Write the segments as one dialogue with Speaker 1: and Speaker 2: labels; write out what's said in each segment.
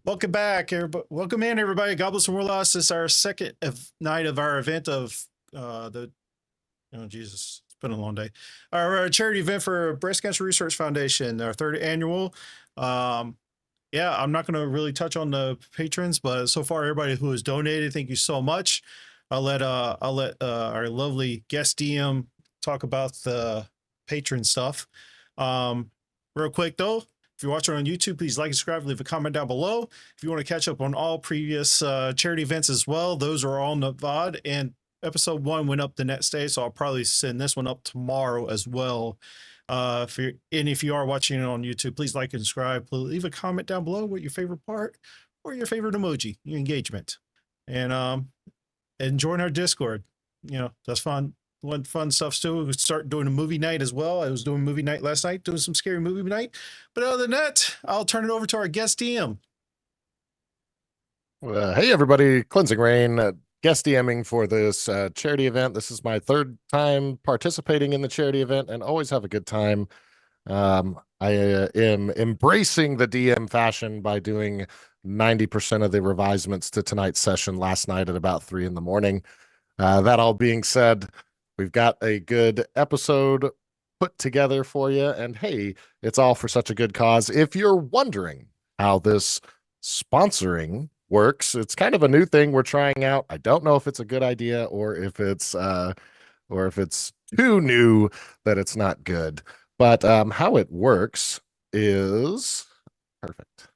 Speaker 1: Welcome back, everybody. Welcome in, everybody. Goblets&Warlocks. This is our second night of our event of oh Jesus, it's been a long day. Our charity event for Breast Cancer Research Foundation, our third annual. Yeah, I'm not going to really touch on the patrons, but so far everybody who has donated, thank you so much. I'll let our lovely guest DM talk about the patron stuff. Real quick though, if you're watching on YouTube, please like and subscribe, leave a comment down below. If you want to catch up on all previous charity events as well, those are all in the VOD, and episode 1 went up the next day, so I'll probably send this one up tomorrow as well. If you are watching it on YouTube, please like and subscribe. Please leave a comment down below what your favorite part or your favorite emoji, your engagement, and join our Discord. You know, that's fun. One fun stuff too. We start doing a movie night as well. I was doing movie night last night, doing some scary movie night. But other than that, I'll turn it over to our guest DM.
Speaker 2: Hey everybody, Cleansing Rain, guest DMing for this charity event. This is my third time participating in the charity event and always have a good time. I am embracing the DM fashion by doing 90% of the revisements to tonight's session last night at about 3 in the morning. That all being said, we've got a good episode put together for you, and hey, it's all for such a good cause. If you're wondering how this sponsoring works, it's kind of a new thing we're trying out. I don't know if it's a good idea or if it's too new that it's not good. But how it works is perfect.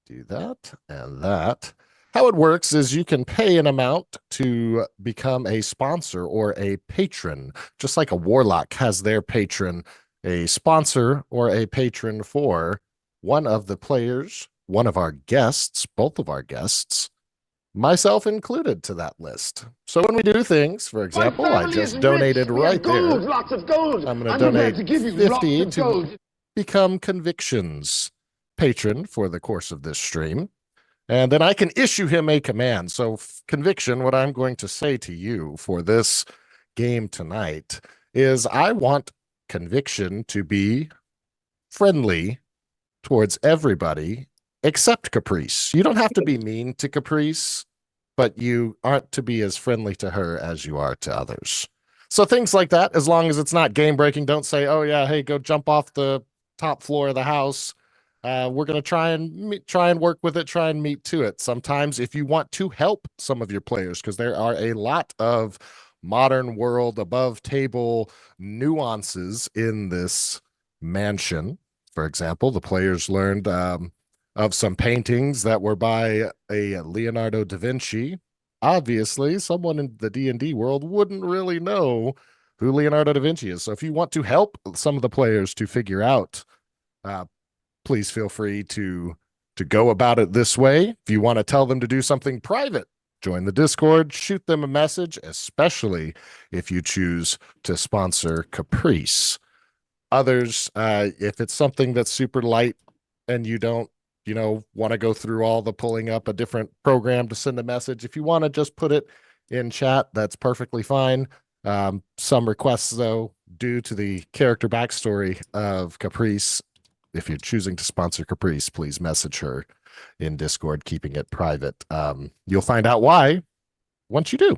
Speaker 2: Do that and that. How it works is you can pay an amount to become a sponsor or a patron, just like a warlock has their patron, a sponsor or a patron for one of the players, one of our guests, both of our guests, myself included to that list. So when we do things, for example, I just donated right there.
Speaker 3: Lots of gold.
Speaker 2: I'm going to donate 50 to become Conviction's patron for the course of this stream. And then I can issue him a command. So Conviction, what I'm going to say to you for this game tonight is I want Conviction to be friendly towards everybody except Caprice. You don't have to be mean to Caprice, but you aren't to be as friendly to her as you are to others. So things like that, as long as it's not game breaking, don't say, oh yeah, hey, go jump off the top floor of the house. We're going to try and work with it, try and meet to it. Sometimes if you want to help some of your players, because there are a lot of modern world above table nuances in this mansion. For example, the players learned of some paintings that were by a Leonardo da Vinci. Obviously, someone in the D&D world wouldn't really know who Leonardo da Vinci is. So if you want to help some of the players to figure out, please feel free to go about it this way. If you want to tell them to do something private, join the Discord, shoot them a message, especially if you choose to sponsor Caprice. Others, if it's something that's super light and you don't, want to go through all the pulling up a different program to send a message, if you want to just put it in chat, that's perfectly fine. Some requests, though, due to the character backstory of Caprice, if you're choosing to sponsor Caprice, please message her in Discord, keeping it private. You'll find out why once you do.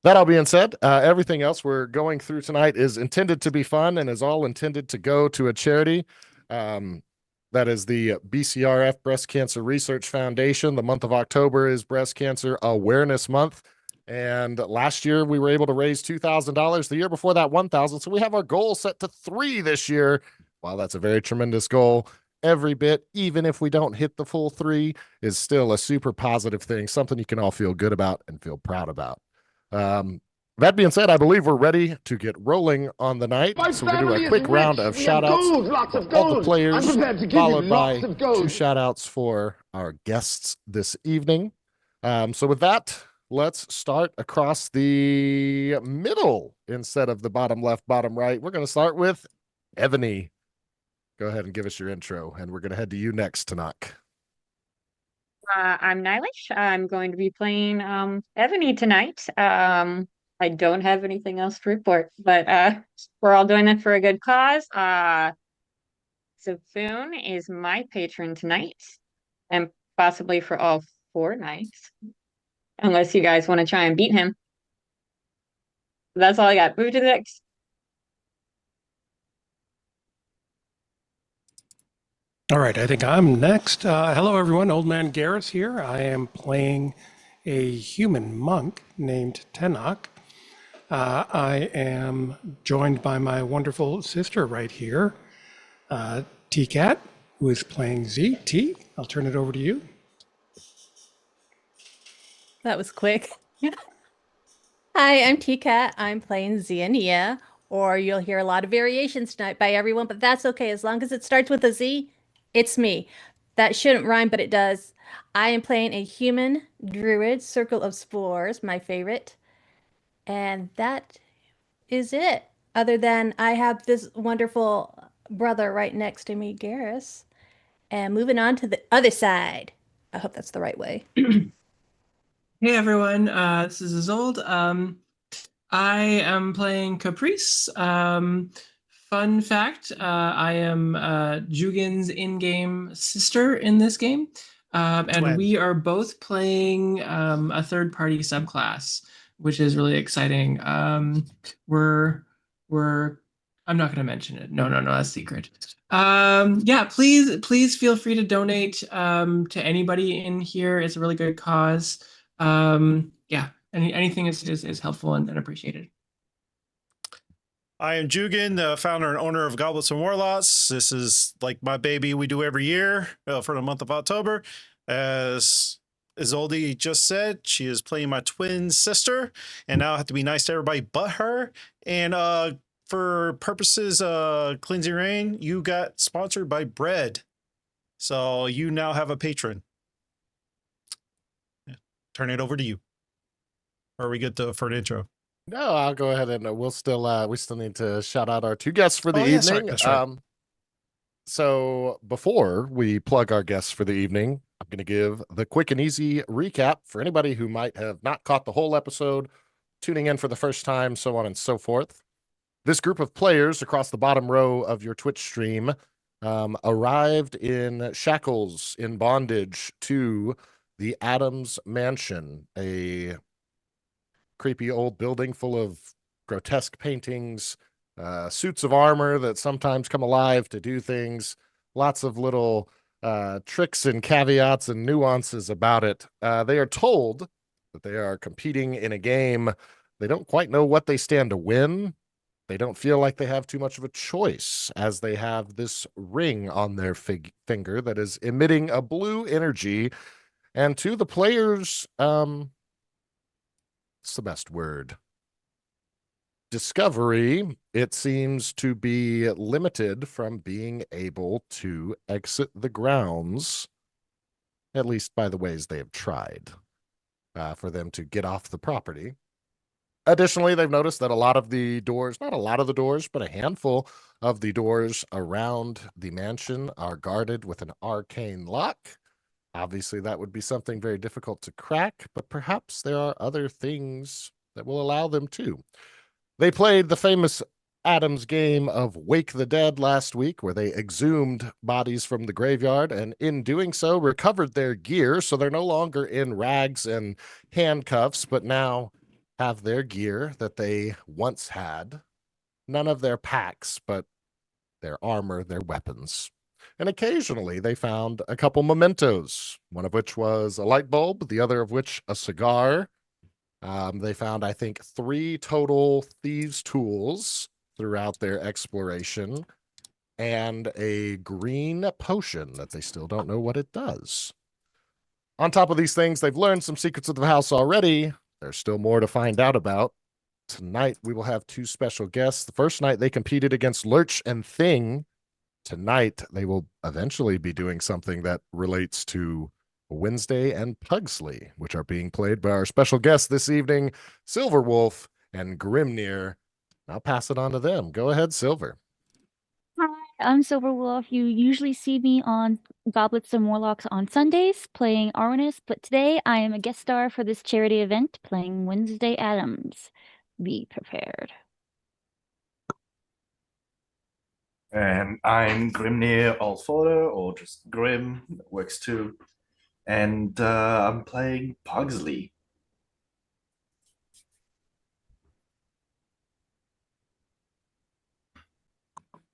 Speaker 2: That all being said, everything else we're going through tonight is intended to be fun and is all intended to go to a charity. That is the BCRF Breast Cancer Research Foundation. The month of October is Breast Cancer Awareness Month. And last year we were able to raise $2,000. The year before that, $1,000. So we have our goal set to $3 this year. While that's a very tremendous goal, every bit, even if we don't hit the full $3, is still a super positive thing, something you can all feel good about and feel proud about. That being said, I believe we're ready to get rolling on the night. So we're going to do a quick round of shout-outs for all the players, followed by 2 shout-outs for our guests this evening. So with that, let's start across the middle instead of the bottom left, bottom right. We're going to start with Ebony. Go ahead and give us your intro, and we're going to head to you next, Tanak.
Speaker 4: I'm Nylish. I'm going to be playing Ebony tonight. I don't have anything else to report, but we're all doing it for a good cause. So Foon is my patron tonight, and possibly for all 4 nights, unless you guys want to try and beat him. That's all I got. Move to the next.
Speaker 3: All right, I think I'm next. Hello, everyone. Old Man Garrus here. I am playing a human monk named Tenok. I am joined by my wonderful sister right here, T-Cat, who is playing Z. T, I'll turn it over to you.
Speaker 5: That was quick. Hi, I'm T-Cat. I'm playing Xenia, or you'll hear a lot of variations tonight by everyone, but that's okay. As long as it starts with a Z, it's me. That shouldn't rhyme, but it does. I am playing a human druid, Circle of Spores, my favorite. And that is it. Other than I have this wonderful brother right next to me, Garrus. And moving on to the other side. I hope that's the right way.
Speaker 6: Hey everyone, this is Isolde. I am playing Caprice. Fun fact, I am Jugan's in-game sister in this game. And
Speaker 1: Twin.
Speaker 6: we are both playing a third-party subclass, which is really exciting. We're I'm not going to mention it. No, that's secret. Yeah, please feel free to donate to anybody in here. It's a really good cause. Yeah, anything is helpful and appreciated.
Speaker 1: I am Jugan, the founder and owner of Goblets&Warlocks. This is like my baby we do every year for the month of October. As Isolde just said, she is playing my twin sister, and now I have to be nice to everybody but her. And for purposes Cleansing Rain, you got sponsored by Bread. So you now have a patron. Turn it over to you. Or are we good for an intro?
Speaker 2: No, I'll go ahead and we still need to shout out our 2 guests for the evening.
Speaker 1: Sorry, that's right.
Speaker 2: So before we plug our guests for the evening, I'm going to give the quick and easy recap for anybody who might have not caught the whole episode, tuning in for the first time, so on and so forth. This group of players across the bottom row of your Twitch stream arrived in shackles, in bondage to the Adams Mansion, a creepy old building full of grotesque paintings, suits of armor that sometimes come alive to do things, lots of little tricks and caveats and nuances about it. They are told that they are competing in a game. They don't quite know what they stand to win. They don't feel like they have too much of a choice, as they have this ring on their finger that is emitting a blue energy. And to the players, what's the best word? Discovery, it seems to be limited from being able to exit the grounds, at least by the ways they have tried, for them to get off the property. Additionally, they've noticed that a lot of the doors, not a lot of the doors, but a handful of the doors around the mansion are guarded with an arcane lock. Obviously, that would be something very difficult to crack, but perhaps there are other things that will allow them to. They played the famous Adams game of Wake the Dead last week, where they exhumed bodies from the graveyard, and in doing so, recovered their gear, so they're no longer in rags and handcuffs, but now have their gear that they once had. None of their packs, but their armor, their weapons. And occasionally they found a couple mementos, one of which was a light bulb, the other of which a cigar. They found, I think, 3 total thieves' tools throughout their exploration, and a green potion that they still don't know what it does. On top of these things, they've learned some secrets of the house already. There's still more to find out about. Tonight, we will have 2 special guests. The first night, they competed against Lurch and Thing. Tonight, they will eventually be doing something that relates to Wednesday and Pugsley, which are being played by our special guests this evening, Silverwolf and Grimnir. I'll pass it on to them. Go ahead, Silver.
Speaker 7: Hi, I'm Silverwolf. You usually see me on Goblets and Warlocks on Sundays playing Arwanis, but today I am a guest star for this charity event playing Wednesday Adams. Be prepared.
Speaker 8: And I'm Grimnir Allfather, or just Grim, that works too. And I'm playing Pugsley.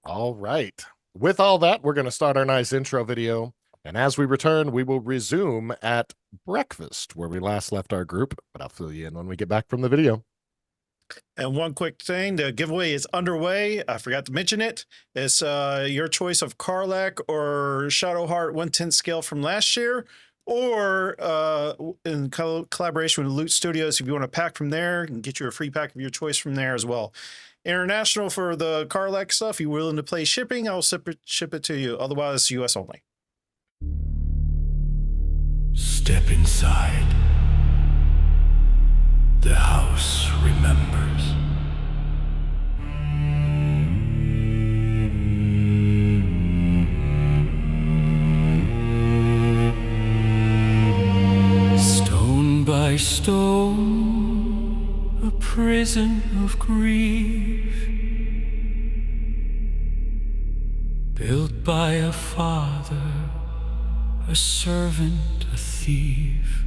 Speaker 2: All right. With all that, we're going to start our nice intro video. And as we return, we will resume at breakfast, where we last left our group. But I'll fill you in when we get back from the video.
Speaker 1: And one quick thing, the giveaway is underway. I forgot to mention it. It's your choice of Karlach or Shadowheart 1/10 scale from last year, or in collaboration with Loot Studios, if you want a pack from there, and get you a free pack of your choice from there as well. International for the Karlach stuff. You're willing to pay shipping, I'll ship it to you. Otherwise, US only.
Speaker 9: Step inside. The house remembers. Stone by stone, a prison of grief, built by a father, a servant, a thief.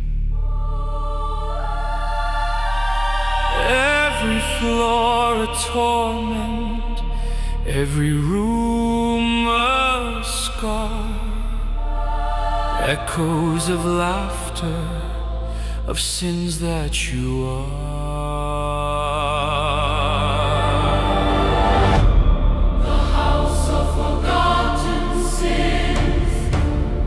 Speaker 9: Every floor a torment, every room a scar, echoes of laughter, of sins that you are. The house of forgotten sins,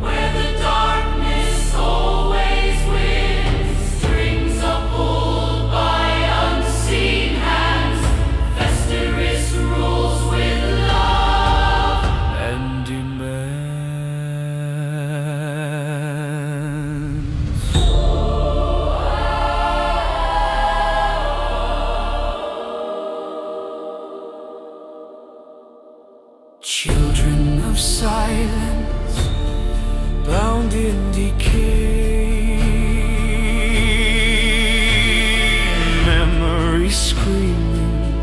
Speaker 9: where the darkness always wins, strings are pulled by unseen hands, Festerus rules with love and demands. Children of silence, bound in decay, memory screaming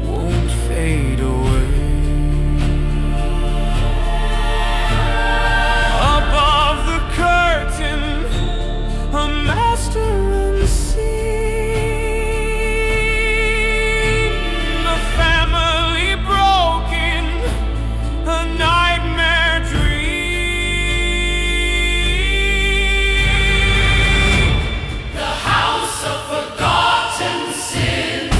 Speaker 9: won't fade away. Above the curtain, a master unseen, a family broken, a nightmare dream. The house of forgotten sins,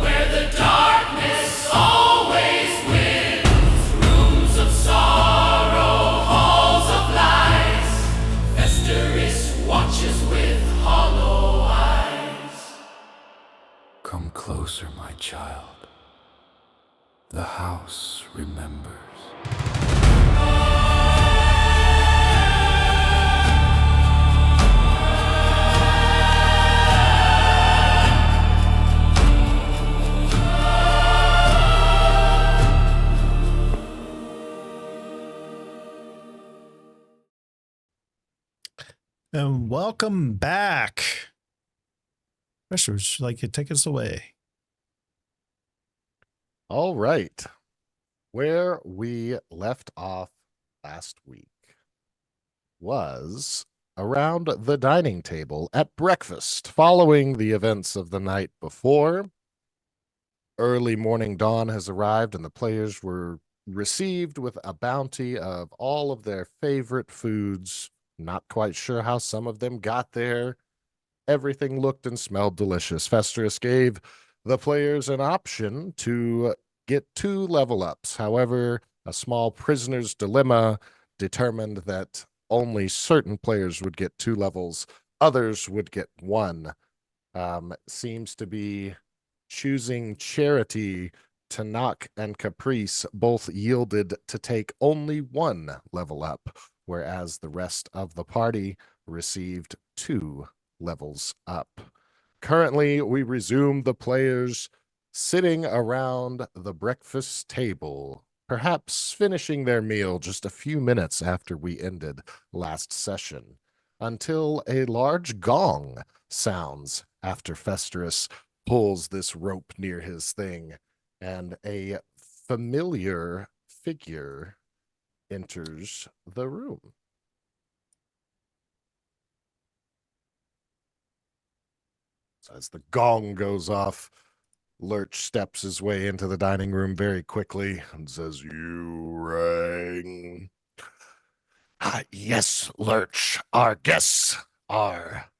Speaker 9: where the darkness always wins, rooms of sorrow, halls of lies, Festerus watches with hollow eyes. Come closer, my child. The house remembers.
Speaker 1: And welcome back. Professor, would you like to take us away?
Speaker 2: All right. Where we left off last week was around the dining table at breakfast, following the events of the night before. Early morning dawn has arrived, and the players were received with a bounty of all of their favorite foods. Not quite sure how some of them got there. Everything looked and smelled delicious. Festerus gave the players an option to get 2 level ups. However, a small prisoner's dilemma determined that only certain players would get 2 levels, others would get 1. Seems to be choosing Charity, Tanakh, and Caprice both yielded to take only 1 level up, whereas the rest of the party received 2 levels up. Currently, we resume the players sitting around the breakfast table, perhaps finishing their meal just a few minutes after we ended last session, until a large gong sounds after Festerus pulls this rope near his thing, and a familiar figure enters the room. So as the gong goes off, Lurch steps his way into the dining room very quickly and says, "You rang." Yes, Lurch. Our guests are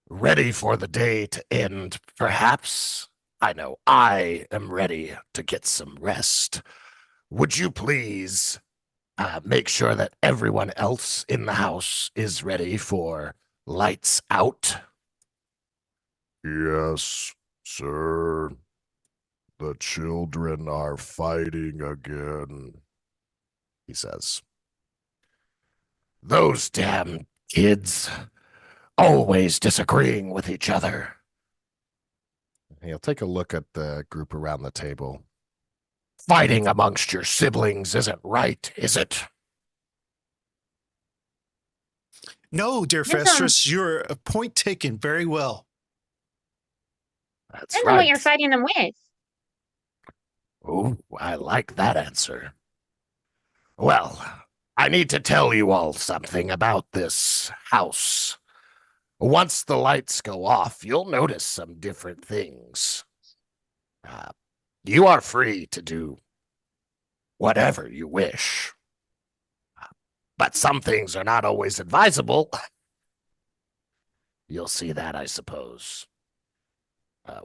Speaker 2: ready for the day to end, perhaps. I know I am ready to get some rest. Would you please make sure that everyone else in the house is ready for lights out? Yes, sir. The children are fighting again, he says. Those damn kids, always disagreeing with each other. He'll take a look at the group around the table. Fighting amongst your siblings isn't right, is it?
Speaker 1: No, dear
Speaker 4: Yes,
Speaker 1: Festus, your point taken very well.
Speaker 2: That's
Speaker 4: Depends on
Speaker 2: right.
Speaker 4: what you're fighting them with.
Speaker 2: Oh, I like that answer. Well, I need to tell you all something about this house. Once the lights go off, you'll notice some different things. You are free to do whatever you wish. But some things are not always advisable. You'll see that, I suppose.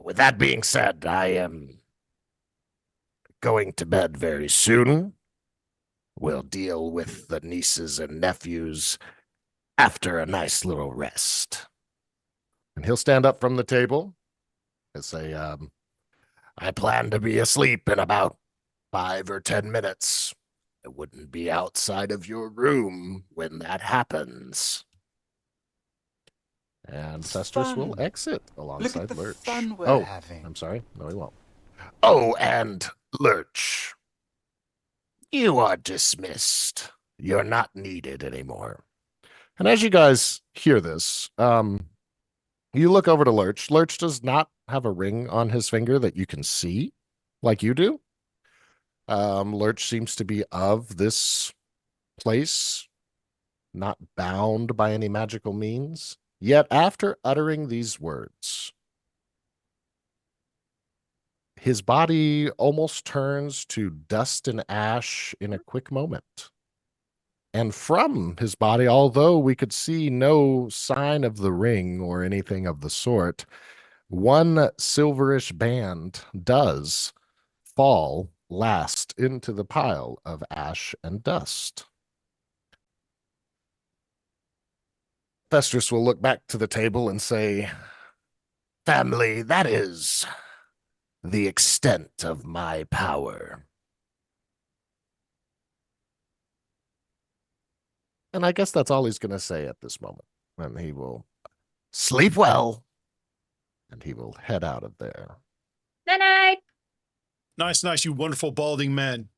Speaker 2: With that being said, I am going to bed very soon. We'll deal with the nieces and nephews after a nice little rest. And he'll stand up from the table and say, I plan to be asleep in about 5 or 10 minutes. I wouldn't be outside of your room when that happens. And Festus will exit alongside Lurch.
Speaker 10: Fun we're
Speaker 2: Oh,
Speaker 10: having.
Speaker 2: I'm sorry. No, he won't. Oh, and Lurch, you are dismissed. You're not needed anymore. And as you guys hear this, you look over to Lurch. Lurch does not have a ring on his finger that you can see like you do. Lurch seems to be of this place, not bound by any magical means. Yet after uttering these words, his body almost turns to dust and ash in a quick moment. And from his body, although we could see no sign of the ring or anything of the sort, one silverish band does fall last into the pile of ash and dust. Festus will look back to the table and say, family, that is the extent of my power. And I guess that's all he's going to say at this moment. And he will sleep well, and he will head out of there.
Speaker 4: Night night.
Speaker 1: Nice, you wonderful balding man.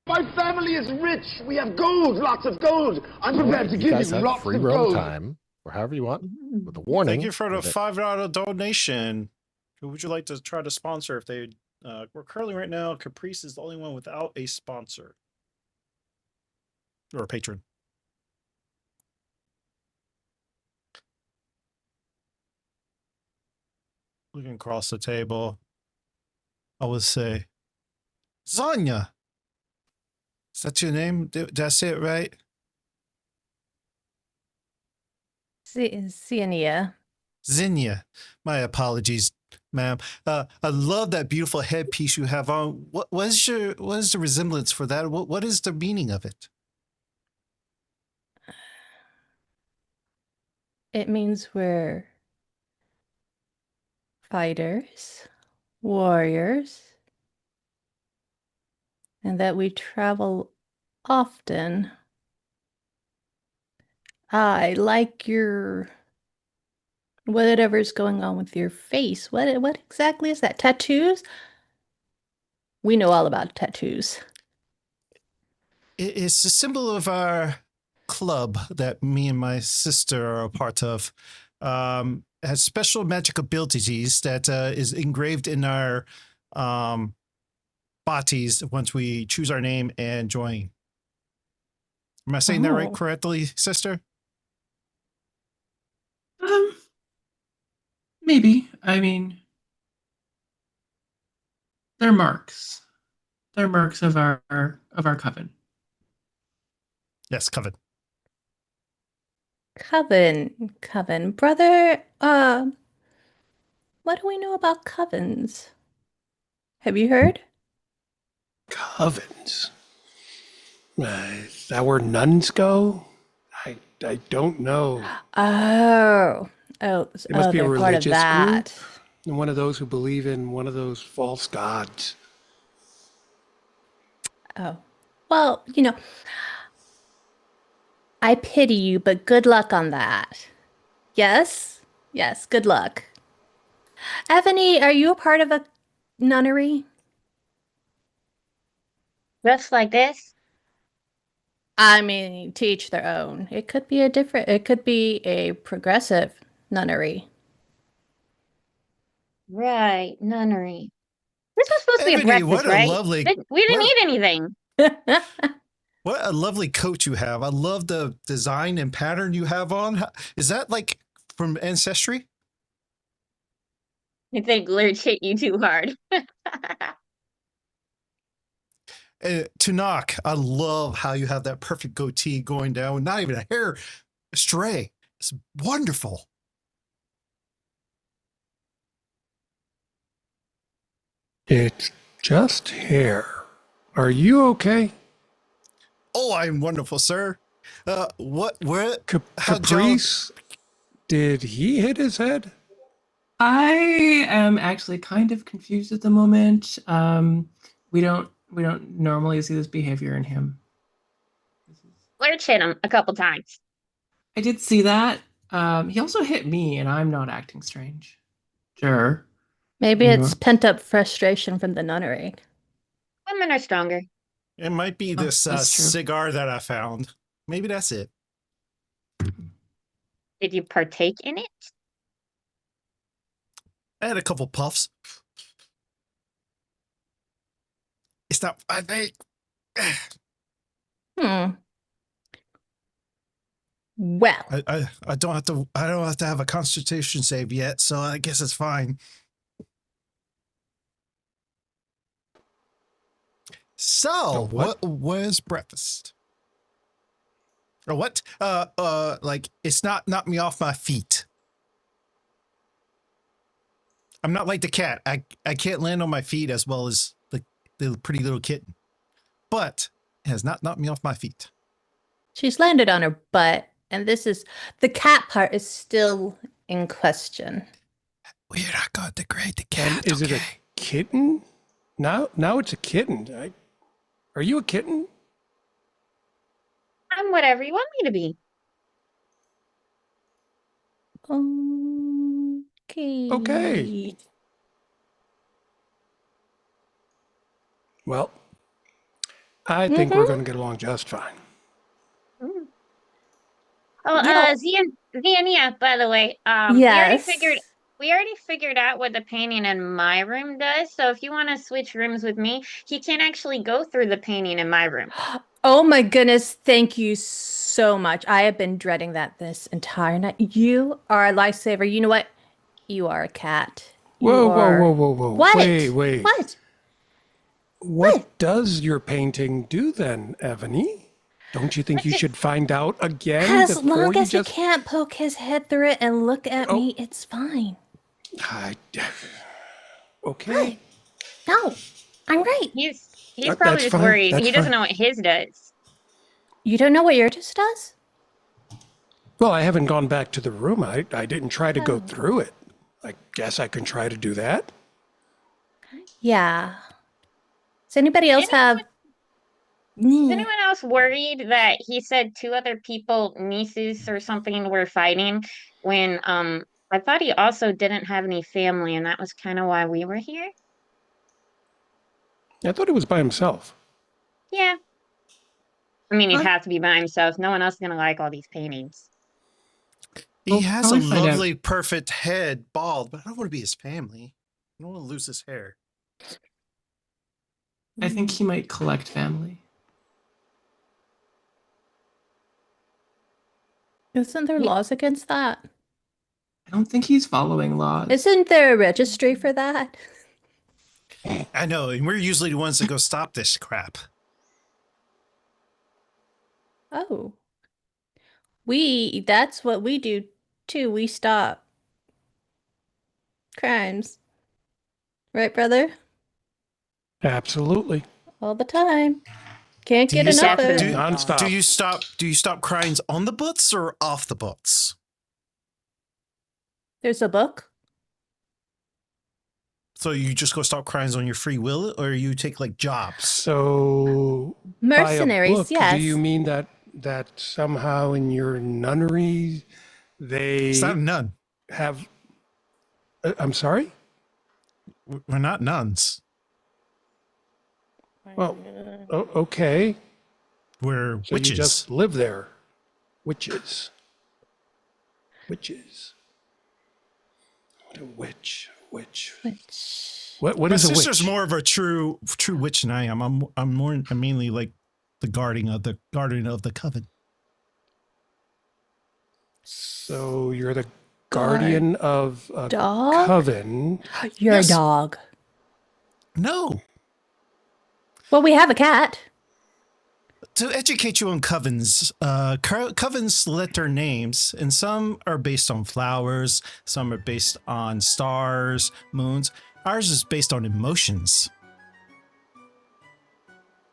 Speaker 11: My family is rich. We have gold, lots of gold. I'm prepared to
Speaker 2: You
Speaker 11: give
Speaker 2: guys
Speaker 11: you
Speaker 2: have
Speaker 11: lots
Speaker 2: free
Speaker 11: of
Speaker 2: roam
Speaker 11: gold.
Speaker 2: time, or however you want, with a warning.
Speaker 1: Thank you for the
Speaker 2: that-
Speaker 1: $5 donation. Who would you like to try to sponsor if they we're currently right now, Caprice is the only one without a sponsor. Or a patron. Looking across the table, I would say, Zanya. Is that your name? Did I say it right?
Speaker 5: Xiania.
Speaker 1: Zinnia. My apologies, ma'am. I love that beautiful headpiece you have on. What is the resemblance for that? What is the meaning of it?
Speaker 5: It means we're fighters, warriors, and that we travel often. I like your whatever's going on with your face. What exactly is that? Tattoos? We know all about tattoos.
Speaker 1: It's a symbol of our club that me and my sister are a part of. Has special magic abilities that is engraved in our bodies once we choose our name and join. Am I saying that right correctly, sister?
Speaker 6: Maybe. I mean, they're marks. They're marks of our coven.
Speaker 1: Yes, coven.
Speaker 5: Coven. Brother, what do we know about covens? Have you heard?
Speaker 3: Covens. Is that where nuns go? I don't know.
Speaker 5: Oh,
Speaker 3: It must be a
Speaker 5: they're part of
Speaker 3: religious
Speaker 5: that.
Speaker 3: group. And one of those who believe in one of those false gods.
Speaker 5: Oh, well, I pity you, but good luck on that. Yes, good luck. Ebony, are you a part of a nunnery?
Speaker 4: Just like this?
Speaker 5: I mean, to each their own. It could be a progressive nunnery.
Speaker 4: Right, nunnery. This was supposed to be a
Speaker 1: Ebony,
Speaker 4: breakfast,
Speaker 1: what a
Speaker 4: right?
Speaker 1: lovely-
Speaker 4: We didn't
Speaker 1: what-
Speaker 4: eat anything.
Speaker 1: What a lovely coat you have. I love the design and pattern you have on. Is that like from Ancestry?
Speaker 4: I think Lurch hit you too hard.
Speaker 1: To knock, I love how you have that perfect goatee going down, not even a hair stray. It's wonderful.
Speaker 3: It's just hair. Are you okay?
Speaker 1: Oh, I'm wonderful, sir. Where?
Speaker 3: Caprice? Did he hit his head?
Speaker 6: I am actually kind of confused at the moment. We don't normally see this behavior in him.
Speaker 4: Lurch hit him a couple times.
Speaker 6: I did see that. He also hit me, and I'm not acting strange. Sure.
Speaker 5: Maybe
Speaker 6: Yeah.
Speaker 5: it's pent-up frustration from the nunnery.
Speaker 4: Women are stronger.
Speaker 1: It might be this
Speaker 6: that's true.
Speaker 1: cigar that I found. Maybe that's it.
Speaker 4: Did you partake in it?
Speaker 1: I had a couple puffs. It's not. I think.
Speaker 5: Well,
Speaker 1: I don't have to. I don't have to have a Constitution save yet, so I guess it's fine. So, what was breakfast? Or what? Like it's not knocked me off my feet. I'm not like the cat. I can't land on my feet as well as the pretty little kitten, but it has not knocked me off my feet.
Speaker 5: she's landed on her butt, and the cat part is still in question.
Speaker 1: We're not going to degrade the cat.
Speaker 3: And is it a kitten? Now it's a kitten. Are you a kitten?
Speaker 4: I'm whatever you want me to be.
Speaker 5: Okay.
Speaker 3: Well, I think we're going to get along just fine.
Speaker 4: Oh, Ziania, by the way,
Speaker 5: Yes.
Speaker 4: we already figured out what the painting in my room does. So if you want to switch rooms with me, he can't actually go through the painting in my room.
Speaker 5: Oh my goodness, thank you so much. I have been dreading that this entire night. You are a lifesaver. You know what? You are a cat.
Speaker 3: Whoa.
Speaker 5: What?
Speaker 3: Wait.
Speaker 5: What?
Speaker 3: What does your painting do then, Ebony? Don't you think you should find out again
Speaker 5: As
Speaker 3: before
Speaker 5: long
Speaker 3: you
Speaker 5: as
Speaker 3: just...
Speaker 5: he can't poke his head through it and look at me, it's fine.
Speaker 3: Okay.
Speaker 5: No, I'm right.
Speaker 4: He's
Speaker 3: That's
Speaker 4: probably just
Speaker 3: fine.
Speaker 4: worried.
Speaker 3: That's
Speaker 4: He doesn't
Speaker 3: fine.
Speaker 4: know what his does.
Speaker 5: You don't know what yours does?
Speaker 3: Well, I haven't gone back to the room. I didn't try to go through it. I guess I can try to do that.
Speaker 5: Yeah. Does anybody else have...
Speaker 4: Is anyone else worried that he said two other people, nieces or something, were fighting when I thought he also didn't have any family, and that was kind of why we were here?
Speaker 3: I thought he was by himself.
Speaker 4: Yeah. I mean, he'd have to be by himself. No one else is going to like all these paintings.
Speaker 1: He has a
Speaker 6: probably find out.
Speaker 1: lovely, perfect head, bald, but I don't want to be his family. I don't want to lose his hair.
Speaker 6: I think he might collect family.
Speaker 5: Isn't there laws against that?
Speaker 6: I don't think he's following laws.
Speaker 5: Isn't there a registry for that?
Speaker 1: I know, and we're usually the ones that go stop this crap.
Speaker 5: Oh. That's what we do too. We stop crimes. Right, brother?
Speaker 3: Absolutely.
Speaker 5: All the time. Can't
Speaker 1: Do
Speaker 5: get
Speaker 1: you
Speaker 5: enough
Speaker 1: stop-
Speaker 5: of it.
Speaker 1: do-
Speaker 3: Nonstop.
Speaker 1: Do you stop crimes on the butts or off the butts?
Speaker 5: There's a book.
Speaker 1: So you just go stop crimes on your free will, or you take like jobs?
Speaker 3: So
Speaker 5: Mercenaries,
Speaker 3: by a book,
Speaker 5: yes.
Speaker 3: Do you mean that somehow in your nunnery they
Speaker 1: It's not a nun.
Speaker 3: have? I'm sorry.
Speaker 1: We're not nuns.
Speaker 3: Well, okay.
Speaker 1: We're
Speaker 3: So
Speaker 1: witches.
Speaker 3: you just live there. Witches. Witches. What a witch. Witch. What
Speaker 1: My
Speaker 3: is a
Speaker 1: sister's
Speaker 3: witch?
Speaker 1: more of a true witch than I am. I'm mainly like the guardian of the coven.
Speaker 3: So you're the guardian of a
Speaker 5: Dog?
Speaker 3: coven.
Speaker 5: You're
Speaker 1: Yes.
Speaker 5: a dog.
Speaker 1: No.
Speaker 5: Well, we have a cat.
Speaker 1: To educate you on covens, covens select their names, and some are based on flowers, some are based on stars, moons. Ours is based on emotions.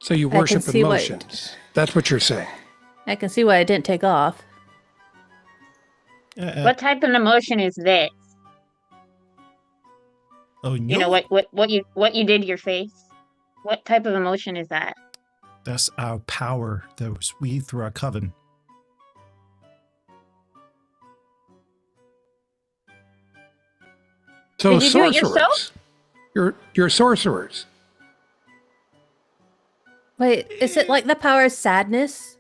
Speaker 3: So you
Speaker 5: I can
Speaker 3: worship
Speaker 5: see what-
Speaker 3: emotions. That's what you're saying.
Speaker 5: I can see why I didn't take off.
Speaker 4: What type of emotion is this?
Speaker 1: Oh,
Speaker 4: You know what you did to your face? What type of emotion is that?
Speaker 1: That's our power that was we through our coven.
Speaker 3: So
Speaker 4: Did you do it yourself?
Speaker 3: sorcerers. You're sorcerers.
Speaker 5: Wait, is it like the power of sadness?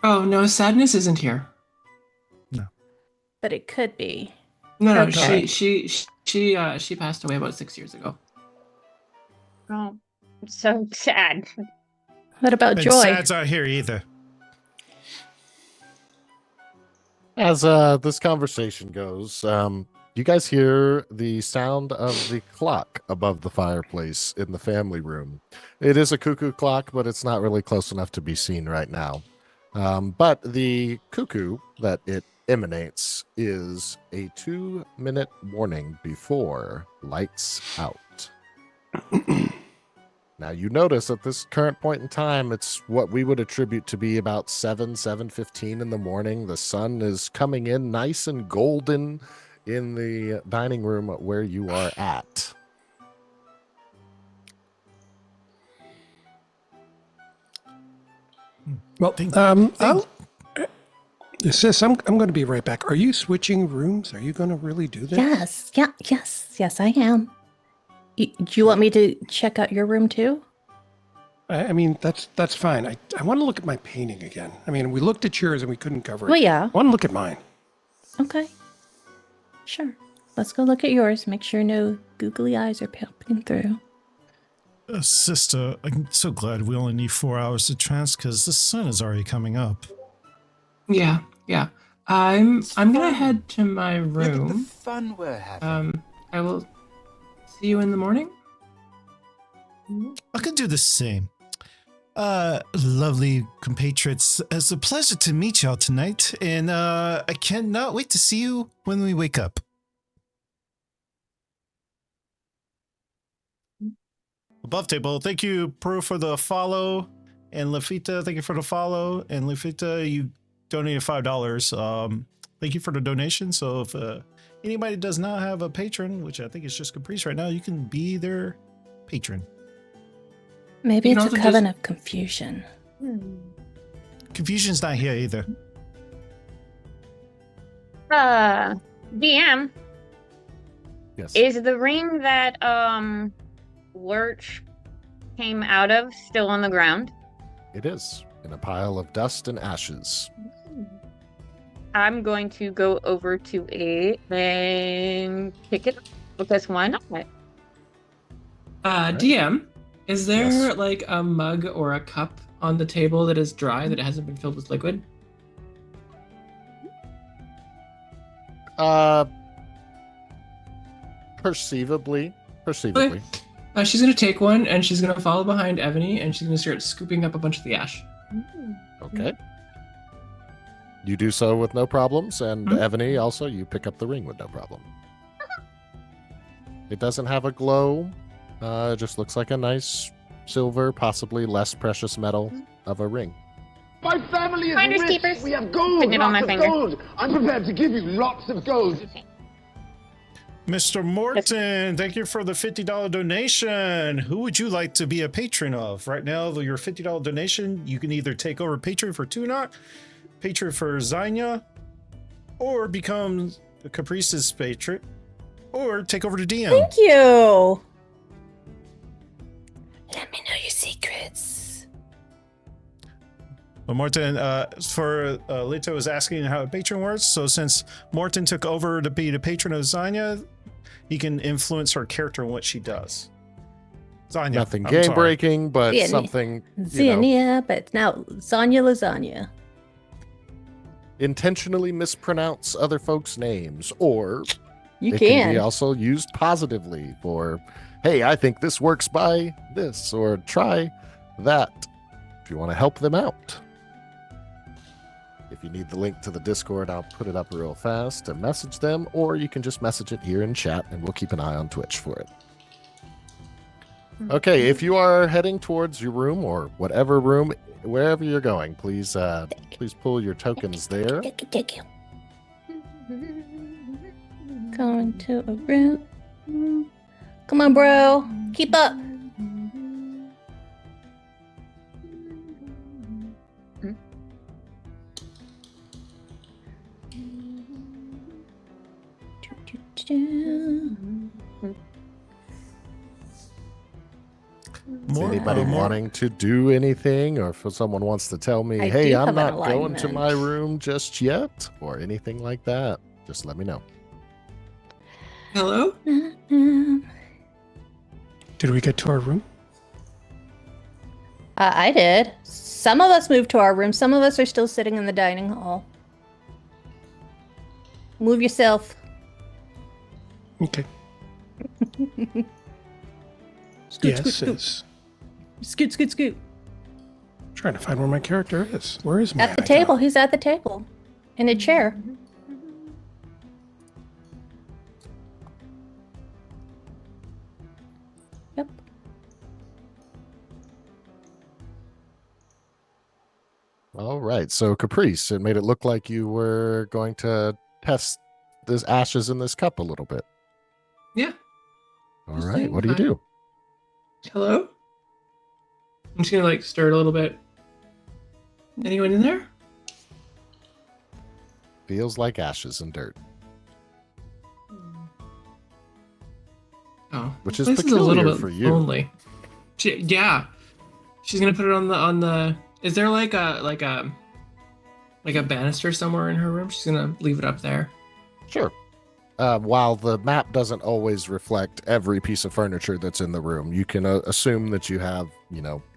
Speaker 6: Oh no, sadness isn't here.
Speaker 5: But it could be.
Speaker 6: No,
Speaker 5: Okay.
Speaker 6: she passed away about 6 years ago.
Speaker 4: Oh, so sad.
Speaker 5: What about
Speaker 1: And
Speaker 5: joy?
Speaker 1: Sad's not here either.
Speaker 2: As this conversation goes, you guys hear the sound of the clock above the fireplace in the family room. It is a cuckoo clock, but it's not really close enough to be seen right now. But the cuckoo that it emanates is a 2-minute warning before lights out. Now, you notice at this current point in time, it's what we would attribute to be about 7:15 in the morning. The sun is coming in nice and golden in the dining room where you are at.
Speaker 3: Well, sis, I'm going to be right back. Are you switching rooms? Are you going to really do this?
Speaker 5: Yes, I am. Do you want me to check out your room too?
Speaker 3: I mean, that's fine. I want to look at my painting again. I mean, we looked at yours and we couldn't cover it.
Speaker 5: Well, yeah.
Speaker 3: I want to look at mine.
Speaker 5: Okay. Sure. Let's go look at yours. Make sure no googly eyes are popping through.
Speaker 1: Sister, I'm so glad we only need 4 hours to trance because the sun is already coming up.
Speaker 6: Yeah. I'm gonna head to my
Speaker 11: Look at the
Speaker 6: room.
Speaker 11: fun we're having.
Speaker 6: I will see you in the morning.
Speaker 1: I could do the same. Lovely compatriots, it's a pleasure to meet y'all tonight, and I cannot wait to see you when we wake up. Above table, thank you, Pro, for the follow, and Lafita, thank you for the follow, and Lafita, you donated $5. Thank you for the donation. So if anybody does not have a patron, which I think is just Caprice right now, you can be their patron.
Speaker 5: Maybe
Speaker 6: You can
Speaker 5: it's a
Speaker 6: also
Speaker 5: coven
Speaker 6: just-
Speaker 5: of confusion.
Speaker 1: Confusion's not here either.
Speaker 4: DM,
Speaker 2: Yes.
Speaker 4: is the ring that Lurch came out of still on the ground?
Speaker 2: It is in a pile of dust and ashes.
Speaker 4: I'm going to go over to it and pick it up because why not?
Speaker 6: DM, Is there
Speaker 2: Yes.
Speaker 6: like a mug or a cup on the table that is dry that it hasn't been filled with liquid?
Speaker 2: Perceivably.
Speaker 6: Okay. She's gonna take one and she's gonna follow behind Ebony and she's gonna start scooping up a bunch of the ash.
Speaker 2: Okay. You do so with no problems, and
Speaker 6: Mhm.
Speaker 2: Ebony, also, you pick up the ring with no problem. It doesn't have a glow. It just looks like a nice silver, possibly less precious metal of a ring.
Speaker 11: My family is
Speaker 4: Finders
Speaker 11: rich.
Speaker 4: keepers.
Speaker 11: We have gold,
Speaker 4: Putting it on
Speaker 11: lots
Speaker 4: my
Speaker 11: of
Speaker 4: finger.
Speaker 11: gold. I'm prepared to give you lots of gold.
Speaker 4: Okay.
Speaker 1: Mr. Morton, thank you for the $50 donation. Who would you like to be a patron of? Right now, with your $50 donation, you can either take over patron for Tunok, patron for Zanya, or become Caprice's patron, or take over the DM.
Speaker 5: Thank you. Let me know your secrets.
Speaker 1: Well, Morton, Leto is asking how a patron works. So since Morton took over to be the patron of Zanya, he can influence her character and what she does. Zanya.
Speaker 2: Nothing
Speaker 1: I'm
Speaker 2: game
Speaker 1: sorry.
Speaker 2: breaking, but
Speaker 5: Zania.
Speaker 2: something
Speaker 5: Xenia, but now Zanya Lasagna.
Speaker 2: intentionally mispronounce other folks' names, or
Speaker 5: You
Speaker 2: it can
Speaker 5: can.
Speaker 2: be also used positively for, hey, I think this works by this, or try that, if you want to help them out. If you need the link to the Discord, I'll put it up real fast to message them, or you can just message it here in chat, and we'll keep an eye on Twitch for it. Okay, if you are heading towards your room, or whatever room, wherever you're going, please pull your tokens there.
Speaker 5: Take you. Going to a room. Come on, bro. Keep up.
Speaker 2: Is anybody wanting to do anything, or if someone wants to tell me,
Speaker 5: I
Speaker 2: hey,
Speaker 5: do
Speaker 2: I'm
Speaker 5: have an
Speaker 2: not going to
Speaker 5: alignment.
Speaker 2: my room just yet, or anything like that, just let me know.
Speaker 6: Hello?
Speaker 3: Did we get to our room?
Speaker 5: I did. Some of us moved to our room. Some of us are still sitting in the dining hall. Move yourself.
Speaker 3: Okay.
Speaker 5: Scoot,
Speaker 3: Yes,
Speaker 5: scoot, scoot.
Speaker 3: it's
Speaker 5: Scoot, scoot, scoot.
Speaker 3: trying to find where my character is. Where is my
Speaker 5: At the
Speaker 3: avatar?
Speaker 5: table. He's at the table. In a chair. Yep.
Speaker 2: All right, so Caprice, it made it look like you were going to test this ashes in this cup a little bit.
Speaker 6: Yeah.
Speaker 2: All
Speaker 6: Just
Speaker 2: right,
Speaker 6: saying
Speaker 2: what do you
Speaker 6: hi.
Speaker 2: do?
Speaker 6: Hello? I'm just gonna like stir it a little bit. Anyone in there?
Speaker 2: Feels like ashes and dirt,
Speaker 6: Oh,
Speaker 2: which
Speaker 6: this
Speaker 2: is
Speaker 6: place a little
Speaker 2: peculiar
Speaker 6: bit
Speaker 2: for you.
Speaker 6: lonely. Yeah, she's gonna put it on the. Is there like a banister somewhere in her room? She's gonna leave it up there.
Speaker 2: Sure. While the map doesn't always reflect every piece of furniture that's in the room, you can assume that you have,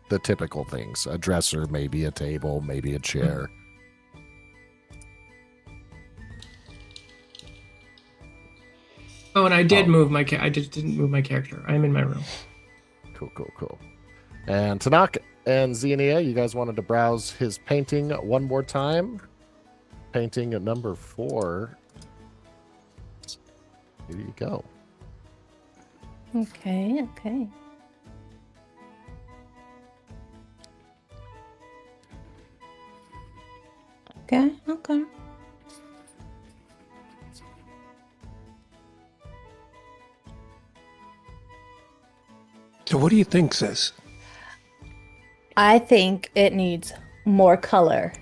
Speaker 2: the typical things: a dresser, maybe a table, maybe a chair.
Speaker 6: Oh, and I did move my. I just didn't move my character. I'm in my room.
Speaker 2: Cool. And Tanaka and Xenia, you guys wanted to browse his painting one more time. Painting at number 4. Here you go.
Speaker 5: Okay. Okay.
Speaker 3: So what do you think, sis?
Speaker 5: I think it needs more color.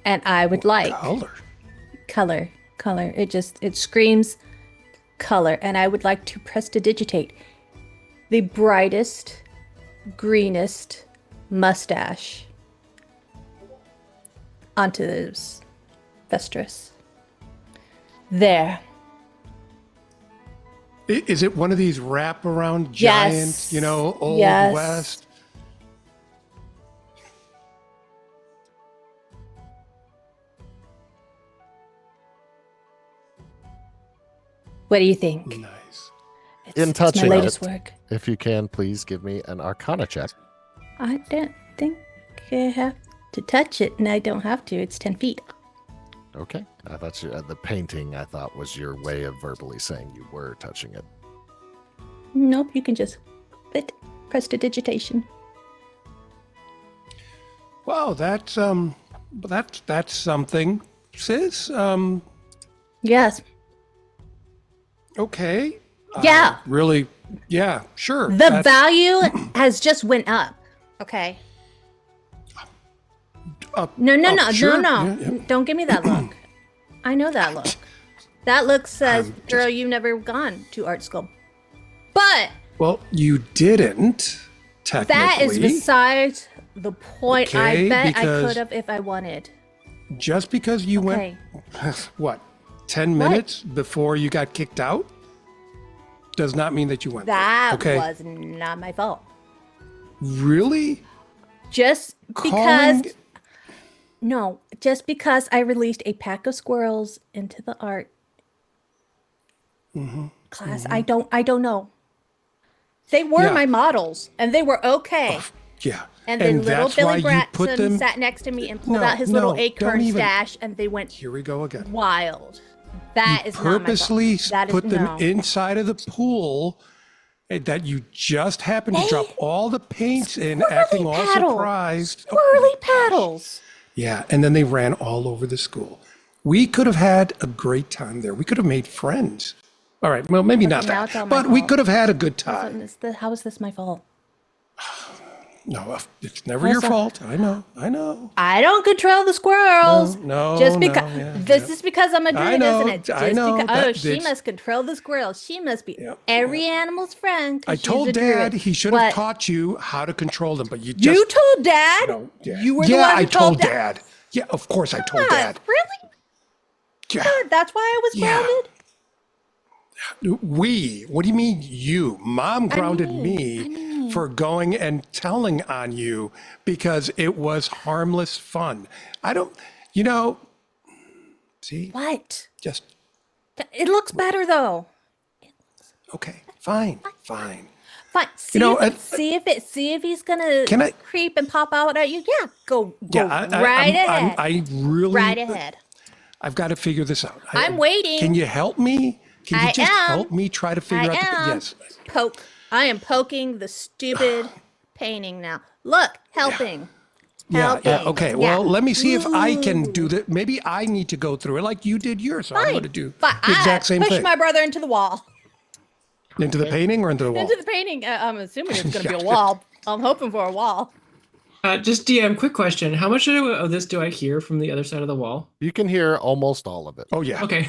Speaker 5: And I would like
Speaker 3: Color.
Speaker 5: color. It screams color. And I would like to prestidigitate the brightest, greenest mustache onto this Vestris. There.
Speaker 3: Is it one of these wraparound
Speaker 5: Yes.
Speaker 3: giant, old
Speaker 5: Yes.
Speaker 3: West?
Speaker 5: What do you think?
Speaker 3: Nice.
Speaker 2: In
Speaker 5: It's my
Speaker 2: touching
Speaker 5: latest
Speaker 2: it,
Speaker 5: work.
Speaker 2: if you can, please give me an Arcana check.
Speaker 5: I don't think I have to touch it, and I don't have to. It's 10 feet.
Speaker 2: Okay. I thought the painting, I thought, was your way of verbally saying you were touching it.
Speaker 5: Nope, you can just prestidigitation.
Speaker 3: Wow, that's something, sis.
Speaker 5: Yes.
Speaker 3: Okay.
Speaker 5: Yeah.
Speaker 3: Really? Yeah. Sure.
Speaker 5: The value has just went up. Okay. No.
Speaker 3: Sure.
Speaker 5: No.
Speaker 3: Yeah.
Speaker 5: Don't give me that look. I know that look. That look says, girl, you've never gone to art school. But
Speaker 3: Well, you didn't, technically.
Speaker 5: that is besides the point.
Speaker 3: Okay,
Speaker 5: I bet I
Speaker 3: because-
Speaker 5: could have if I wanted.
Speaker 3: Just because you
Speaker 5: Okay.
Speaker 3: went, what, 10 minutes before you got kicked out, does not mean that you went.
Speaker 5: That
Speaker 3: Okay.
Speaker 5: was not my fault.
Speaker 3: Really?
Speaker 5: Just because
Speaker 3: Calling-
Speaker 5: no, just because I released a pack of squirrels into the art class, I don't know. They were
Speaker 3: Yeah.
Speaker 5: my models, and they were okay.
Speaker 3: Yeah.
Speaker 5: And then little
Speaker 3: that's why
Speaker 5: Billy
Speaker 3: you put
Speaker 5: Gratson
Speaker 3: them.
Speaker 5: sat next to me and pulled
Speaker 3: No,
Speaker 5: out his little
Speaker 3: no,
Speaker 5: acorn
Speaker 3: don't even-
Speaker 5: stash, and they went
Speaker 3: Here we go again.
Speaker 5: wild. That is
Speaker 3: Purposely
Speaker 5: not my fault. That is
Speaker 3: put them
Speaker 5: no.
Speaker 3: inside of the pool that you just happened to drop all the paints in, acting all
Speaker 5: paddle.
Speaker 3: surprised.
Speaker 5: Swirly paddles.
Speaker 3: Yeah, and then they ran all over the school. We could have had a great time there. We could have made friends. All right, well, maybe not
Speaker 5: now it's all
Speaker 3: that,
Speaker 5: my
Speaker 3: but we
Speaker 5: fault.
Speaker 3: could have had a good time.
Speaker 5: How is this my fault?
Speaker 3: No, it's never your fault. I know.
Speaker 5: I don't control the squirrels.
Speaker 3: No,
Speaker 5: Just
Speaker 3: no,
Speaker 5: because
Speaker 3: yeah,
Speaker 5: this is because I'm a druid,
Speaker 3: know,
Speaker 5: isn't it? Just
Speaker 3: I know,
Speaker 5: because
Speaker 3: that-
Speaker 5: she
Speaker 3: it's-
Speaker 5: must control the squirrels. She must be
Speaker 3: Yeah,
Speaker 5: every animal's friend. 'Cause
Speaker 3: I
Speaker 5: she's
Speaker 3: told
Speaker 5: a druid.
Speaker 3: Dad he should have
Speaker 5: What?
Speaker 3: taught you how to control them, but you just
Speaker 5: You told Dad.
Speaker 3: No, yeah.
Speaker 5: You were the
Speaker 3: Yeah,
Speaker 5: one who
Speaker 3: I told
Speaker 5: Dad.
Speaker 3: Dad. Yeah, of course I told
Speaker 5: God,
Speaker 3: Dad.
Speaker 5: really?
Speaker 3: Yeah.
Speaker 5: God, that's why I was
Speaker 3: Yeah.
Speaker 5: grounded.
Speaker 3: We? What do you mean you? Mom grounded me for going and telling on you because it was harmless fun. I don't, see,
Speaker 5: What?
Speaker 3: just,
Speaker 5: It looks better though.
Speaker 3: okay, fine.
Speaker 5: Fine. See,
Speaker 3: know,
Speaker 5: see if he's gonna
Speaker 3: Can I-
Speaker 5: creep and pop out at you. Yeah, go
Speaker 3: Yeah,
Speaker 5: right ahead.
Speaker 3: I really,
Speaker 5: right ahead.
Speaker 3: I've got to figure this out.
Speaker 5: I'm waiting.
Speaker 3: Can you help me? Can you
Speaker 5: I
Speaker 3: just
Speaker 5: am.
Speaker 3: help me try to figure
Speaker 5: I
Speaker 3: out?
Speaker 5: am.
Speaker 3: Yes.
Speaker 5: Poke. I am poking the stupid painting now. Look, helping.
Speaker 3: Yeah,
Speaker 5: Helping.
Speaker 3: okay.
Speaker 5: Yeah.
Speaker 3: Well, let me see if I can do that. Maybe I need to go through it like you did yours. So I'm going to do
Speaker 5: Fine.
Speaker 3: the exact same
Speaker 5: Push
Speaker 3: thing.
Speaker 5: my brother into the wall.
Speaker 3: Into the painting or into the wall?
Speaker 5: Into the painting. I'm assuming it's going to be a wall. I'm hoping for a wall.
Speaker 6: Just DM, quick question. How much of this do I hear from the other side of the wall?
Speaker 2: You can hear almost all of it.
Speaker 3: Oh, yeah.
Speaker 6: Okay.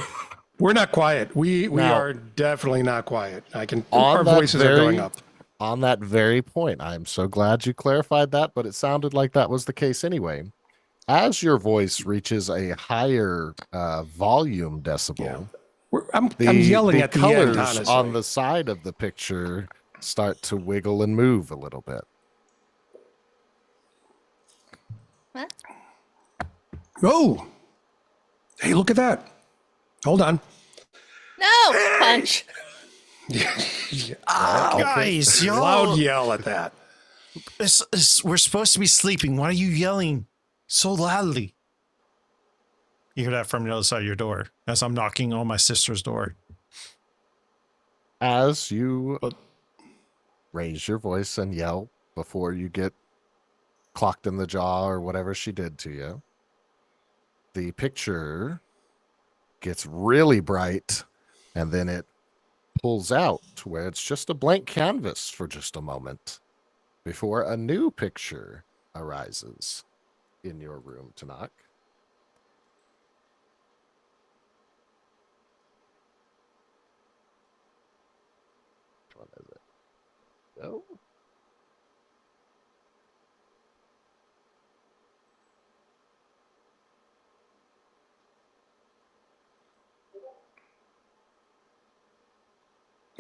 Speaker 3: We're not quiet. We
Speaker 2: Now-
Speaker 3: are definitely not quiet. Our
Speaker 2: On that
Speaker 3: voices are going up.
Speaker 2: On that very point, I'm so glad you clarified that, but it sounded like that was the case anyway. As your voice reaches a higher volume decibel,
Speaker 3: I'm yelling
Speaker 2: the
Speaker 3: at the
Speaker 2: colors
Speaker 3: end, honestly.
Speaker 2: on the side of the picture start to wiggle and move a little bit.
Speaker 5: What?
Speaker 3: Oh! Hey, look at that. Hold on.
Speaker 5: No! Punch.
Speaker 1: Guys, y'all,
Speaker 3: Loud yell at that.
Speaker 1: we're supposed to be sleeping. Why are you yelling so loudly? You hear that from the other side of your door as I'm knocking on my sister's door.
Speaker 2: As you raise your voice and yell before you get clocked in the jaw or whatever she did to you, the picture gets really bright and then it pulls out to where it's just a blank canvas for just a moment before a new picture arises in your room, Tanakh. Which one is it? No.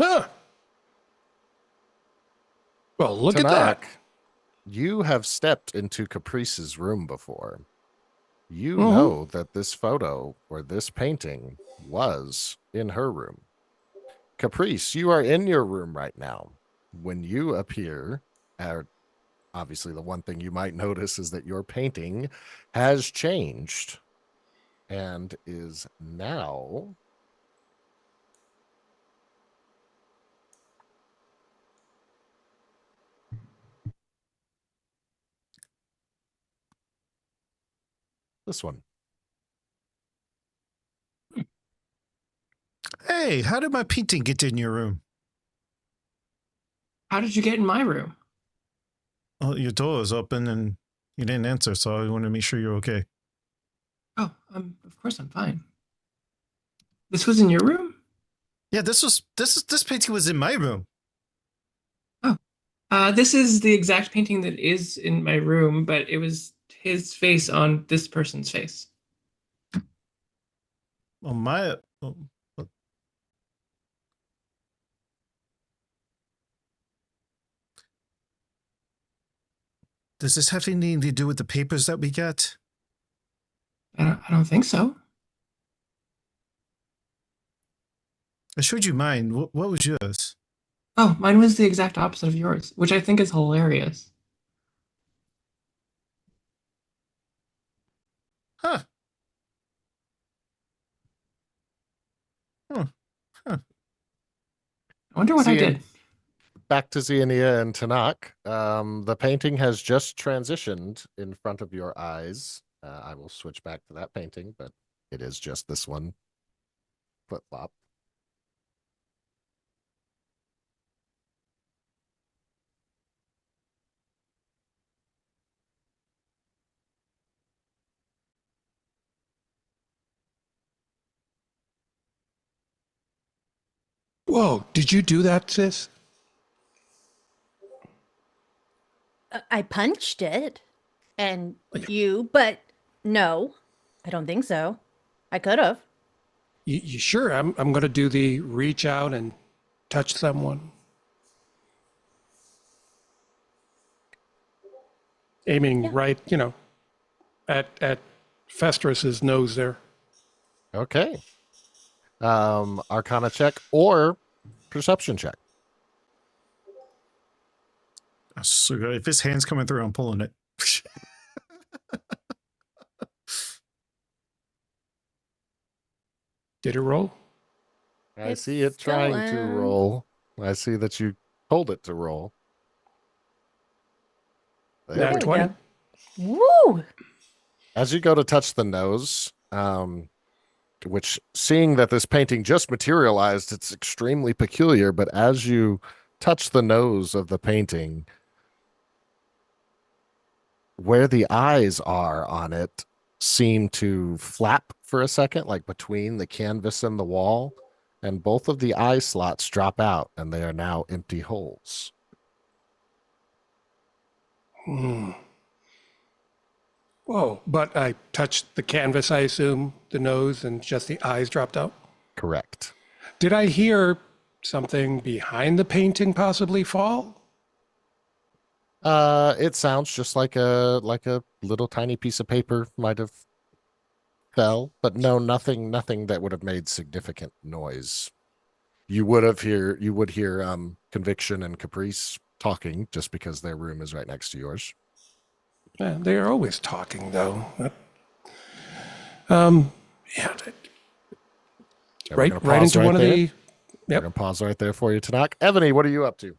Speaker 3: Huh. Well, look at that.
Speaker 2: Tanak, you have stepped into Caprice's room before. You
Speaker 3: Mhm.
Speaker 2: know that this photo or this painting was in her room. Caprice, you are in your room right now. When you appear, obviously the one thing you might notice is that your painting has changed and is now this one.
Speaker 1: Hey, how did my painting get in your room?
Speaker 6: How did you get in my room?
Speaker 1: Oh, your door was open and you didn't answer, so I wanted to make sure you're okay.
Speaker 6: Oh, of course I'm fine. This was in your room?
Speaker 1: Yeah, this painting was in my room.
Speaker 6: This is the exact painting that is in my room, but it was his face on this person's face.
Speaker 1: Oh, my. Does this have anything to do with the papers that we got?
Speaker 6: I don't think so.
Speaker 1: I showed you mine. What was yours?
Speaker 6: Oh, mine was the exact opposite of yours, which I think is hilarious.
Speaker 1: Huh. Huh.
Speaker 6: I wonder what I did.
Speaker 2: Back to Xenia and Tanak. The painting has just transitioned in front of your eyes. I will switch back to that painting, but it is just this one flip-flop.
Speaker 3: Whoa, did you do that, sis?
Speaker 5: I punched it. And but no, I don't think so. I could have.
Speaker 3: You sure? I'm going to do the reach out and touch someone. Aiming right, at Festrus's nose there.
Speaker 2: Okay. Arcana check or perception check.
Speaker 1: So if his hand's coming through, I'm pulling it.
Speaker 3: Did it roll?
Speaker 2: I see it trying to roll. I see that you told it to roll.
Speaker 3: There 20.
Speaker 5: Woo!
Speaker 2: As you go to touch the nose, which seeing that this painting just materialized, it's extremely peculiar, but as you touch the nose of the painting, where the eyes are on it seem to flap for a second, like between the canvas and the wall, and both of the eye slots drop out, and they are now empty holes.
Speaker 3: Whoa, but I touched the canvas, I assume, the nose, and just the eyes dropped out?
Speaker 2: Correct.
Speaker 3: Did I hear something behind the painting possibly fall?
Speaker 2: It sounds just like a little tiny piece of paper might have fell, but no, nothing that would have made significant noise. You would hear Conviction and Caprice talking just because their room is right next to yours.
Speaker 3: Yeah, they are always talking, though. Yeah. Right into one of the.
Speaker 2: Yep. We're gonna pause right there for you, Tanak. Ebony, what are you up to?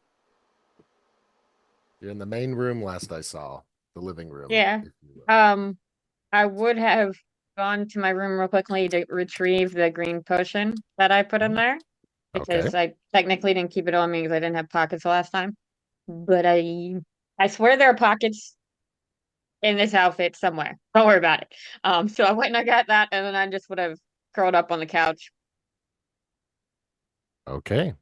Speaker 2: You're in the main room last I saw, the living room.
Speaker 4: Yeah. I would have gone to my room real quickly to retrieve the green potion that I put in there because I technically didn't keep it on me because I didn't have pockets the last time. But I swear there are pockets in this outfit somewhere. Don't worry about it. So I went and I got that, and then I just would have curled up on the couch.
Speaker 2: Okay.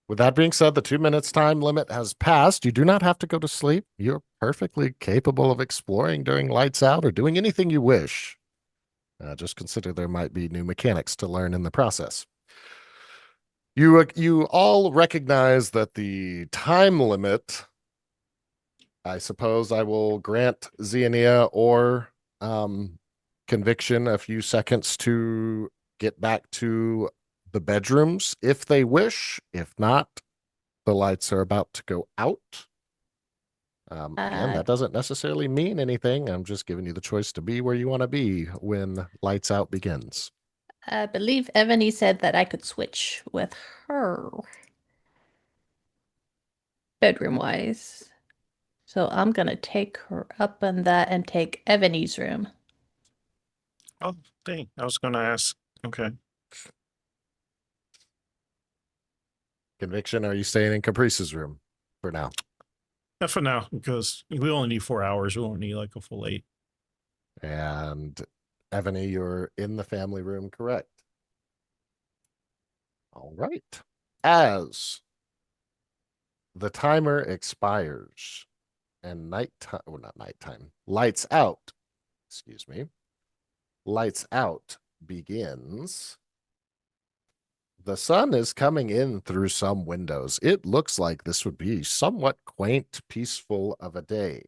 Speaker 2: With that being said, the 2 minutes time limit has passed. You do not have to go to sleep. You're perfectly capable of exploring during lights out or doing anything you wish. Just consider there might be new mechanics to learn in the process. You all recognize that the time limit, I suppose I will grant Xenia or Conviction a few seconds to get back to the bedrooms if they wish. If not, the lights are about to go out. Again, that doesn't necessarily mean anything. I'm just giving you the choice to be where you want to be when lights out begins.
Speaker 5: I believe Ebony said that I could switch with her bedroom-wise. So I'm gonna take her up on that and take Ebony's room.
Speaker 1: Oh, dang. I was going to ask. Okay.
Speaker 2: Conviction, are you staying in Caprice's room for now?
Speaker 1: Not for now, because we only need 4 hours. We won't need like a full 8.
Speaker 2: And Ebony, you're in the family room, correct? All right. As the timer expires and nighttime, well, not nighttime, lights out, excuse me, lights out begins. The sun is coming in through some windows. It looks like this would be somewhat quaint, peaceful of a day.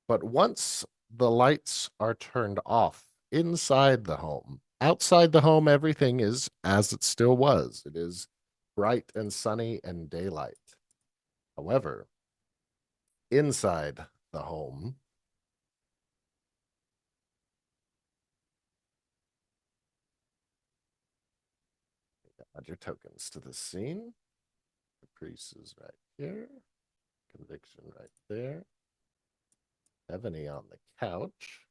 Speaker 2: But once the lights are turned off inside the home, outside the home, everything is as it still was. It is bright and sunny and daylight. However, inside the home, add your tokens to the scene. Caprice is right here. Conviction right there. Ebony on the couch.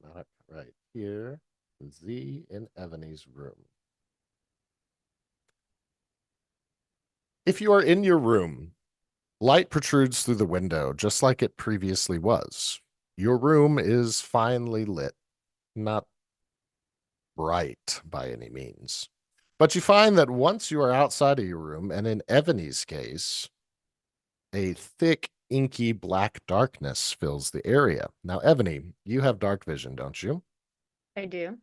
Speaker 2: Not right here. Z in Ebony's room. If you are in your room, light protrudes through the window just like it previously was. Your room is finely lit, not bright by any means. But you find that once you are outside of your room, and in Ebony's case, a thick, inky black darkness fills the area. Now, Ebony, you have dark vision, don't you?
Speaker 4: I do.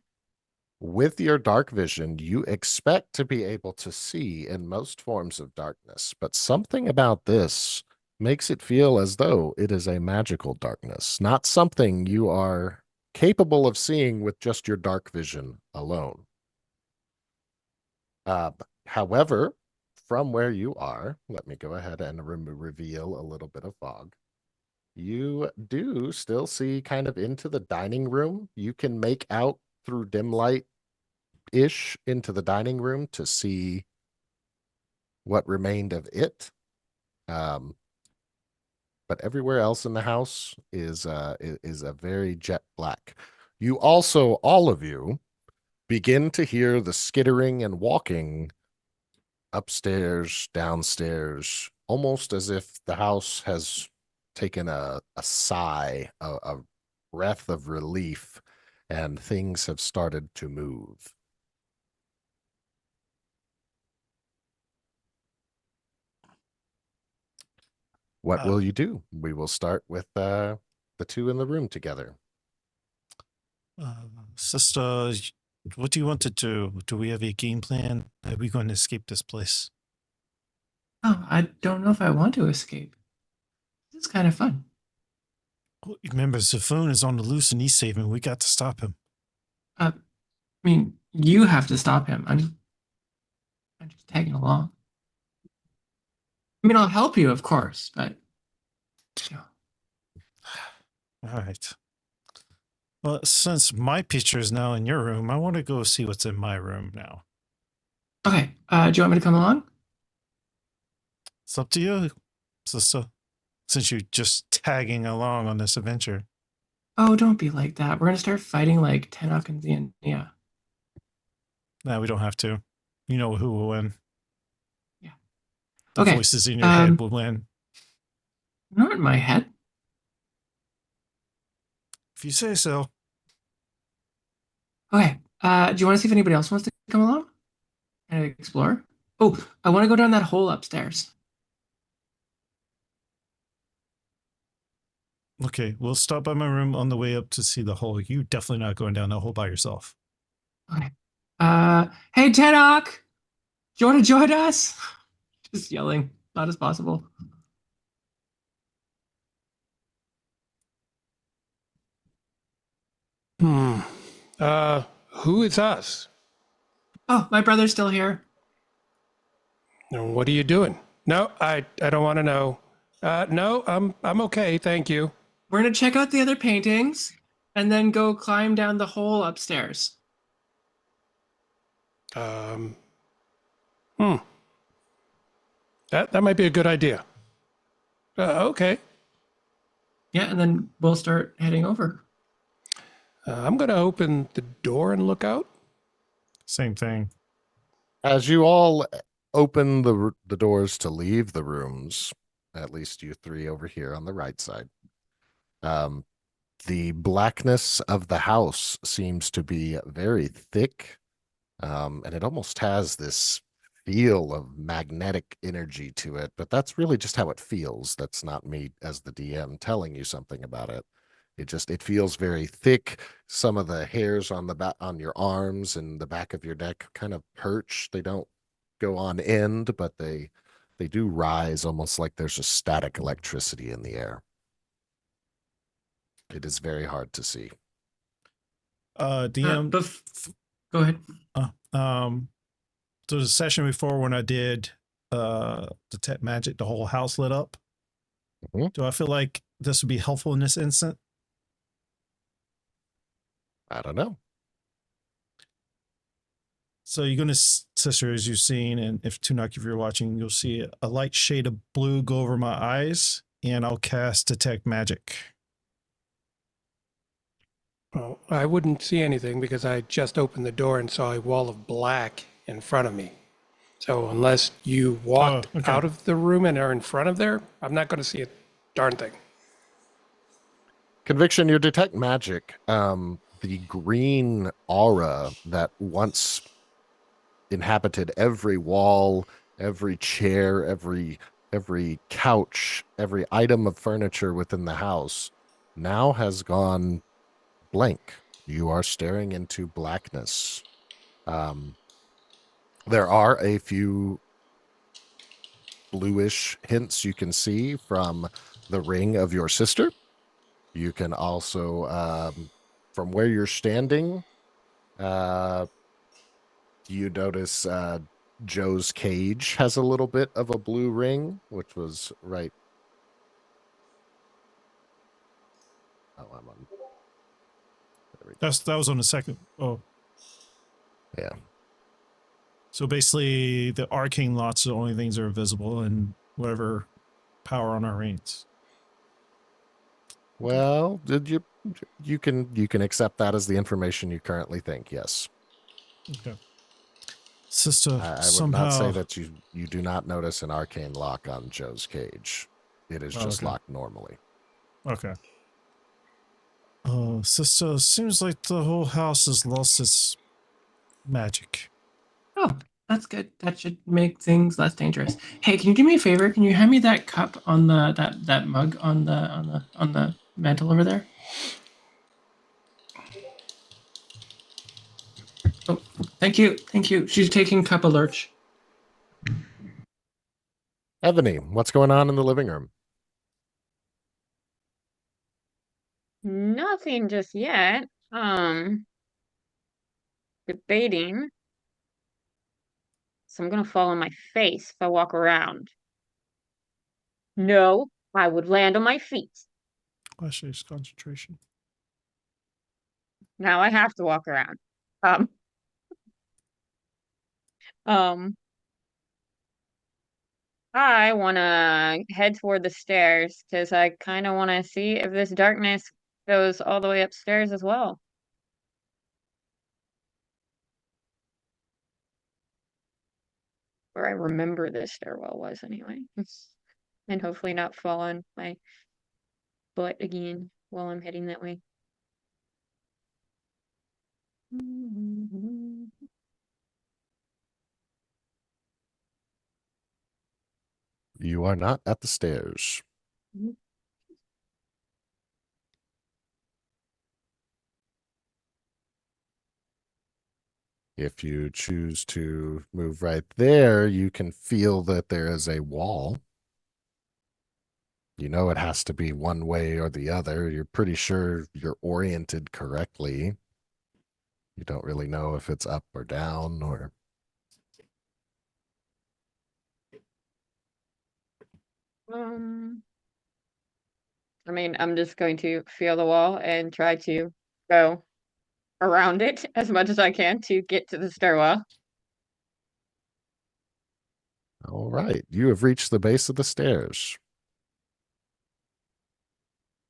Speaker 2: With your dark vision, you expect to be able to see in most forms of darkness, but something about this makes it feel as though it is a magical darkness, not something you are capable of seeing with just your dark vision alone. However, from where you are, let me go ahead and reveal a little bit of fog. You do still see kind of into the dining room. You can make out through dim light-ish into the dining room to see what remained of it. But everywhere else in the house is a very jet black. You also, all of you, begin to hear the skittering and walking upstairs, downstairs, almost as if the house has taken a sigh, a breath of relief, and things have started to move. What will you do? We will start with the two in the room together.
Speaker 1: Sister, what do you want to do? Do we have a game plan? Are we going to escape this place?
Speaker 6: Oh, I don't know if I want to escape. It's kind of fun.
Speaker 1: Well, remember, Zaffoon is on the loose and he's saving. We got to stop him.
Speaker 6: I mean, you have to stop him. I'm just tagging along. I mean, I'll help you, of course, but you know.
Speaker 1: All right. Well, since my picture is now in your room, I want to go see what's in my room now.
Speaker 6: Okay. Do you want me to come along?
Speaker 1: It's up to you, sister, since you're just tagging along on this adventure.
Speaker 6: Oh, don't be like that. We're gonna start fighting like Tenok and Xenia.
Speaker 1: No, we don't have to. You know who will win.
Speaker 6: Yeah.
Speaker 1: The
Speaker 6: Okay.
Speaker 1: voices in your head will win.
Speaker 6: Not in my head.
Speaker 1: If you say so.
Speaker 6: Okay. Do you want to see if anybody else wants to come along and explore? Oh, I want to go down that hole upstairs.
Speaker 1: Okay, we'll stop by my room on the way up to see the hole. You definitely not going down that hole by yourself.
Speaker 6: Okay. Hey, Tedok! Do you want to join us? Just yelling, loud as possible.
Speaker 3: Who is us?
Speaker 6: Oh, my brother's still here.
Speaker 3: And what are you doing? No, I don't want to know. No, I'm okay, thank you.
Speaker 6: We're gonna check out the other paintings and then go climb down the hole upstairs.
Speaker 3: Um, that might be a good idea. Okay.
Speaker 6: Yeah, and then we'll start heading over.
Speaker 3: I'm going to open the door and look out.
Speaker 1: Same thing.
Speaker 2: As you all open the doors to leave the rooms, at least you three over here on the right side, the blackness of the house seems to be very thick, and it almost has this feel of magnetic energy to it, but that's really just how it feels. That's not me as the DM telling you something about it. It feels very thick. Some of the hairs on the back on your arms and the back of your neck kind of perch. They don't go on end, but they do rise almost like there's a static electricity in the air. It is very hard to see.
Speaker 1: DM.
Speaker 6: Go ahead.
Speaker 1: So the session before when I did detect magic, the whole house lit up.
Speaker 2: Mm-hmm.
Speaker 1: Do I feel like this would be helpful in this instant?
Speaker 2: I don't know.
Speaker 1: So you're going to, sister, as you've seen, and if Tunuk, if you're watching, you'll see a light shade of blue go over my eyes, and I'll cast detect magic.
Speaker 3: Well, I wouldn't see anything because I just opened the door and saw a wall of black in front of me. So unless you walked out of the room and are in front of there, I'm not going to see a darn thing.
Speaker 2: Conviction, you detect magic. The green aura that once inhabited every wall, every chair, every couch, every item of furniture within the house now has gone blank. You are staring into blackness. There are a few bluish hints you can see from the ring of your sister. You can also, from where you're standing, you notice Joe's cage has a little bit of a blue ring, which was right. Oh, I'm on.
Speaker 1: That was on the second. Oh,
Speaker 2: yeah.
Speaker 1: So basically, the arcane lots are the only things that are visible, and whatever power on our rings.
Speaker 2: Well, you can accept that as the information you currently think. Yes.
Speaker 1: Okay. Sister,
Speaker 2: I would
Speaker 1: somehow
Speaker 2: not say that you do not notice an arcane lock on Joe's cage. It is just locked normally.
Speaker 1: Okay. Sister, seems like the whole house has lost its magic.
Speaker 6: Oh, that's good. That should make things less dangerous. Hey, can you do me a favor? Can you hand me that cup on the that mug on the mantle over there? Oh, thank you. Thank you. She's taking cup of lurch.
Speaker 2: Ebony, what's going on in the living room?
Speaker 4: Nothing just yet. Debating. So I'm gonna fall on my face if I walk around. No, I would land on my feet.
Speaker 1: Actually, it's concentration.
Speaker 4: Now I have to walk around. I want to head toward the stairs because I kind of want to see if this darkness goes all the way upstairs as well. Where I remember this stairwell was anyway. And hopefully not fall on my butt again while I'm heading that way.
Speaker 2: You are not at the stairs. If you choose to move right there, you can feel that there is a wall. You know it has to be one way or the other. You're pretty sure you're oriented correctly. You don't really know if it's up or down or...
Speaker 4: I mean, I'm just going to feel the wall and try to go around it as much as I can to get to the stairwell.
Speaker 2: All right. You have reached the base of the stairs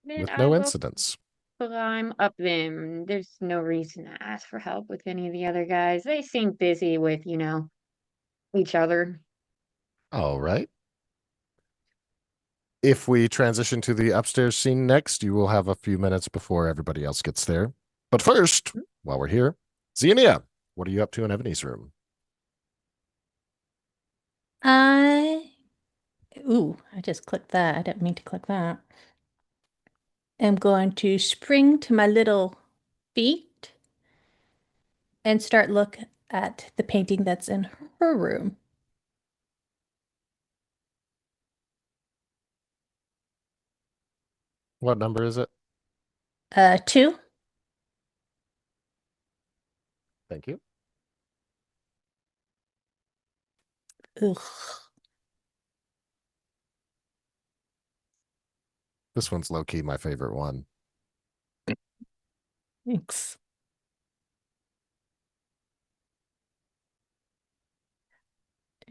Speaker 4: Then
Speaker 2: with
Speaker 4: I
Speaker 2: no
Speaker 4: will
Speaker 2: incidents.
Speaker 4: climb up them. There's no reason to ask for help with any of the other guys. They seem busy with, each other.
Speaker 2: All right. If we transition to the upstairs scene next, you will have a few minutes before everybody else gets there. But first, while we're here, Xenia, what are you up to in Ebony's room?
Speaker 5: I just clicked that. I didn't mean to click that. I'm going to spring to my little feet and start look at the painting that's in her room.
Speaker 2: What number is it?
Speaker 5: 2.
Speaker 2: Thank you.
Speaker 5: Ugh.
Speaker 2: This one's low-key my favorite one.
Speaker 5: Thanks.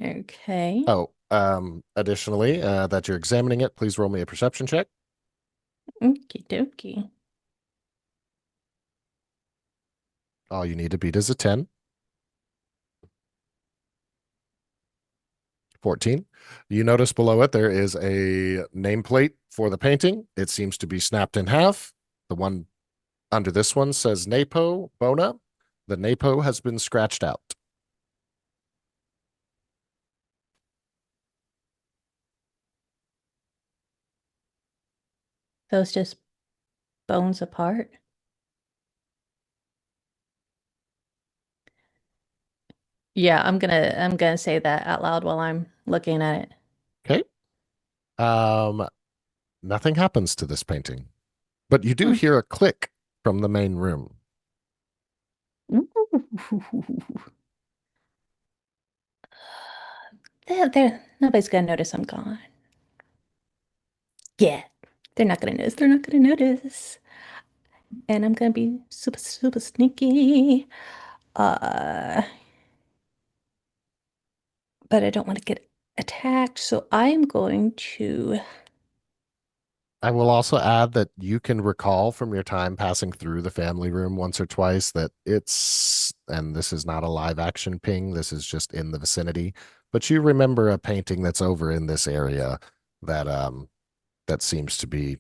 Speaker 5: Okay.
Speaker 2: Oh, additionally, that you're examining it, please roll me a perception check.
Speaker 5: Okie dokie.
Speaker 2: All you need to beat is a 10. 14. You notice below it there is a nameplate for the painting. It seems to be snapped in half. The one under this one says Napo Bona. The Napo has been scratched out.
Speaker 5: Those just bones apart. Yeah, I'm gonna say that out loud while I'm looking at it.
Speaker 2: Okay. Nothing happens to this painting, but you do hear a click from the main room.
Speaker 5: There, nobody's gonna notice I'm gone. Yeah, they're not gonna notice. They're not gonna notice. And I'm gonna be super, super sneaky. But I don't want to get attacked, so I'm going to.
Speaker 2: I will also add that you can recall from your time passing through the family room once or twice that it's, and this is not a live action ping, this is just in the vicinity, but you remember a painting that's over in this area that seems to be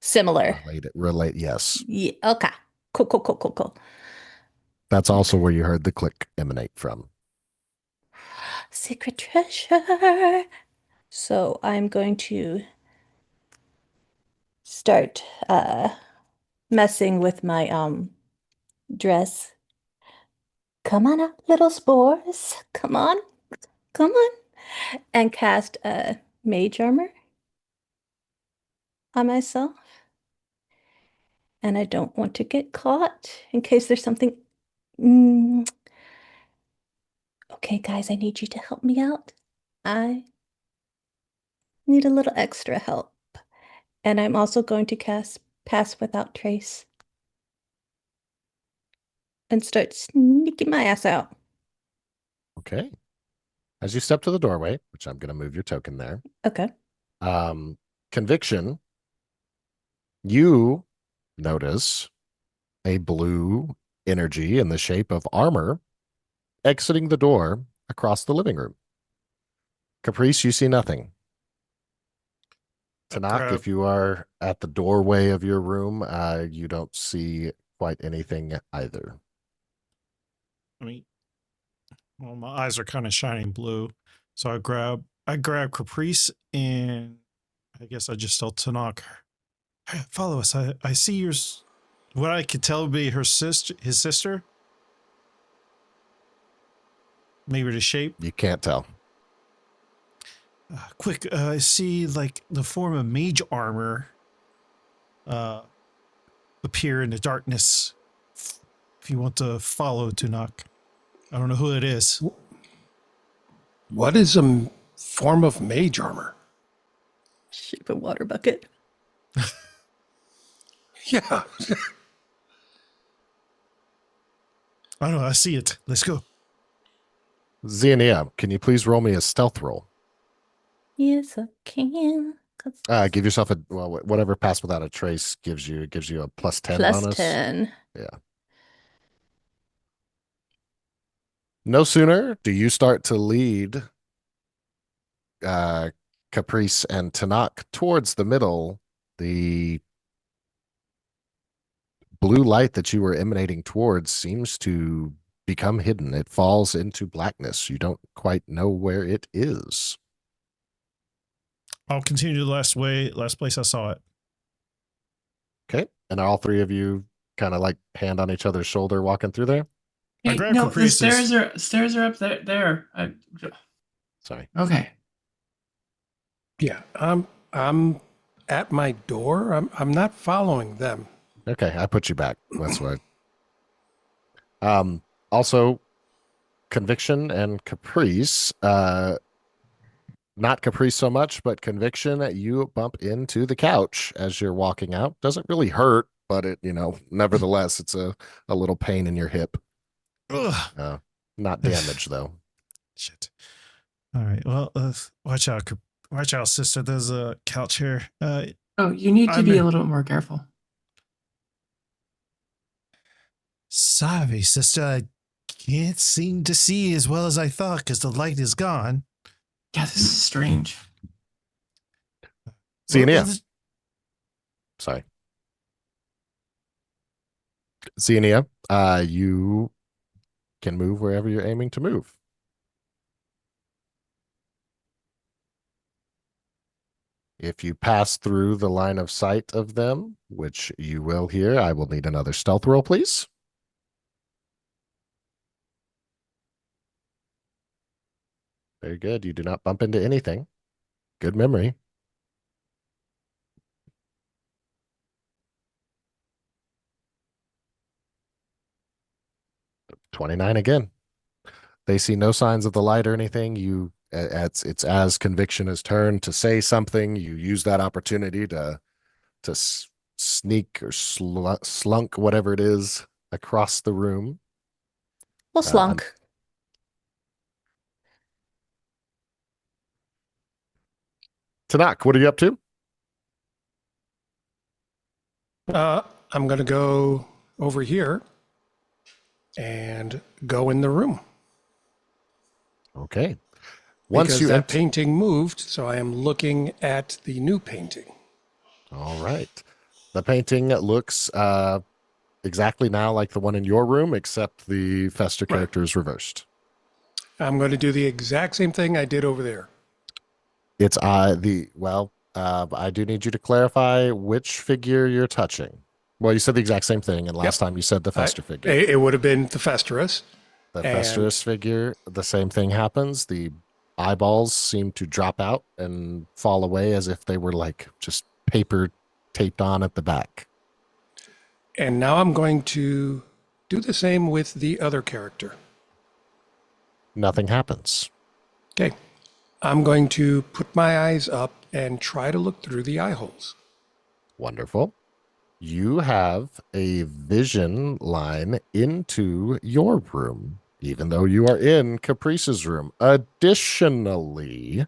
Speaker 5: Similar.
Speaker 2: Yes.
Speaker 5: Yeah, okay. Cool.
Speaker 2: That's also where you heard the click emanate from.
Speaker 5: Secret treasure. So I'm going to start messing with my dress. Come on up, little spores. Come on. And cast mage armor on myself. And I don't want to get caught in case there's something. Okay, guys, I need you to help me out. I need a little extra help. And I'm also going to cast Pass Without Trace and start sneaking my ass out.
Speaker 2: Okay. As you step to the doorway, which I'm going to move your token there.
Speaker 5: Okay.
Speaker 2: Conviction, you notice a blue energy in the shape of armor exiting the door across the living room. Caprice, you see nothing. Tanakh, if you are at the doorway of your room, you don't see quite anything either.
Speaker 1: Well, my eyes are kind of shining blue, so I grab Caprice, and I guess I just tell Tanakh, "Hey, follow us. I see yours. What I could tell would be his sister." maybe the shape.
Speaker 2: You can't tell.
Speaker 1: Quick, I see like the form of mage armor appear in the darkness. If you want to follow Tunok. I don't know who it is.
Speaker 3: What is a form of mage armor?
Speaker 5: Shape a water bucket.
Speaker 3: Yeah.
Speaker 1: I don't know. I see it. Let's go.
Speaker 2: Xenia, can you please roll me a stealth roll?
Speaker 5: Yes, I can.
Speaker 2: Give yourself whatever pass without a trace gives you. It gives you a plus 10
Speaker 5: Plus
Speaker 2: bonus.
Speaker 5: 10.
Speaker 2: Yeah. No sooner do you start to lead Caprice and Tanakh towards the middle, the blue light that you were emanating towards seems to become hidden. It falls into blackness. You don't quite know where it is.
Speaker 1: I'll continue the last place I saw it.
Speaker 2: Okay. And all three of you kind of like hand on each other's shoulder walking through there?
Speaker 6: Hey, no, the stairs are up there.
Speaker 2: Sorry.
Speaker 6: Okay.
Speaker 3: Yeah, I'm at my door. I'm not following them.
Speaker 2: Okay, I put you back. That's why. Also, Conviction and Caprice. Not Caprice so much, but Conviction. You bump into the couch as you're walking out. Doesn't really hurt, but it, nevertheless, it's a little pain in your hip. Not damage though.
Speaker 1: Shit. All right. Well, watch out, sister. There's a couch here.
Speaker 6: You need to be a little more careful.
Speaker 1: Sorry, sister. I can't seem to see as well as I thought because the light is gone.
Speaker 6: Yeah, this is strange.
Speaker 2: Xenia. Sorry. Xenia, you can move wherever you're aiming to move. If you pass through the line of sight of them, which you will here, I will need another stealth roll, please. Very good. You do not bump into anything. Good memory. $29 again. They see no signs of the light or anything. It's as Conviction is turned to say something. You use that opportunity to sneak or slunk, whatever it is, across the room.
Speaker 5: Well, slunk.
Speaker 2: Tanakh, what are you up to?
Speaker 3: I'm going to go over here and go in the room.
Speaker 2: Okay.
Speaker 3: Because that painting moved, so I am looking at the new painting.
Speaker 2: All right. The painting looks exactly now like the one in your room, except the Fester character is reversed.
Speaker 3: I'm going to do the exact same thing I did over there.
Speaker 2: It's I do need you to clarify which figure you're touching. Well, you said the exact same thing, and last time you said the Fester figure.
Speaker 3: It would have been the Festerus.
Speaker 2: The Festerus figure, the same thing happens. The eyeballs seem to drop out and fall away as if they were like just paper taped on at the back.
Speaker 3: And now I'm going to do the same with the other character.
Speaker 2: Nothing happens.
Speaker 3: Okay. I'm going to put my eyes up and try to look through the eye holes.
Speaker 2: Wonderful. You have a vision line into your room, even though you are in Caprice's room. Additionally,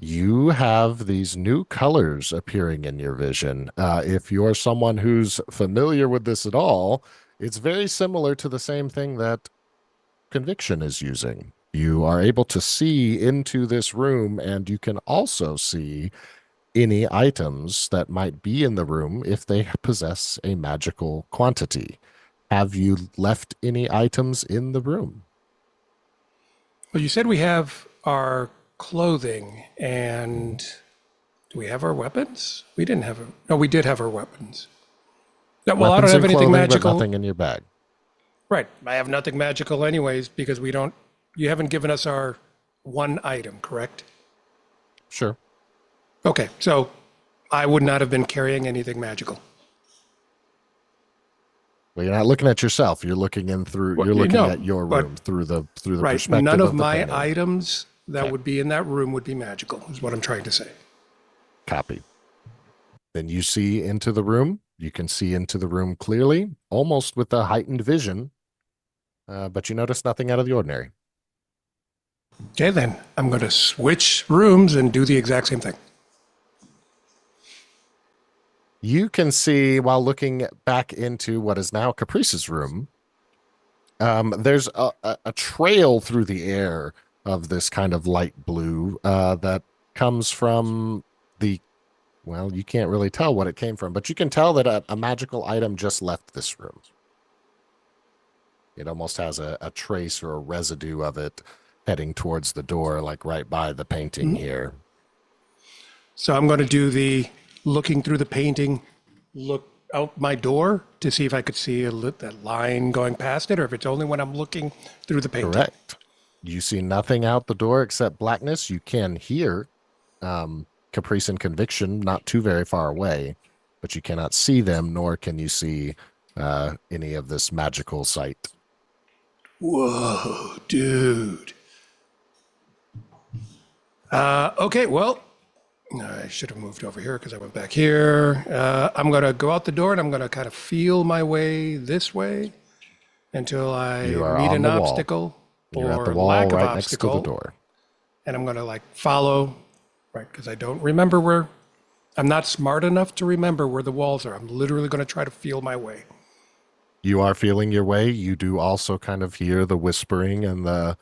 Speaker 2: you have these new colors appearing in your vision. If you're someone who's familiar with this at all, it's very similar to the same thing that Conviction is using. You are able to see into this room, and you can also see any items that might be in the room if they possess a magical quantity. Have you left any items in the room?
Speaker 3: Well, you said we have our clothing, and do we have our weapons? We didn't have no, we did have our weapons. No, well, I don't have anything magical.
Speaker 2: But nothing in your bag.
Speaker 3: Right. I have nothing magical anyways because we don't you haven't given us our one item, correct?
Speaker 2: Sure.
Speaker 3: Okay, so I would not have been carrying anything magical.
Speaker 2: Well, you're not looking at yourself. You're looking in through. You're looking
Speaker 3: No,
Speaker 2: at your
Speaker 3: but-
Speaker 2: room through the
Speaker 3: Right.
Speaker 2: perspective
Speaker 3: None of
Speaker 2: the
Speaker 3: my
Speaker 2: painting.
Speaker 3: items that
Speaker 2: Okay.
Speaker 3: would be in that room would be magical, is what I'm trying to say.
Speaker 2: Copy. Then you see into the room. You can see into the room clearly, almost with a heightened vision, but you notice nothing out of the ordinary.
Speaker 3: Okay, then I'm going to switch rooms and do the exact same thing.
Speaker 2: You can see, while looking back into what is now Caprice's room, there's a trail through the air of this kind of light blue that comes from the, well, you can't really tell what it came from, but you can tell that a magical item just left this room. It almost has a trace or a residue of it heading towards the door, like right by the painting here.
Speaker 3: So I'm going to do the looking through the painting, look out my door to see if I could see that line going past it, or if it's only when I'm looking through the painting.
Speaker 2: Correct. You see nothing out the door except blackness. You can hear Caprice and Conviction not too very far away, but you cannot see them, nor can you see any of this magical sight.
Speaker 3: Whoa, dude. Okay, well, I should have moved over here because I went back here. I'm going to go out the door and I'm going to kind of feel my way this way until I
Speaker 2: You are
Speaker 3: meet
Speaker 2: on
Speaker 3: an
Speaker 2: the wall.
Speaker 3: obstacle
Speaker 2: You're
Speaker 3: or
Speaker 2: at the wall
Speaker 3: lack of
Speaker 2: right next to
Speaker 3: obstacle.
Speaker 2: the door.
Speaker 3: And I'm going to follow, right? Because I don't remember where, I'm not smart enough to remember where the walls are. I'm literally going to try to feel my way.
Speaker 2: You are feeling your way. You do also kind of hear the whispering and the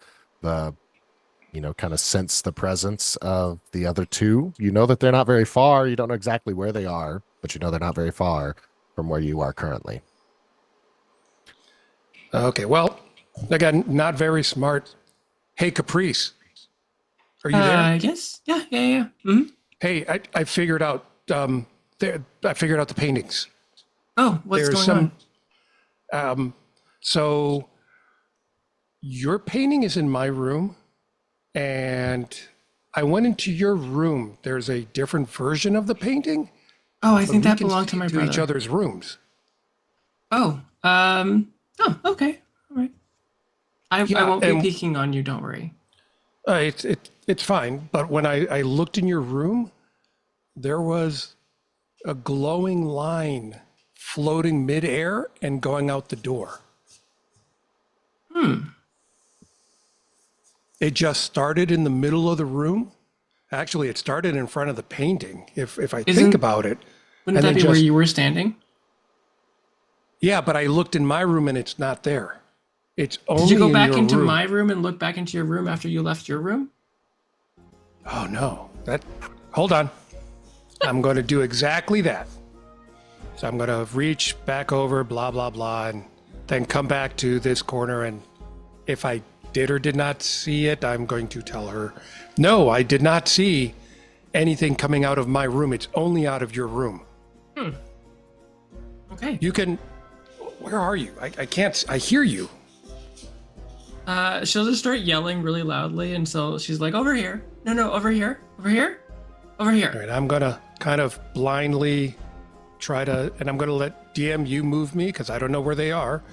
Speaker 2: kind of sense the presence of the other two. You know that they're not very far. You don't know exactly where they are, but you know they're not very far from where you are currently.
Speaker 3: Okay, well, again, not very smart. Hey, Caprice, are you there?
Speaker 6: Yes. Yeah. Mm-hmm.
Speaker 3: Hey, I figured out. I figured out the paintings.
Speaker 6: Oh, what's going on?
Speaker 3: So your painting is in my room, and I went into your room. There's a different version of the painting.
Speaker 6: Oh, I
Speaker 3: but
Speaker 6: think
Speaker 3: we
Speaker 6: that
Speaker 3: can
Speaker 6: belonged to
Speaker 3: see
Speaker 6: my
Speaker 3: each
Speaker 6: brother.
Speaker 3: other's rooms.
Speaker 6: Oh, okay. All right. I won't be
Speaker 3: and-
Speaker 6: peeking on you. Don't worry.
Speaker 3: It's fine. But when I looked in your room, there was a glowing line floating midair and going out the door. It just started in the middle of the room. Actually, it started in front of the painting. If I think about it,
Speaker 6: Wouldn't
Speaker 3: and
Speaker 6: that
Speaker 3: then
Speaker 6: be where
Speaker 3: just-
Speaker 6: you were standing?
Speaker 3: yeah. But I looked in my room and it's not there. It's only
Speaker 6: Did you go
Speaker 3: in
Speaker 6: back
Speaker 3: your
Speaker 6: into
Speaker 3: room.
Speaker 6: my room and look back into your room after you left your room?
Speaker 3: Oh no! Hold on. I'm going to do exactly that. So I'm going to reach back over, blah blah blah, and then come back to this corner. And if I did or did not see it, I'm going to tell her, no, I did not see anything coming out of my room. It's only out of your room.
Speaker 6: Okay.
Speaker 3: You can. Where are you? I can't. I hear you.
Speaker 6: She'll just start yelling really loudly, and so she's like, "Over here! No, over here! Over here! Over here!"
Speaker 3: All right, I'm gonna kind of blindly try to, and I'm gonna let DM you move me because I don't know where they are.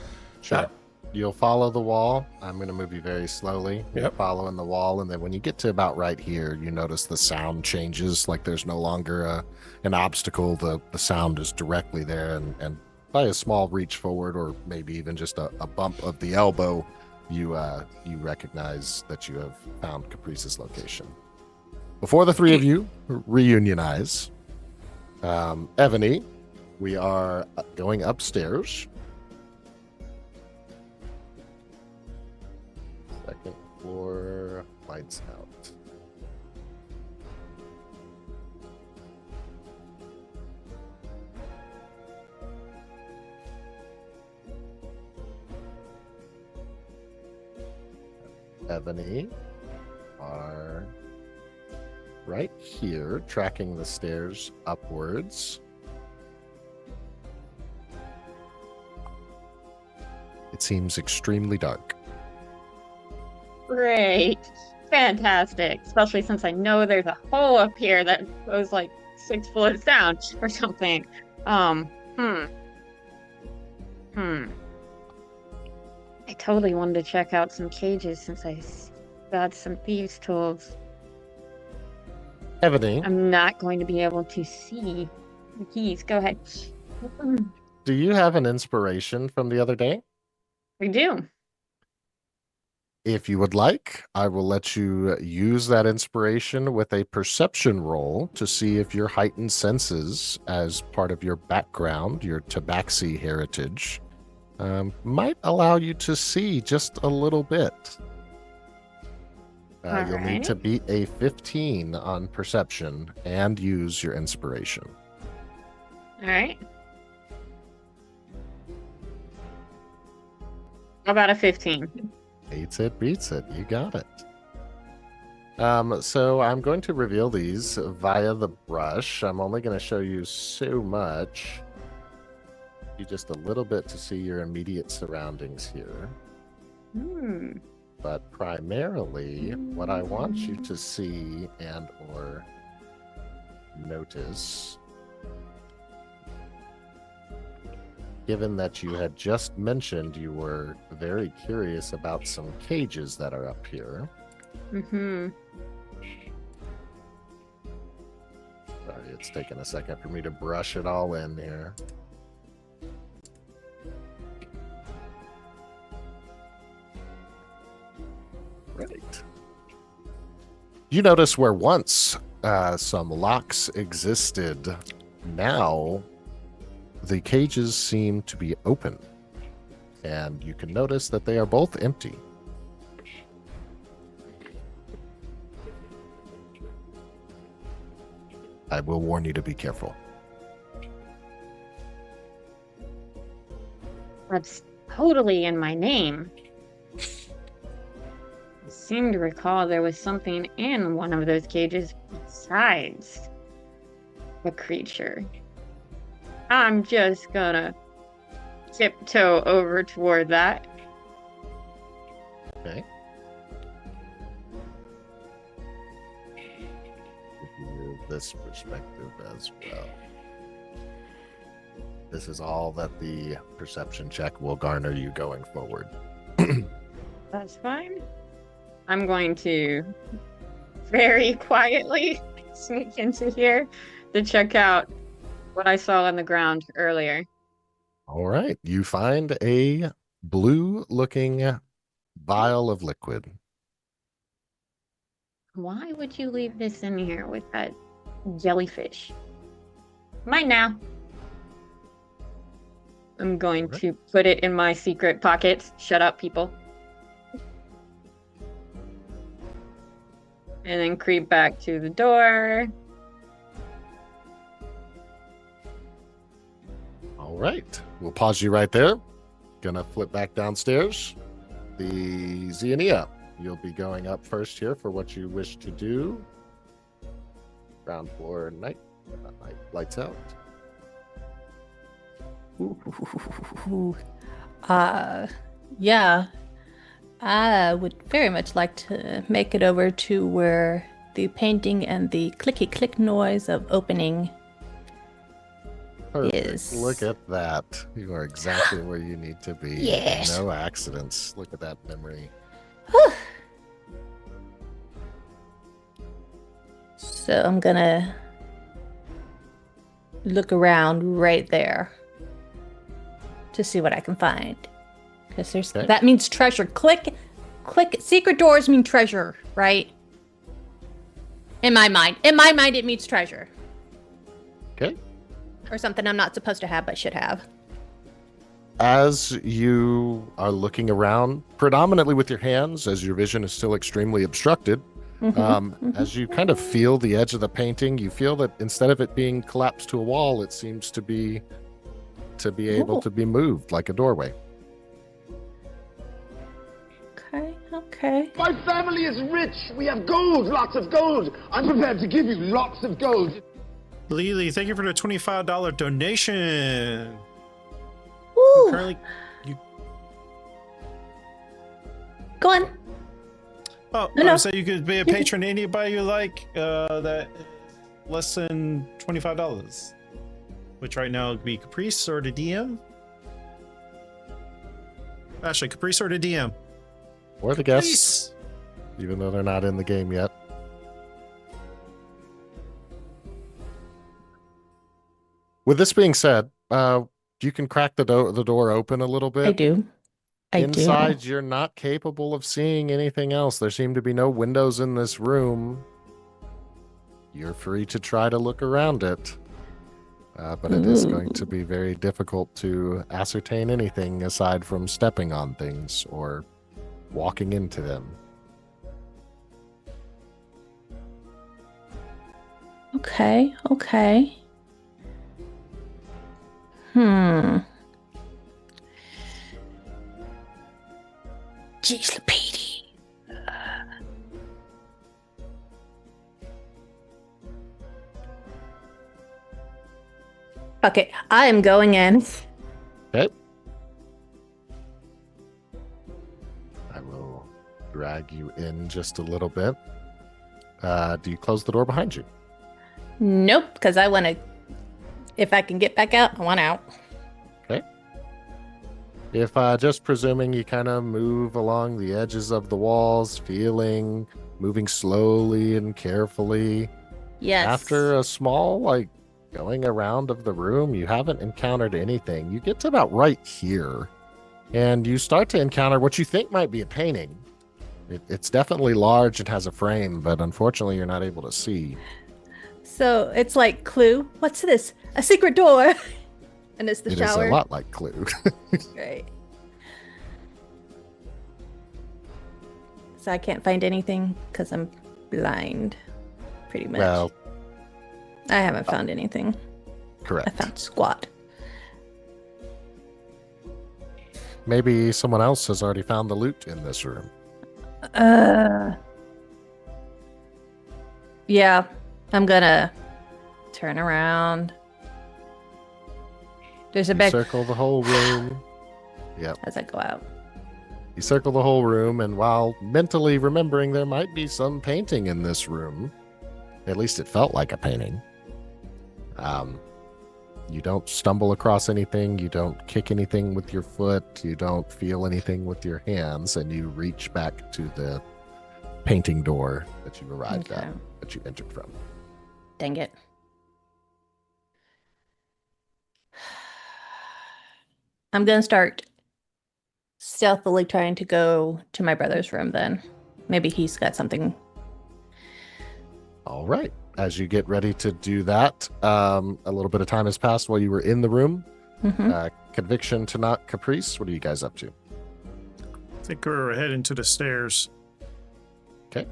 Speaker 2: Sure. You'll follow the wall. I'm going to move you very slowly. You're
Speaker 3: Yep.
Speaker 2: following the wall, and then when you get to about right here, you notice the sound changes. Like there's no longer an obstacle. The sound is directly there, and by a small reach forward, or maybe even just a bump of the elbow, you recognize that you have found Caprice's location. Before the three of you reunionize, Ebony, we are going upstairs. Second floor, lights out. Ebony are right here, tracking the stairs upwards. It seems extremely dark.
Speaker 4: Great. Fantastic. Especially since I know there's a hole up here that goes like 6 floors down or something. I totally wanted to check out some cages since I got some thieves' tools.
Speaker 2: Ebony,
Speaker 4: I'm not going to be able to see the keys. Go ahead.
Speaker 2: do you have an inspiration from the other day?
Speaker 4: We do.
Speaker 2: If you would like, I will let you use that inspiration with a perception roll to see if your heightened senses, as part of your background, your tabaxi heritage, might allow you to see just a little bit. You'll need to beat a 15 on perception and use your inspiration.
Speaker 4: All right. How about a 15?
Speaker 2: Beats it, beats it. You got it. So I'm going to reveal these via the brush. I'm only going to show you so much. Just a little bit to see your immediate surroundings here. But primarily, what I want you to see and or notice, given that you had just mentioned you were very curious about some cages that are up here.
Speaker 4: Mm-hmm.
Speaker 2: Sorry, it's taking a second for me to brush it all in here. Right. You notice where once some locks existed, now the cages seem to be open, and you can notice that they are both empty. I will warn you to be careful.
Speaker 4: That's totally in my name. I seem to recall there was something in one of those cages besides the creature. I'm just gonna tiptoe over toward that.
Speaker 2: Okay. Give you this perspective as well. This is all that the perception check will garner you going forward.
Speaker 4: That's fine. I'm going to very quietly sneak into here to check out what I saw on the ground earlier.
Speaker 2: All right. You find a blue-looking vial of liquid.
Speaker 4: Why would you leave this in here with that jellyfish? Mine now. I'm going to put it in my secret pocket. Shut up, people. And then creep back to the door.
Speaker 2: All right. We'll pause you right there. Gonna flip back downstairs. The Xenia, you'll be going up first here for what you wish to do. Ground floor night. Lights out.
Speaker 5: Yeah. I would very much like to make it over to where the painting and the clicky click noise of opening
Speaker 2: Perfect.
Speaker 5: is.
Speaker 2: Look at that. You are exactly where you need to be.
Speaker 5: Yes.
Speaker 2: No accidents. Look at that memory.
Speaker 5: So I'm gonna look around right there to see what I can find. Because there's that means treasure. Click. Secret doors mean treasure, right? In my mind. In my mind, it means treasure.
Speaker 2: Okay.
Speaker 5: Or something I'm not supposed to have but should have.
Speaker 2: As you are looking around, predominantly with your hands, as your vision is still extremely obstructed, as you kind of feel the edge of the painting, you feel that instead of it being collapsed to a wall, it seems to be able to be moved like a doorway.
Speaker 5: Okay.
Speaker 11: My family is rich. We have gold, lots of gold. I'm prepared to give you lots of gold.
Speaker 1: Lily, thank you for the $25 donation.
Speaker 5: Woo.
Speaker 1: Currently,
Speaker 5: Go on.
Speaker 1: Oh,
Speaker 5: No, no.
Speaker 1: so you could be a patron to anybody you like that less than $25, which right now would be Caprice or the DM. Actually, Caprice or the DM.
Speaker 2: Or the guests, even though they're not in the game yet. With this being said, you can crack the door open a little bit.
Speaker 5: I do.
Speaker 2: Inside, you're not capable of seeing anything else. There seem to be no windows in this room. You're free to try to look around it. But it is going to be very difficult to ascertain anything aside from stepping on things or walking into them.
Speaker 5: Okay. Jeez, Lapidi. Okay, I am going in.
Speaker 2: Okay. I will drag you in just a little bit. Do you close the door behind you?
Speaker 5: Nope, because I want to. If I can get back out, I want out.
Speaker 2: Okay. If just presuming you kind of move along the edges of the walls, moving slowly and carefully.
Speaker 5: Yes.
Speaker 2: After a small, going around of the room, you haven't encountered anything. You get to about right here, and you start to encounter what you think might be a painting. It's definitely large and has a frame, but unfortunately you're not able to see.
Speaker 5: So it's like Clue. What's this? A secret door. And it's the shower.
Speaker 2: It is a lot like Clue.
Speaker 5: Right. So I can't find anything because I'm blind, pretty much.
Speaker 2: Well,
Speaker 5: I haven't found anything.
Speaker 2: correct.
Speaker 5: I found squat.
Speaker 2: Maybe someone else has already found the loot in this room.
Speaker 5: Yeah, I'm gonna turn around. There's a
Speaker 2: You
Speaker 5: big
Speaker 2: circle the whole room. Yep.
Speaker 5: as I go out.
Speaker 2: You circle the whole room, and while mentally remembering there might be some painting in this room, at least it felt like a painting. You don't stumble across anything. You don't kick anything with your foot. You don't feel anything with your hands, and you reach back to the painting door that you arrived at, that you entered from.
Speaker 5: Dang it. I'm gonna start stealthily trying to go to my brother's room then. Maybe he's got something.
Speaker 2: All right. As you get ready to do that, a little bit of time has passed while you were in the room. Conviction to not Caprice. What are you guys up to?
Speaker 1: I think we're heading to the stairs.
Speaker 2: Okay.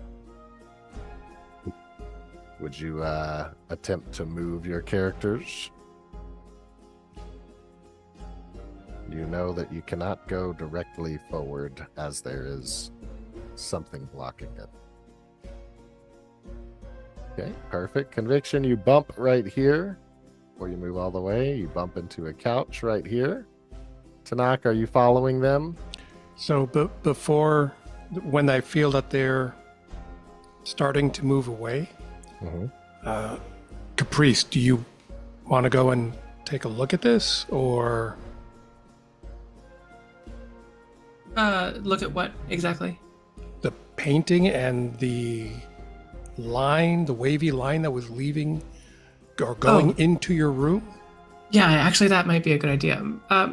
Speaker 2: Would you attempt to move your characters? You know that you cannot go directly forward as there is something blocking it. Okay, perfect. Conviction, you bump right here. Before you move all the way, you bump into a couch right here. Tanak, are you following them?
Speaker 3: So before, when I feel that they're starting to move away, Caprice, do you want to go and take a look at this, or?
Speaker 6: Look at what exactly?
Speaker 3: The painting and the line, the wavy line that was leaving or going into your room?
Speaker 6: Yeah, actually, that might be a good idea.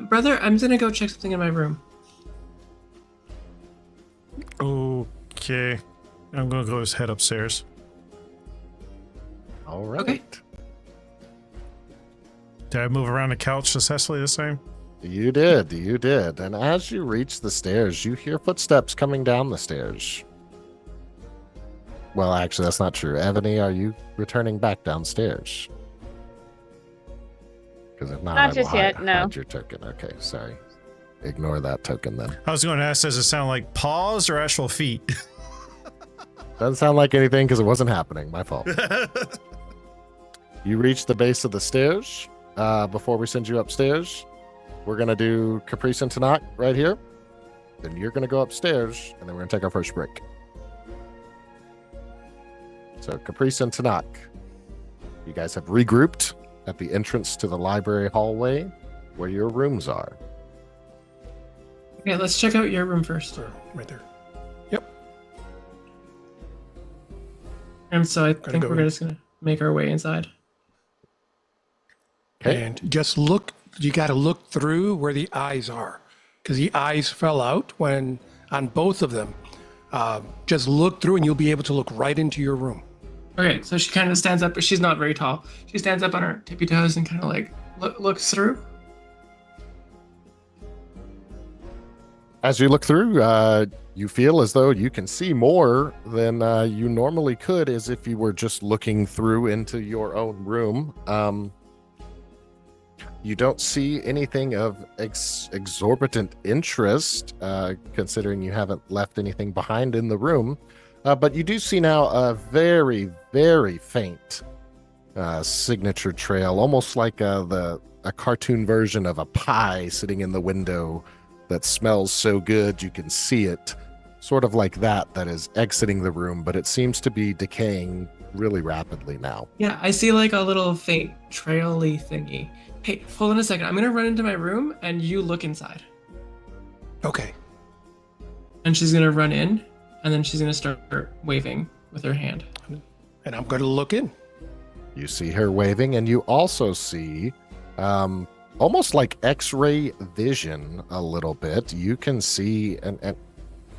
Speaker 6: Brother, I'm gonna go check something in my room.
Speaker 1: Okay. I'm gonna go head upstairs.
Speaker 2: All right.
Speaker 6: Okay.
Speaker 1: Did I move around the couch successfully the same?
Speaker 2: You did. And as you reach the stairs, you hear footsteps coming down the stairs. Well, actually, that's not true. Ebony, are you returning back downstairs? Because if not,
Speaker 4: Not
Speaker 2: I will
Speaker 4: just yet, no.
Speaker 2: hide your token. Okay, sorry. Ignore that token then.
Speaker 1: I was going to ask, does it sound like paws or actual feet?
Speaker 2: Doesn't sound like anything because it wasn't happening. My fault. You reach the base of the stairs. Before we send you upstairs, we're going to do Caprice and Tanak right here. Then you're going to go upstairs, and then we're going to take our first break. So Caprice and Tanakh, you guys have regrouped at the entrance to the library hallway where your rooms are.
Speaker 6: Okay, let's check out your room first.
Speaker 3: Right there. Yep.
Speaker 6: And so I think
Speaker 3: go
Speaker 6: we're just gonna make our way inside.
Speaker 2: Okay.
Speaker 3: And just look, you got to look through where the eyes are, because the eyes fell out when on both of them. Just look through and you'll be able to look right into your room.
Speaker 6: Okay, so she kind of stands up, but she's not very tall. She stands up on her tippy toes and kind of like looks through.
Speaker 2: As you look through, you feel as though you can see more than you normally could, as if you were just looking through into your own room. You don't see anything of exorbitant interest, considering you haven't left anything behind in the room. But you do see now a very, very faint signature trail, almost like a cartoon version of a pie sitting in the window that smells so good you can see it, sort of like that is exiting the room, but it seems to be decaying really rapidly now.
Speaker 6: Yeah, I see like a little faint trail-y thingy. Hey, hold on a second. I'm gonna run into my room and you look inside.
Speaker 3: Okay.
Speaker 6: And she's gonna run in and then she's gonna start waving with her hand.
Speaker 3: And I'm going to look in.
Speaker 2: You see her waving, and you also see almost like X-ray vision a little bit. You can see, and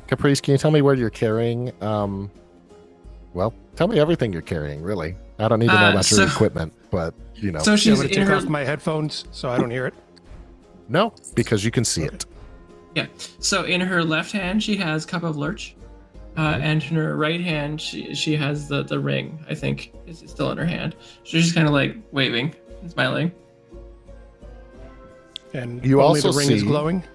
Speaker 2: Caprice, can you tell me where you're carrying? Well, tell me everything you're carrying, really. I don't need to know about your equipment, but you know.
Speaker 6: So she's
Speaker 3: going to take off my headphones so I don't hear it.
Speaker 2: No, because you can see it.
Speaker 6: Yeah. So in her left hand, she has Cup of Lurch. And in her right hand, she has the ring, I think, is still in her hand. She's just kind of like waving and smiling.
Speaker 3: And
Speaker 2: you
Speaker 3: only
Speaker 2: also
Speaker 3: the ring is glowing?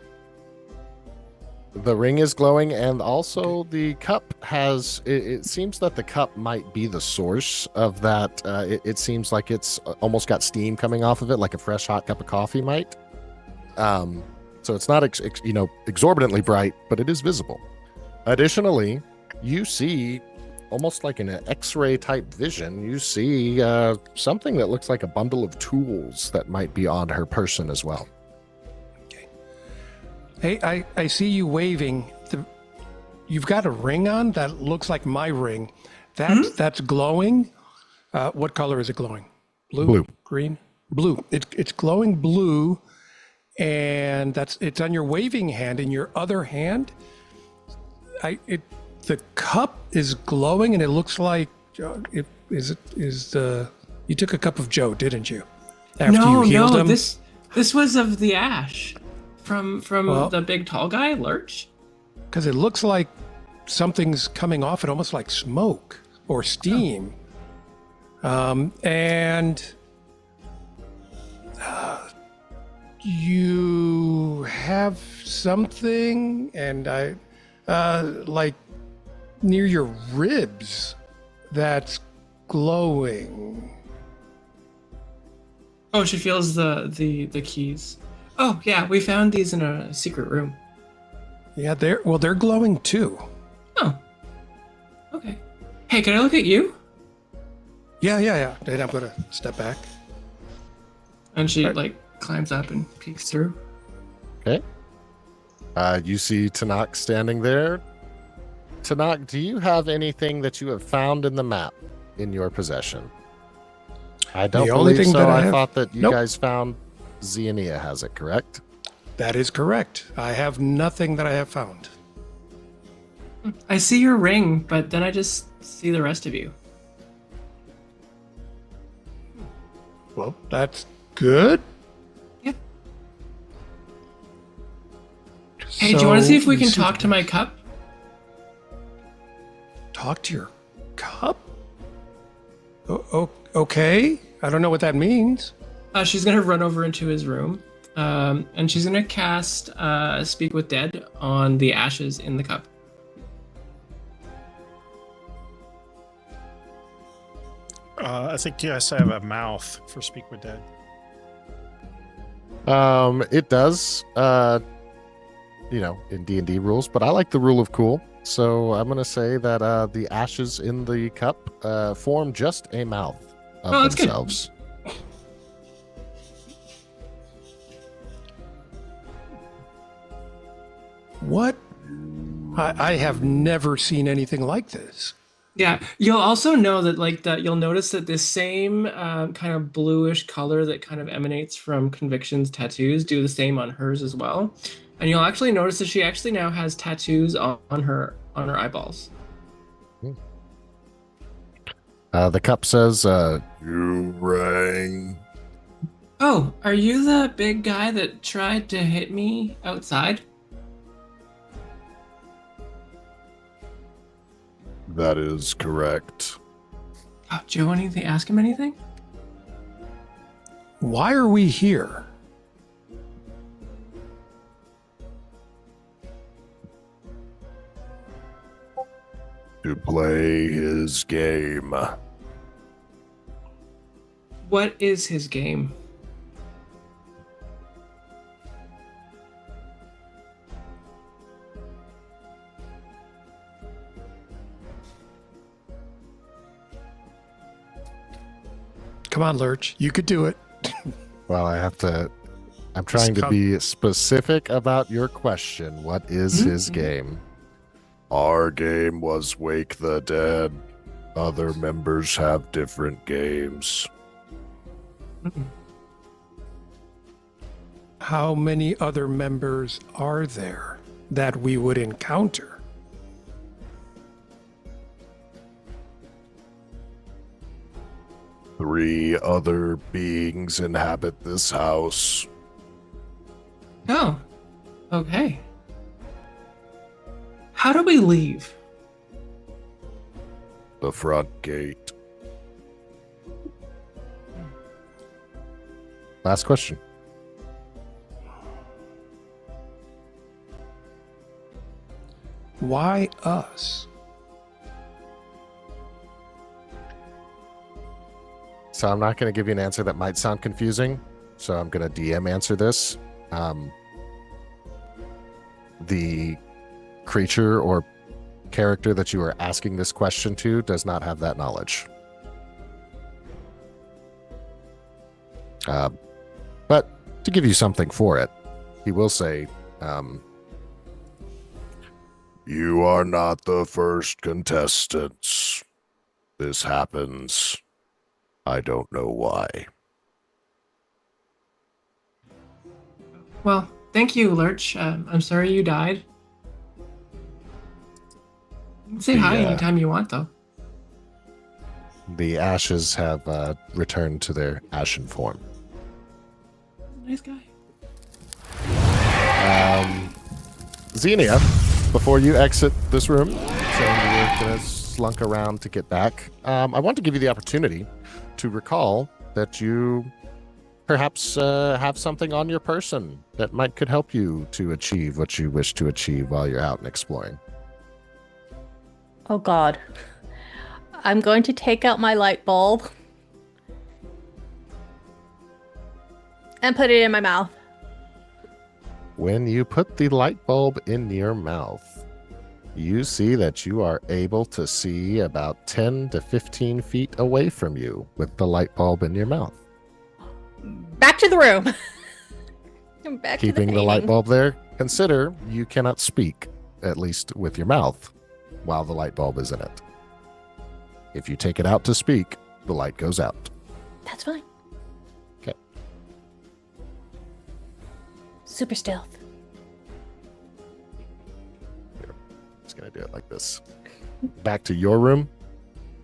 Speaker 2: The ring is glowing, and also the cup has, it seems that the cup might be the source of that. It seems like it's almost got steam coming off of it, like a fresh hot cup of coffee might. So it's not exorbitantly bright, but it is visible. Additionally, you see, almost like in an X-ray type vision, you see something that looks like a bundle of tools that might be on her person as well.
Speaker 3: Okay. Hey, I see you waving. You've got a ring on that looks like my ring. That's glowing. What color is it glowing? Blue. Green? Blue. It's glowing blue, and it's on your waving hand. In your other hand, the cup is glowing, and it looks like you took a cup of Joe, didn't you? After you healed him?
Speaker 6: This was of the ash from the big tall guy, Lurch.
Speaker 3: Because it looks like something's coming off it, almost like smoke or steam. And you have something, and like near your ribs that's glowing.
Speaker 6: Oh, she feels the keys. Oh yeah, we found these in a secret room.
Speaker 3: Yeah, they're glowing too.
Speaker 6: Oh. Okay. Hey, can I look at you?
Speaker 3: Yeah. Then I'm gonna step back.
Speaker 6: And she climbs up and peeks through.
Speaker 2: Okay. You see Tanakh standing there. Tanakh, do you have anything that you have found in the map in your possession? I don't believe so. I thought that you guys found Xenia has it, correct?
Speaker 3: That is correct. I have nothing that I have found.
Speaker 6: I see your ring, but then I just see the rest of you.
Speaker 3: Well, that's good.
Speaker 6: Yeah. Hey, do you want to see if we can talk to my cup?
Speaker 3: Talk to your cup? Okay. I don't know what that means.
Speaker 6: She's going to run over into his room, and she's going to cast Speak with Dead on the ashes in the cup.
Speaker 1: I think you guys have a mouth for Speak with Dead.
Speaker 2: It does, in D&D rules, but I like the rule of cool. So I'm going to say that the ashes in the cup form just a mouth of
Speaker 6: Oh, that's good.
Speaker 2: themselves.
Speaker 3: What? I have never seen anything like this.
Speaker 6: Yeah, you'll also know that you'll notice that this same kind of bluish color that kind of emanates from Conviction's tattoos do the same on hers as well. And you'll actually notice that she actually now has tattoos on her eyeballs.
Speaker 2: The cup says, "You rang."
Speaker 6: Oh, are you the big guy that tried to hit me outside?
Speaker 2: That is correct.
Speaker 6: Oh, do you want anything? Ask him anything?
Speaker 3: Why are we here?
Speaker 2: To play his game.
Speaker 6: What is his game?
Speaker 3: Come on, Lurch. You could do it.
Speaker 2: Well, I'm trying to be specific about your question. What is his game? Our game was Wake the Dead. Other members have different games.
Speaker 3: How many other members are there that we would encounter?
Speaker 2: Three other beings inhabit this house.
Speaker 6: Oh, okay. How do we leave?
Speaker 2: The front gate. Last question.
Speaker 3: Why us?
Speaker 2: So I'm not going to give you an answer that might sound confusing. So I'm going to DM answer this. The creature or character that you are asking this question to does not have that knowledge. But to give you something for it, he will say, you are not the first contestants. This happens. I don't know why.
Speaker 6: Well, thank you, Lurch. I'm sorry you died. You can say hi anytime you want, though.
Speaker 2: The ashes have returned to their ashen form.
Speaker 6: Nice guy.
Speaker 2: Xenia, before you exit this room, saying you're going to slunk around to get back, I want to give you the opportunity to recall that you perhaps have something on your person that could help you to achieve what you wish to achieve while you're out and exploring.
Speaker 5: Oh God. I'm going to take out my light bulb and put it in my mouth.
Speaker 2: When you put the light bulb in your mouth, you see that you are able to see about 10 to 15 feet away from you with the light bulb in your mouth.
Speaker 5: Back to the room. Back
Speaker 2: Keeping
Speaker 5: to
Speaker 2: the light bulb there, consider you cannot speak, at least with your mouth, while the light bulb is in it. If you take it out to speak, the light goes out.
Speaker 5: That's fine.
Speaker 2: Okay.
Speaker 5: Super stealth.
Speaker 2: Just going to do it like this. Back to your room.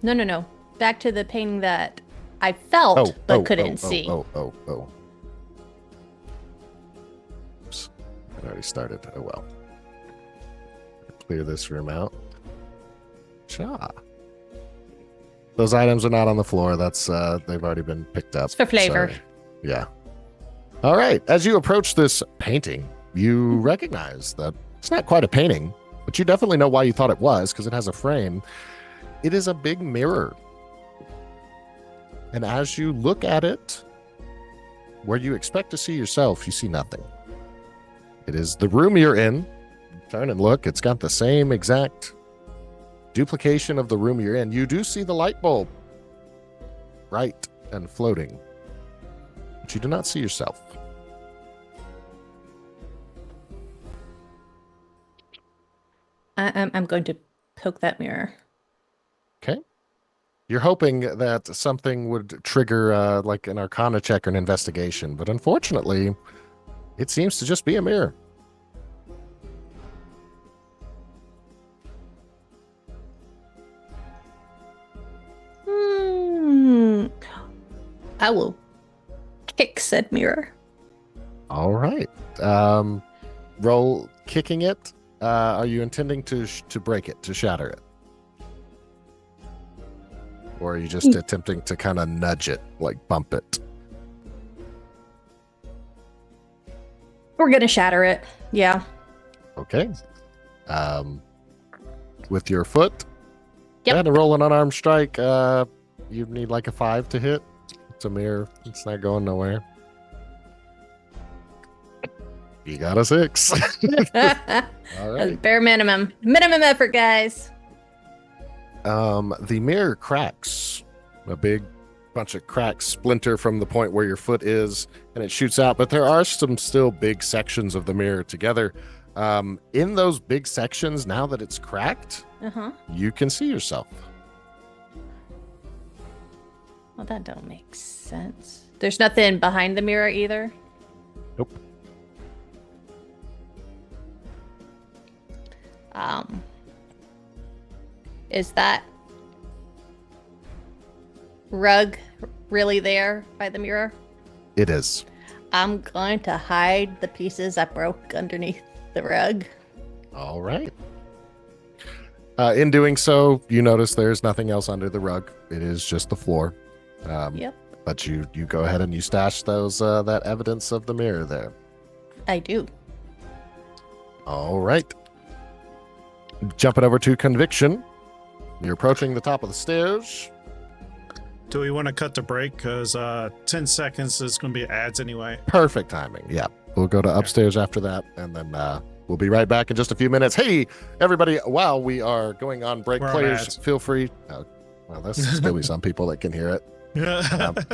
Speaker 5: No. Back to the painting that I felt but couldn't see.
Speaker 2: Oh. Oops. It already started. Oh, well. Clear this room out. Cha. Those items are not on the floor. That's they've already been picked up.
Speaker 5: It's for flavor.
Speaker 2: Sorry. Yeah. All right. As you approach this painting, you recognize that it's not quite a painting, but you definitely know why you thought it was because it has a frame. It is a big mirror. And as you look at it, where you expect to see yourself, you see nothing. It is the room you're in, turn and look. It's got the same exact duplication of the room you're in. You do see the light bulb bright and floating, but you do not see yourself.
Speaker 5: I'm going to poke that mirror.
Speaker 2: Okay. You're hoping that something would trigger like an Arcana check or an investigation, but unfortunately, it seems to just be a mirror.
Speaker 5: I will kick said mirror.
Speaker 2: All right. Roll kicking it. Are you intending to break it, to shatter it? Or are you just attempting to kind of nudge it, like bump it?
Speaker 5: We're going to shatter it. Yeah.
Speaker 2: Okay. With your foot?
Speaker 5: Yep.
Speaker 2: Go ahead and roll an unarmed strike. You need like a 5 to hit. It's a mirror. It's not going nowhere. You got a 6. All right.
Speaker 5: Bare minimum. Minimum effort, guys.
Speaker 2: The mirror cracks. A big bunch of cracks splinter from the point where your foot is, and it shoots out. But there are some still big sections of the mirror together. In those big sections, now that it's cracked, you can see yourself.
Speaker 5: Well, that don't make sense. There's nothing behind the mirror either?
Speaker 2: Nope.
Speaker 5: Is that rug really there by the mirror?
Speaker 2: It is.
Speaker 5: I'm going to hide the pieces I broke underneath the rug.
Speaker 2: All right. In doing so, you notice there's nothing else under the rug. It is just the floor.
Speaker 5: Yep.
Speaker 2: But you go ahead and you stash those that evidence of the mirror there.
Speaker 5: I do.
Speaker 2: All right. Jumping over to conviction. You're approaching the top of the stairs.
Speaker 1: Do we want to cut the break? Because 10 seconds is going to be ads anyway.
Speaker 2: Perfect timing. Yeah. We'll go to upstairs after that, and then we'll be right back in just a few minutes. Hey, everybody, while we are going on break,
Speaker 1: We're on
Speaker 2: players,
Speaker 1: ads.
Speaker 2: feel free. Well, there's still be some people that can hear it.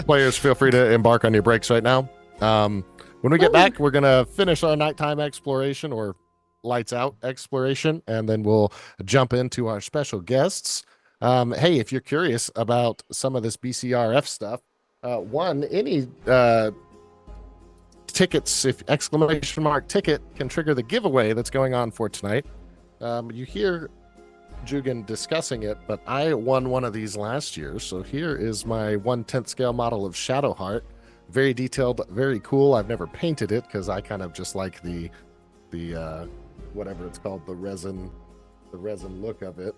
Speaker 2: Players, feel free to embark on your breaks right now. When we get back, we're going to finish our nighttime exploration, or lights out exploration, and then we'll jump into our special guests. Hey, if you're curious about some of this BCRF stuff, any tickets, if exclamation mark ticket can trigger the giveaway that's going on for tonight. You hear Jugan discussing it, but I won one of these last year. So here is my 1/10 scale model of Shadowheart. Very detailed, very cool. I've never painted it because I kind of just like the whatever it's called, the resin look of it.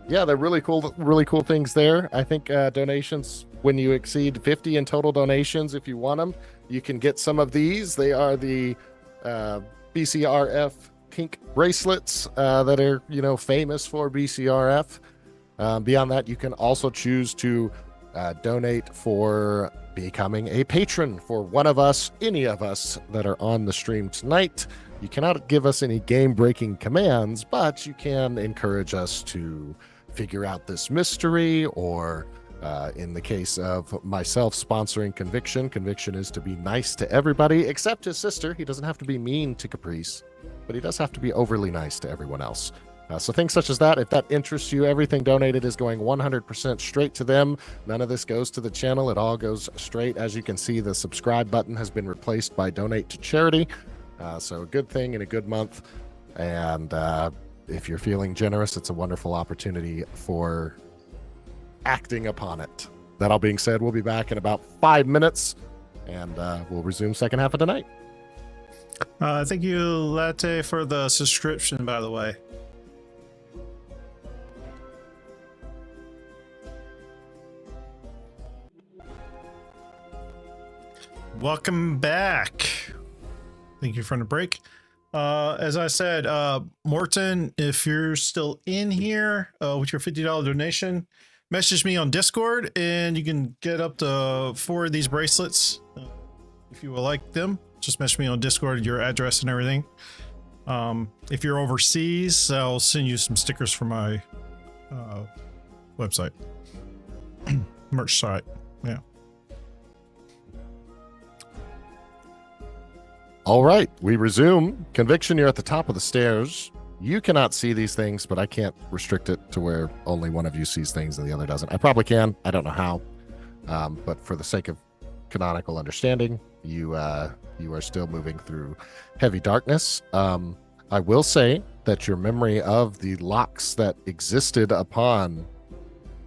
Speaker 2: Yeah, they're really cool things there. I think donations, when you exceed 50 in total donations, if you want them, you can get some of these. They are the BCRF pink bracelets that are, famous for BCRF. Beyond that, you can also choose to donate for becoming a patron for one of us, any of us that are on the stream tonight. You cannot give us any game-breaking commands, but you can encourage us to figure out this mystery, or in the case of myself sponsoring Conviction is to be nice to everybody except his sister. He doesn't have to be mean to Caprice, but he does have to be overly nice to everyone else. So things such as that, if that interests you, everything donated is going 100% straight to them. None of this goes to the channel. It all goes straight. As you can see, the subscribe button has been replaced by donate to charity. So a good thing in a good month. And if you're feeling generous, it's a wonderful opportunity for acting upon it. That all being said, we'll be back in about 5 minutes, and we'll resume second half of the night.
Speaker 1: Thank you, Latte, for the subscription, by the way. Welcome back. Thank you for the break. As I said, Morton, if you're still in here with your $50 donation, message me on Discord and you can get up to 4 of these bracelets if you would like them. Just message me on Discord, your address and everything. If you're overseas, I'll send you some stickers from my website, merch site. Yeah.
Speaker 2: All right, we resume. Conviction, you're at the top of the stairs. You cannot see these things, but I can't restrict it to where only one of you sees things and the other doesn't. I probably can. I don't know how. But for the sake of canonical understanding, you are still moving through heavy darkness. I will say that your memory of the locks that existed upon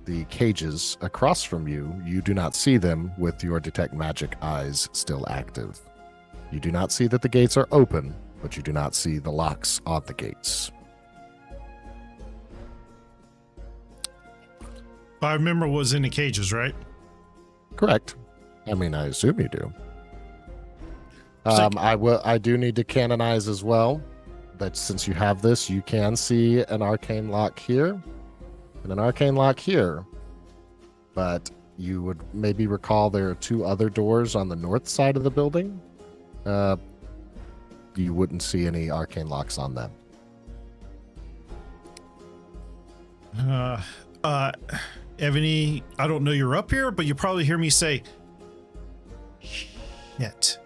Speaker 2: the cages across from you, you do not see them with your detect magic eyes still active. You do not see that the gates are open, but you do not see the locks on the gates.
Speaker 1: I remember was in the cages, right?
Speaker 2: Correct. I mean, I assume you do.
Speaker 1: So-
Speaker 2: I do need to canonize as well that since you have this, you can see an arcane lock here and an arcane lock here. But you would maybe recall there are two other doors on the north side of the building. You wouldn't see any arcane locks on them.
Speaker 1: Ebony, I don't know you're up here, but you probably hear me say, shit.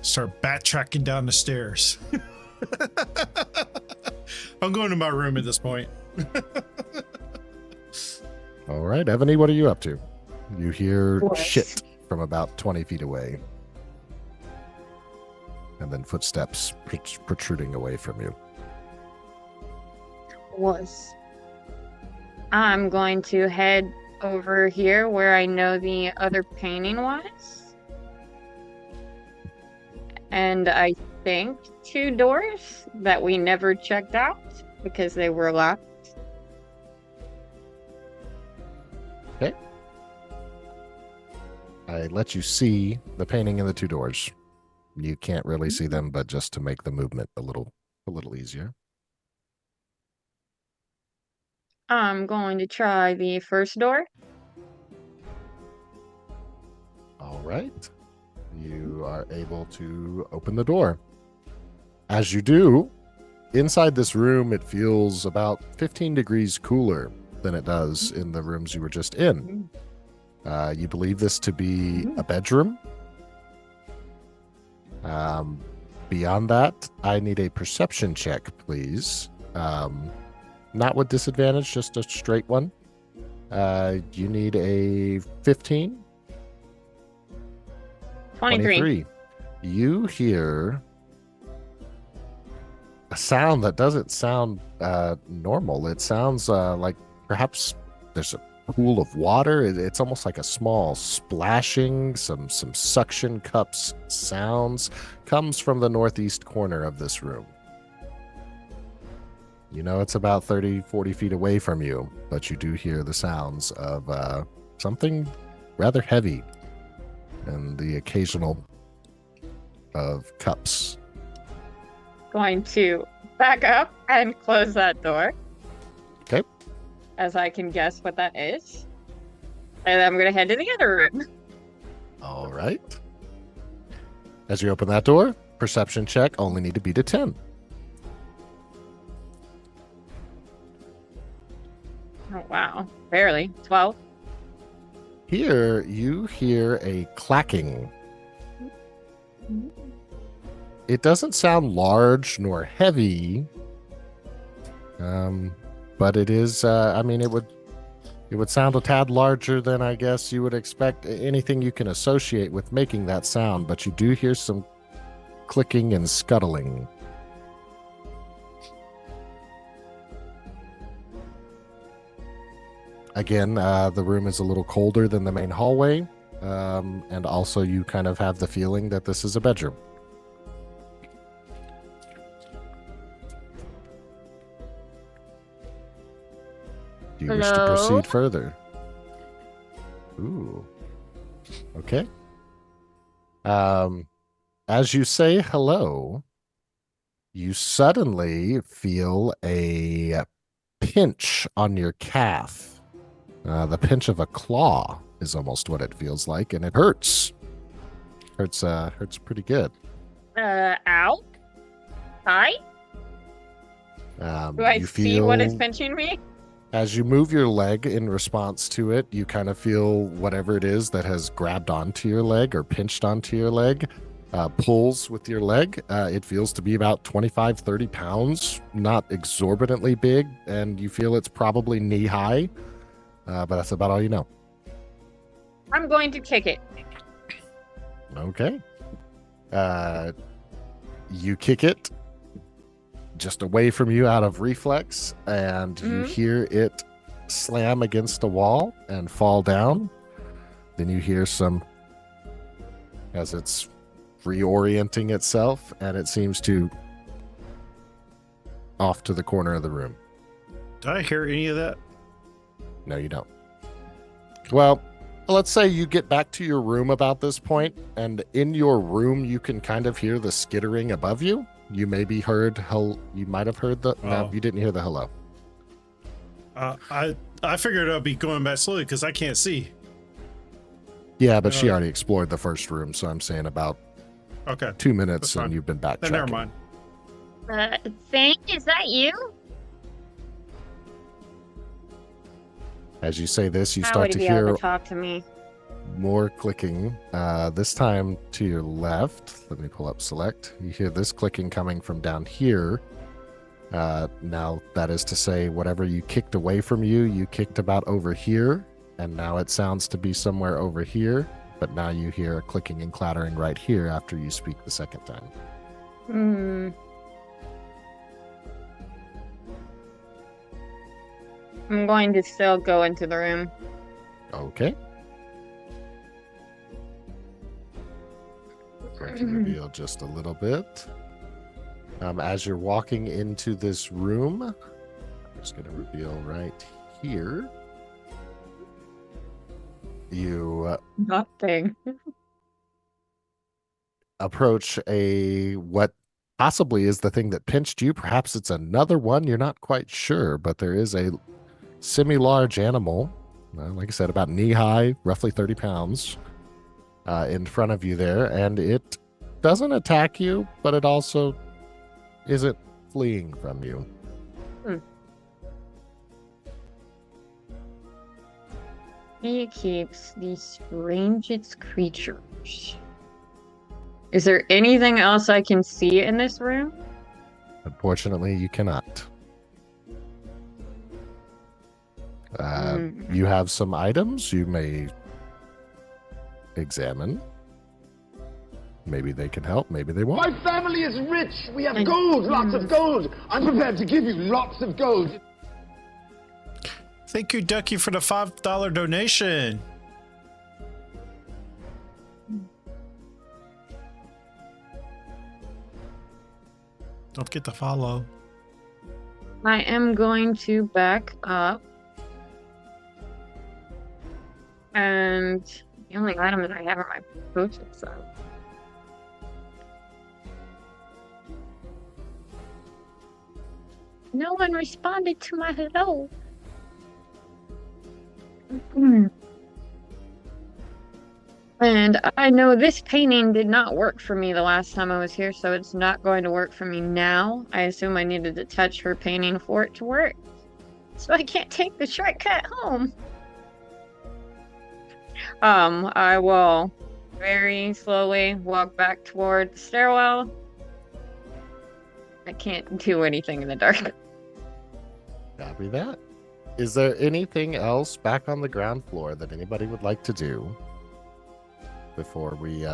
Speaker 1: Start backtracking down the stairs. I'm going to my room at this point.
Speaker 2: All right, Ebony, what are you up to? You hear shit from about 20 feet away. And then footsteps protruding away from you.
Speaker 4: I'm going to head over here where I know the other painting was. And I think 2 doors that we never checked out because they were locked.
Speaker 2: Okay. I let you see the painting in the 2 doors. You can't really see them, but just to make the movement a little easier.
Speaker 4: I'm going to try the first door.
Speaker 2: All right. You are able to open the door. As you do, inside this room, it feels about 15 degrees cooler than it does in the rooms you were just in. You believe this to be a bedroom. Beyond that, I need a perception check, please. Not with disadvantage, just a straight one. You need a 15.
Speaker 4: 23.
Speaker 2: You hear a sound that doesn't sound normal. It sounds like perhaps there's a pool of water. It's almost like a small splashing, some suction cups sounds comes from the northeast corner of this room. You know it's about 30, 40 feet away from you, but you do hear the sounds of something rather heavy and the occasional of cups.
Speaker 4: Going to back up and close that door.
Speaker 2: Okay.
Speaker 4: As I can guess what that is. And I'm going to head to the other room.
Speaker 2: All right. As you open that door, perception check only need to be to 10.
Speaker 4: Oh, wow. Barely. 12.
Speaker 2: Here, you hear a clacking. It doesn't sound large nor heavy, but it is, it would sound a tad larger than I guess you would expect anything you can associate with making that sound, but you do hear some clicking and scuttling. Again, the room is a little colder than the main hallway, and also you kind of have the feeling that this is a bedroom. Do you wish to proceed further? Ooh. Okay. As you say hello, you suddenly feel a pinch on your calf. The pinch of a claw is almost what it feels like, and it hurts. Hurts pretty good.
Speaker 4: Ow. Hi? Do I
Speaker 2: You
Speaker 4: see what is
Speaker 2: feel
Speaker 4: pinching me?
Speaker 2: as you move your leg in response to it, you kind of feel whatever it is that has grabbed onto your leg or pinched onto your leg, pulls with your leg. It feels to be about 25, 30 pounds, not exorbitantly big, and you feel it's probably knee high, but that's about all you know.
Speaker 4: I'm going to kick it.
Speaker 2: Okay. You kick it just away from you out of reflex, and you hear it slam against a wall and fall down. Then you hear some, as it's reorienting itself, and it seems to off to the corner of the room.
Speaker 1: Did I hear any of that?
Speaker 2: No, you don't. Well, let's say you get back to your room about this point, and in your room you can kind of hear the skittering above you. You maybe heard you might have heard the no, you didn't hear the hello.
Speaker 1: I figured I'd be going back slowly because I can't see.
Speaker 2: Yeah, but she already explored the first room, so I'm saying about 2 minutes and you've been backtracking.
Speaker 1: Then never mind.
Speaker 4: Thing, is that you?
Speaker 2: As you say this, you
Speaker 4: How
Speaker 2: start
Speaker 4: would
Speaker 2: to
Speaker 4: he be able
Speaker 2: hear
Speaker 4: to talk to me?
Speaker 2: more clicking, this time to your left. Let me pull up select. You hear this clicking coming from down here. Now, that is to say, whatever you kicked away from you kicked about over here, and now it sounds to be somewhere over here, but now you hear a clicking and clattering right here after you speak the second time.
Speaker 4: I'm going to still go into the room.
Speaker 2: Okay. Going to reveal just a little bit. As you're walking into this room, I'm just going to reveal right here. You
Speaker 4: Nothing.
Speaker 2: approach what possibly is the thing that pinched you. Perhaps it's another one. You're not quite sure, but there is a semi-large animal, like I said, about knee-high, roughly 30 pounds, in front of you there, and it doesn't attack you, but it also isn't fleeing from you.
Speaker 4: He keeps the strangest creatures. Is there anything else I can see in this room?
Speaker 2: Unfortunately, you cannot. You have some items you may examine. Maybe they can help, maybe they won't.
Speaker 11: My family is rich. We have gold, lots of gold. I'm prepared to give you lots of gold.
Speaker 1: Thank you, Ducky, for the $5 donation. Don't forget to follow.
Speaker 4: I am going to back up. And the only item that I have are my potions, so. No one responded to my hello. And I know this painting did not work for me the last time I was here, so it's not going to work for me now. I assume I needed to touch her painting for it to work. So I can't take the shortcut home. I will very slowly walk back toward the stairwell. I can't do anything in the dark.
Speaker 2: Copy that. Is there anything else back on the ground floor that anybody would like to do before we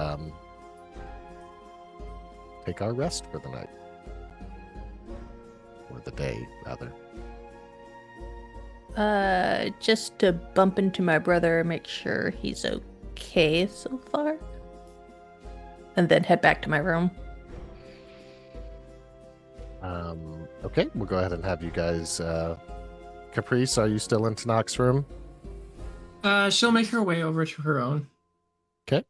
Speaker 2: take our rest for the night? Or the day, rather.
Speaker 5: Just to bump into my brother and make sure he's okay so far. And then head back to my room.
Speaker 2: Okay, we'll go ahead and have you guys. Caprice, are you still in Tanak's room?
Speaker 6: She'll make her way over to her own.
Speaker 2: Okay.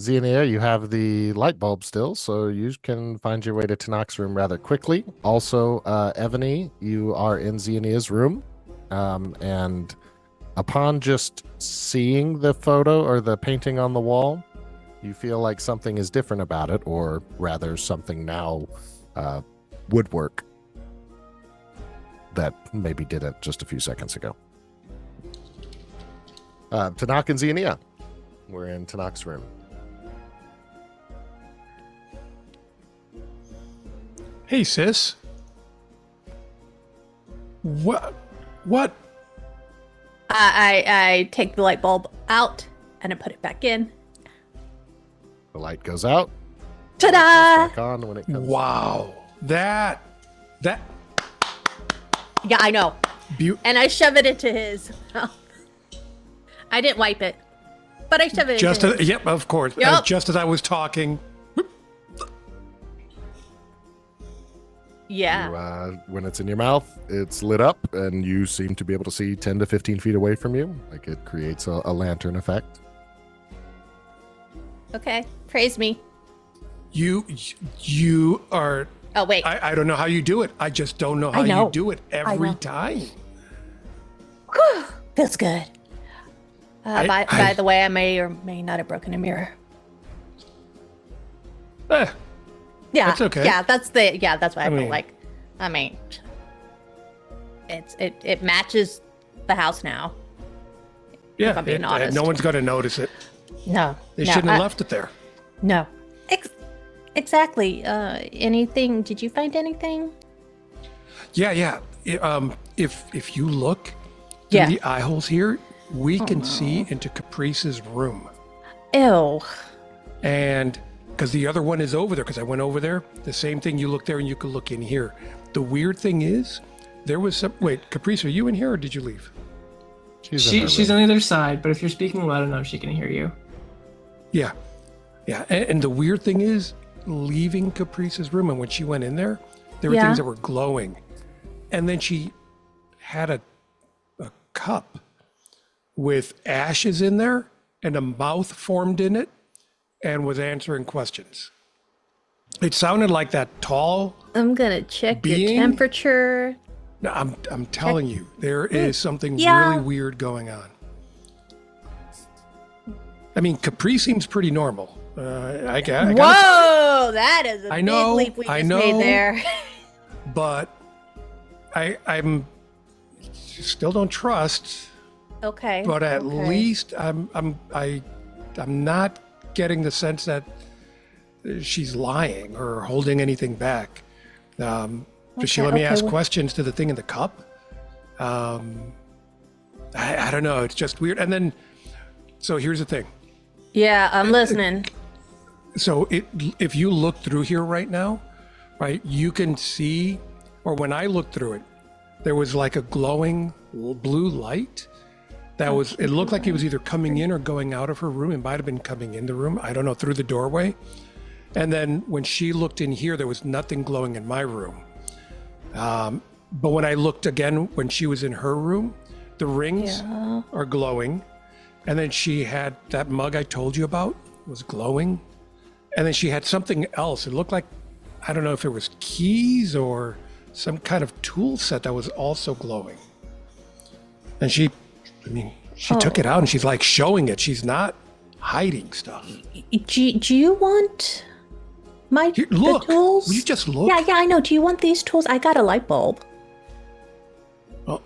Speaker 2: Xenia, you have the light bulb still, so you can find your way to Tanak's room rather quickly. Also, Evany, you are in Xenia's room, and upon just seeing the photo or the painting on the wall, You feel like something is different about it, or rather something now woodwork that maybe didn't just a few seconds ago. Tanakh and Xenia. We're in Tanakh's room.
Speaker 3: Hey, sis. What?
Speaker 5: I take the light bulb out and I put it back in.
Speaker 2: The light goes out.
Speaker 5: Ta-da!
Speaker 2: Back on when it comes.
Speaker 3: Wow. That.
Speaker 5: Yeah, I know. And I shove it into his mouth. I didn't wipe it, but I shove it into his.
Speaker 3: Yep, of course.
Speaker 5: Yep.
Speaker 3: Just as I was talking.
Speaker 5: Yeah.
Speaker 2: When it's in your mouth, it's lit up, and you seem to be able to see 10 to 15 feet away from you. Like it creates a lantern effect.
Speaker 5: Okay. Praise me.
Speaker 3: You are.
Speaker 5: Oh, wait.
Speaker 3: I don't know how you do it. I just don't know how you do it every time.
Speaker 5: Whew, feels good. By the way, I may or may not have broken a mirror. Yeah,
Speaker 3: that's okay.
Speaker 5: Yeah, that's why I feel like. I mean, it matches the house now.
Speaker 3: Yeah,
Speaker 5: if I'm being honest.
Speaker 3: No one's going to notice it.
Speaker 5: No,
Speaker 3: they shouldn't have left it there.
Speaker 5: No, exactly. Anything? Did you find anything?
Speaker 3: Yeah. If you look through the eye holes here, we can see into Caprice's room.
Speaker 5: Ew.
Speaker 3: And because the other one is over there, because I went over there, the same thing, you look there and you can look in here. The weird thing is, there was some. Wait, Caprice, are you in here or did you leave?
Speaker 6: She's on the other side, but if you're speaking loud enough, she can hear you.
Speaker 3: Yeah. And the weird thing is, leaving Caprice's room, and when she went in there were things that were glowing. And then she had a cup with ashes in there and a mouth formed in it and was answering questions. It sounded like that tall.
Speaker 5: I'm gonna check
Speaker 3: being.
Speaker 5: your temperature.
Speaker 3: No, I'm telling you, there is something really weird going on. I mean, Capri seems pretty normal. I
Speaker 5: Whoa, that is a big leap we just made there.
Speaker 3: But I'm still don't trust.
Speaker 5: Okay.
Speaker 3: But at least I'm not getting the sense that she's lying or holding anything back. Does she let me ask questions to the thing in the cup? I don't know. It's just weird. And then, so here's the thing.
Speaker 5: Yeah, I'm listening.
Speaker 3: So if you look through here right now, right, you can see, or when I looked through it, there was like a glowing blue light that was, it looked like it was either coming in or going out of her room. It might have been coming in the room. I don't know, through the doorway. And then when she looked in here, there was nothing glowing in my room. But when I looked again, when she was in her room, the rings are glowing. And then she had that mug I told you about was glowing. And then she had something else. It looked like, I don't know if it was keys or some kind of tool set that was also glowing. And she took it out and she's like showing it. She's not hiding stuff.
Speaker 5: Do you want the tools?
Speaker 3: Will you just look?
Speaker 5: Yeah, I know. Do you want these tools? I got a light bulb.
Speaker 3: Well,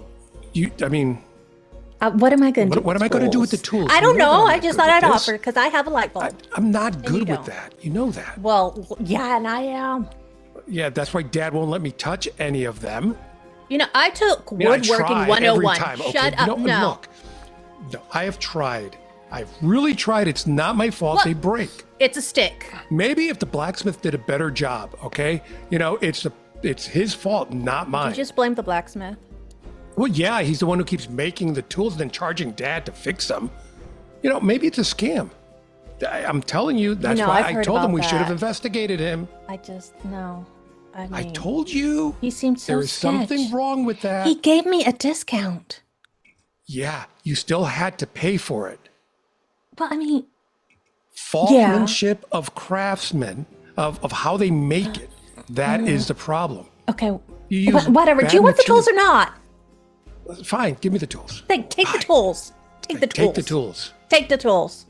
Speaker 5: what am I going to do?
Speaker 3: What am I going to do with the tools?
Speaker 5: I don't know. I just thought I'd offer because I have a light bulb.
Speaker 3: I'm not good with that. You know that.
Speaker 5: Well, yeah, and I am.
Speaker 3: Yeah, that's why Dad won't let me touch any of them.
Speaker 5: You know, I took woodworking 101. Shut up. No,
Speaker 3: I have tried. I've really tried. It's not my fault. They break.
Speaker 5: It's a stick.
Speaker 3: Maybe if the blacksmith did a better job, okay? You know, it's his fault, not mine.
Speaker 5: You just blame the blacksmith.
Speaker 3: Well, yeah, he's the one who keeps making the tools and then charging Dad to fix them. You know, maybe it's a scam. I'm telling you, that's why I told him we should have investigated him.
Speaker 5: I
Speaker 3: told you.
Speaker 5: He seemed so
Speaker 3: there is something wrong with that.
Speaker 5: He gave me a discount.
Speaker 3: Yeah, you still had to pay for it.
Speaker 5: Well, I mean,
Speaker 3: faultmanship of craftsmen, of how they make it. That is the problem.
Speaker 5: Okay, whatever. Do you want the tools or not?
Speaker 3: Fine, give me the tools.
Speaker 5: Take the tools. Take the tools.
Speaker 3: Take the tools.
Speaker 5: Take the tools.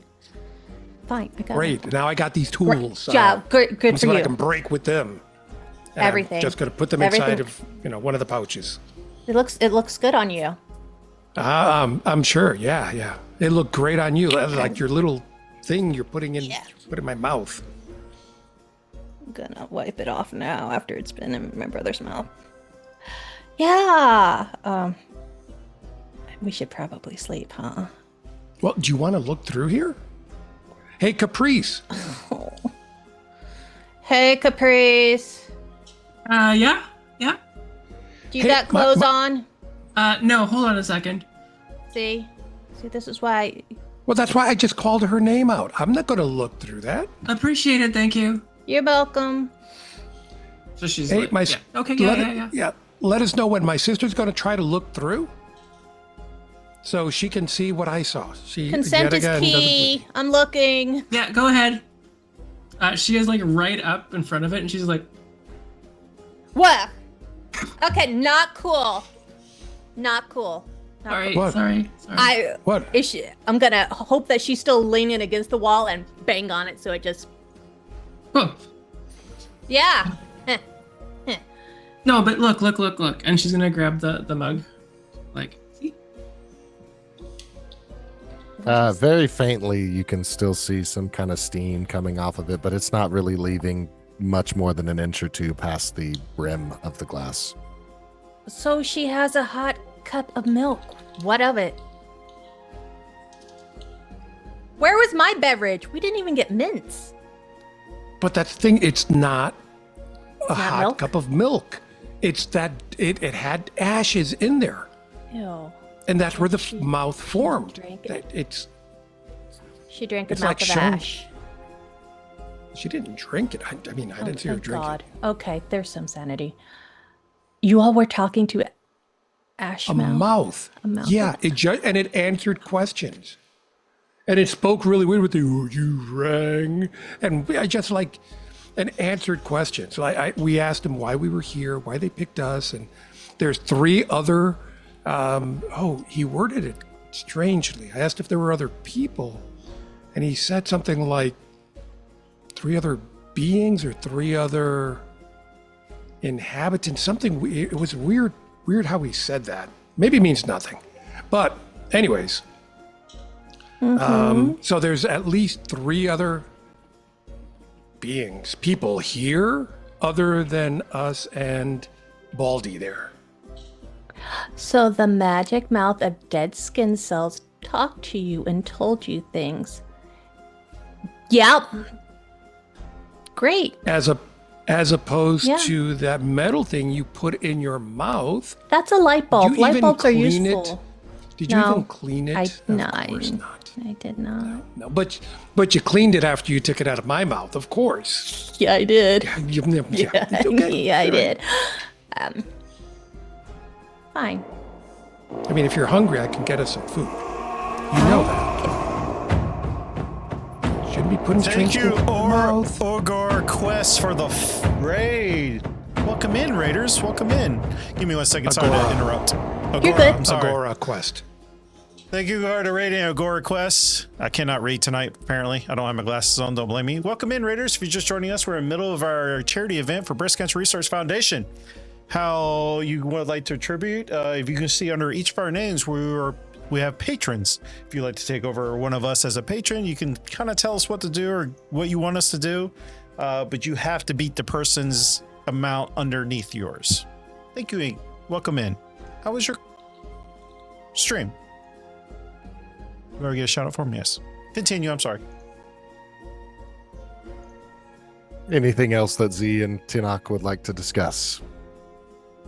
Speaker 5: fine. I got it.
Speaker 3: Great. Now I got these tools.
Speaker 5: Yeah, good
Speaker 3: Let me
Speaker 5: for
Speaker 3: see what I
Speaker 5: you.
Speaker 3: can break with them. And
Speaker 5: Everything.
Speaker 3: I'm just going to put them inside of, one of the pouches.
Speaker 5: It looks good on you.
Speaker 3: I'm sure. Yeah. It looked great on you. Like your little thing you're putting in, put in my mouth.
Speaker 5: I'm gonna wipe it off now after it's been in my brother's mouth. Yeah. We should probably sleep, huh?
Speaker 3: Well, do you want to look through here? Hey, Caprice.
Speaker 5: Oh. Hey, Caprice.
Speaker 6: Yeah.
Speaker 5: Do you
Speaker 3: Hey,
Speaker 5: got clothes on?
Speaker 6: No, hold on a second.
Speaker 5: See, this is why.
Speaker 3: Well, that's why I just called her name out. I'm not going to look through that.
Speaker 6: Appreciate it, thank you.
Speaker 5: You're welcome.
Speaker 6: So she's
Speaker 3: Hey,
Speaker 6: like, yeah. Okay, yeah.
Speaker 3: Let us know when my sister's going to try to look through, so she can see what I saw. She
Speaker 5: Consent
Speaker 3: yet
Speaker 5: is
Speaker 3: again doesn't
Speaker 5: key.
Speaker 3: believe.
Speaker 5: I'm looking.
Speaker 6: Yeah, go ahead. She is like right up in front of it, and she's like,
Speaker 5: What? Okay, not cool. Not cool. Not
Speaker 6: sorry,
Speaker 5: cool.
Speaker 3: What?
Speaker 6: sorry.
Speaker 3: What?
Speaker 5: I'm gonna hope that she's still leaning against the wall and bang on it so it just.
Speaker 6: Oh.
Speaker 5: Yeah.
Speaker 6: No, but look. And she's gonna grab the mug. Like, see?
Speaker 2: Very faintly, you can still see some kind of steam coming off of it, but it's not really leaving much more than an inch or two past the brim of the glass.
Speaker 5: So she has a hot cup of milk. What of it? Where was my beverage? We didn't even get mints.
Speaker 3: But that's the thing. It's not a
Speaker 5: Not
Speaker 3: hot
Speaker 5: milk?
Speaker 3: cup of milk. It's that it had ashes in there,
Speaker 5: Ew.
Speaker 3: and that's where the mouth formed.
Speaker 5: drank it.
Speaker 3: It's
Speaker 5: She drank a
Speaker 3: It's
Speaker 5: mouth
Speaker 3: like
Speaker 5: of
Speaker 3: showing-
Speaker 5: ash.
Speaker 3: She didn't drink it. I mean, I didn't see her
Speaker 5: thank
Speaker 3: drink
Speaker 5: God.
Speaker 3: it.
Speaker 5: Okay, there's some sanity. You all were talking to Ash
Speaker 3: A mouth.
Speaker 5: A mouth.
Speaker 3: Yeah, and it answered questions. And it spoke really weird with the, "Oh, you rang." And I just like, and answered questions. So we asked him why we were here, why they picked us. And there's 3 other, he worded it strangely. I asked if there were other people. And he said something like 3 other beings or 3 other inhabitants. Something, it was weird how he said that. Maybe it means nothing. But anyways, so there's at least 3 other beings, people here other than us and Baldy there.
Speaker 5: So the magic mouth of dead skin cells talked to you and told you things. Yep. Great.
Speaker 3: As opposed
Speaker 5: Yeah.
Speaker 3: to that metal thing you put in your mouth.
Speaker 5: That's a light bulb.
Speaker 3: Did you
Speaker 5: Light
Speaker 3: even
Speaker 5: bulbs are
Speaker 3: clean it?
Speaker 5: useful.
Speaker 3: Did you
Speaker 5: No,
Speaker 3: even clean it?
Speaker 5: no,
Speaker 3: Of course not.
Speaker 5: I did not.
Speaker 3: No, but you cleaned it after you took it out of my mouth, of course.
Speaker 5: Yeah, I did.
Speaker 3: Yeah, okay.
Speaker 5: Yeah, I
Speaker 3: All right.
Speaker 5: did. Fine.
Speaker 3: I mean, if you're hungry, I can get us some food. You know that. Shouldn't be putting
Speaker 1: Thank
Speaker 3: strange
Speaker 1: you,
Speaker 3: things in my mouth.
Speaker 1: Ogor Quest, for the raid. Welcome in, Raiders. Welcome in. Give me 1 second. Sorry to
Speaker 3: Agora.
Speaker 1: interrupt.
Speaker 5: You're
Speaker 1: Agora,
Speaker 5: good.
Speaker 1: I'm sorry.
Speaker 3: Agora Quest.
Speaker 1: Thank you, Agora, to raiding Agora Quest. I cannot read tonight, apparently. I don't have my glasses on. Don't blame me. Welcome in, Raiders. If you're just joining us, we're in the middle of our charity event for Breast Cancer Research Foundation. How you would like to attribute, if you can see under each of our names, we have patrons. If you'd like to take over one of us as a patron, you can kind of tell us what to do or what you want us to do, but you have to beat the person's amount underneath yours. Thank you, Ink. Welcome in. How was your stream? You want to get a shout out for me? Yes. Continue. I'm sorry.
Speaker 2: Anything else that Z and Tinak would like to discuss?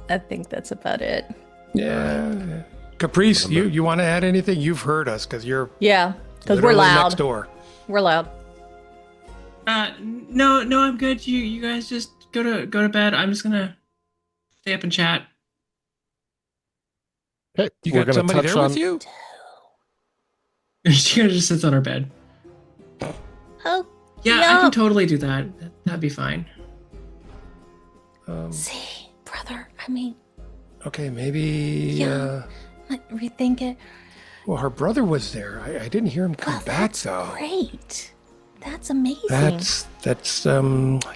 Speaker 5: I think that's about it.
Speaker 3: Yeah. Caprice, you want to add anything? You've heard us because you're
Speaker 5: Yeah, because we're
Speaker 3: literally
Speaker 5: loud.
Speaker 3: next door.
Speaker 5: We're loud.
Speaker 6: No, I'm good. You guys just go to bed. I'm just gonna stay up and chat.
Speaker 2: Okay,
Speaker 3: You
Speaker 2: we're
Speaker 3: got
Speaker 2: gonna
Speaker 3: somebody
Speaker 2: touch
Speaker 3: there
Speaker 2: on.
Speaker 3: with you?
Speaker 6: She just sits on her bed.
Speaker 5: Oh,
Speaker 6: Yeah, I can totally do that. That'd be fine.
Speaker 5: See, brother. I mean,
Speaker 3: Okay, maybe.
Speaker 5: Yeah. rethink it.
Speaker 3: Well, her brother was there. I didn't hear him come back
Speaker 5: That's
Speaker 3: though.
Speaker 5: great. That's amazing.
Speaker 3: That's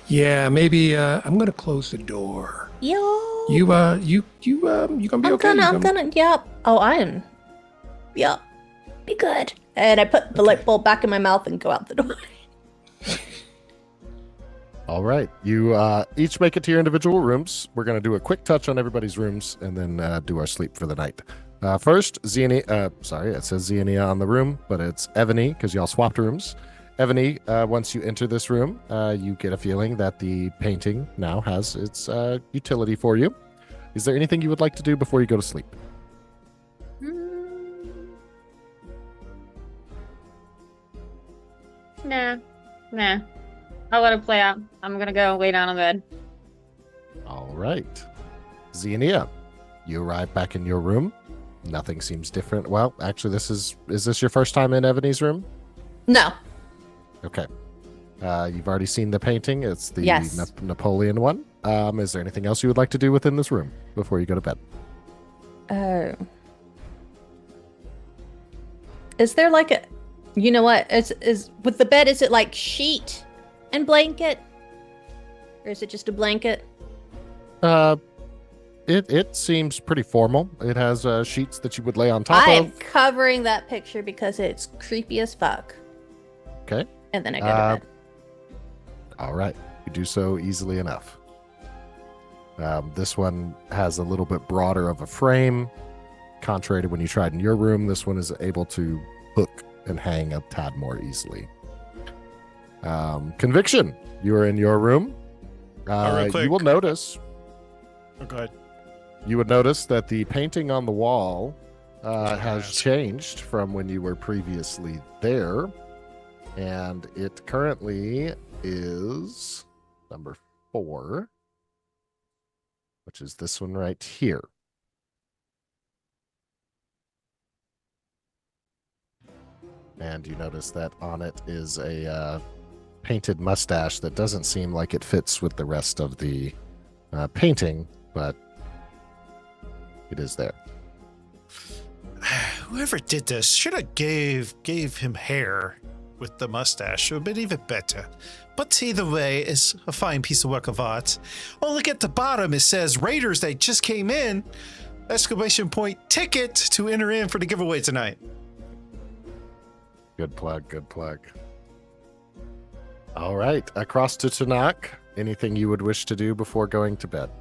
Speaker 3: yeah, maybe I'm gonna close the door.
Speaker 5: Yo.
Speaker 3: You gonna be okay?
Speaker 5: Yep. Oh, I am. Yep. Be good. And I put the light bulb back in my mouth and go out the door.
Speaker 2: All right. You each make it to your individual rooms. We're going to do a quick touch on everybody's rooms and then do our sleep for the night. First, Xenia, it says Xenia on the room, but it's Evany because y'all swapped rooms. Evany, once you enter this room, you get a feeling that the painting now has its utility for you. Is there anything you would like to do before you go to sleep?
Speaker 4: Nah. I'll let it play out. I'm gonna go lay down on bed.
Speaker 2: All right. Xenia, you arrive back in your room. Nothing seems different. Well, actually, is this your first time in Evany's room?
Speaker 5: No.
Speaker 2: Okay. You've already seen the painting. It's the
Speaker 5: Yes.
Speaker 2: Napoleon one. Is there anything else you would like to do within this room before you go to bed?
Speaker 5: Is there like a, you know what? Is with the bed? Is it like sheet and blanket, or is it just a blanket?
Speaker 2: It seems pretty formal. It has sheets that you would lay on top
Speaker 5: I'm
Speaker 2: of.
Speaker 5: covering that picture because it's creepy as fuck.
Speaker 2: Okay.
Speaker 5: And then I go to bed.
Speaker 2: All right. You do so easily enough. This one has a little bit broader of a frame. Contrary to when you tried in your room, this one is able to hook and hang a tad more easily. Conviction. You are in your room.
Speaker 1: Real quick.
Speaker 2: You will notice.
Speaker 1: Oh, go ahead.
Speaker 2: You would notice that the painting on the wall has changed from when you were previously there. And it currently is number 4, which is this one right here. And you notice that on it is a painted mustache that doesn't seem like it fits with the rest of the painting, but it is there.
Speaker 1: Whoever did this should have gave him hair with the mustache. It would have been even better. But either way, it's a fine piece of work of art. Oh, look at the bottom. It says Raiders that just came in. ! Ticket to enter in for the giveaway tonight.
Speaker 2: Good plug, good plug. All right, across to Tanak. Anything you would wish to do before going to bed?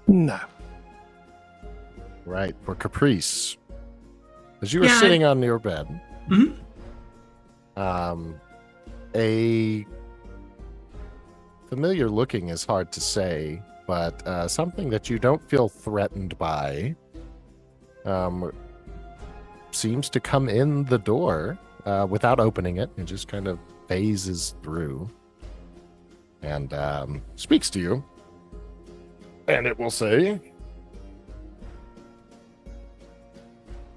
Speaker 3: No.
Speaker 2: Right, for Caprice. As you were sitting on your bed, a familiar looking is hard to say, but something that you don't feel threatened by seems to come in the door without opening it and just kind of phases through and speaks to you. And it will say,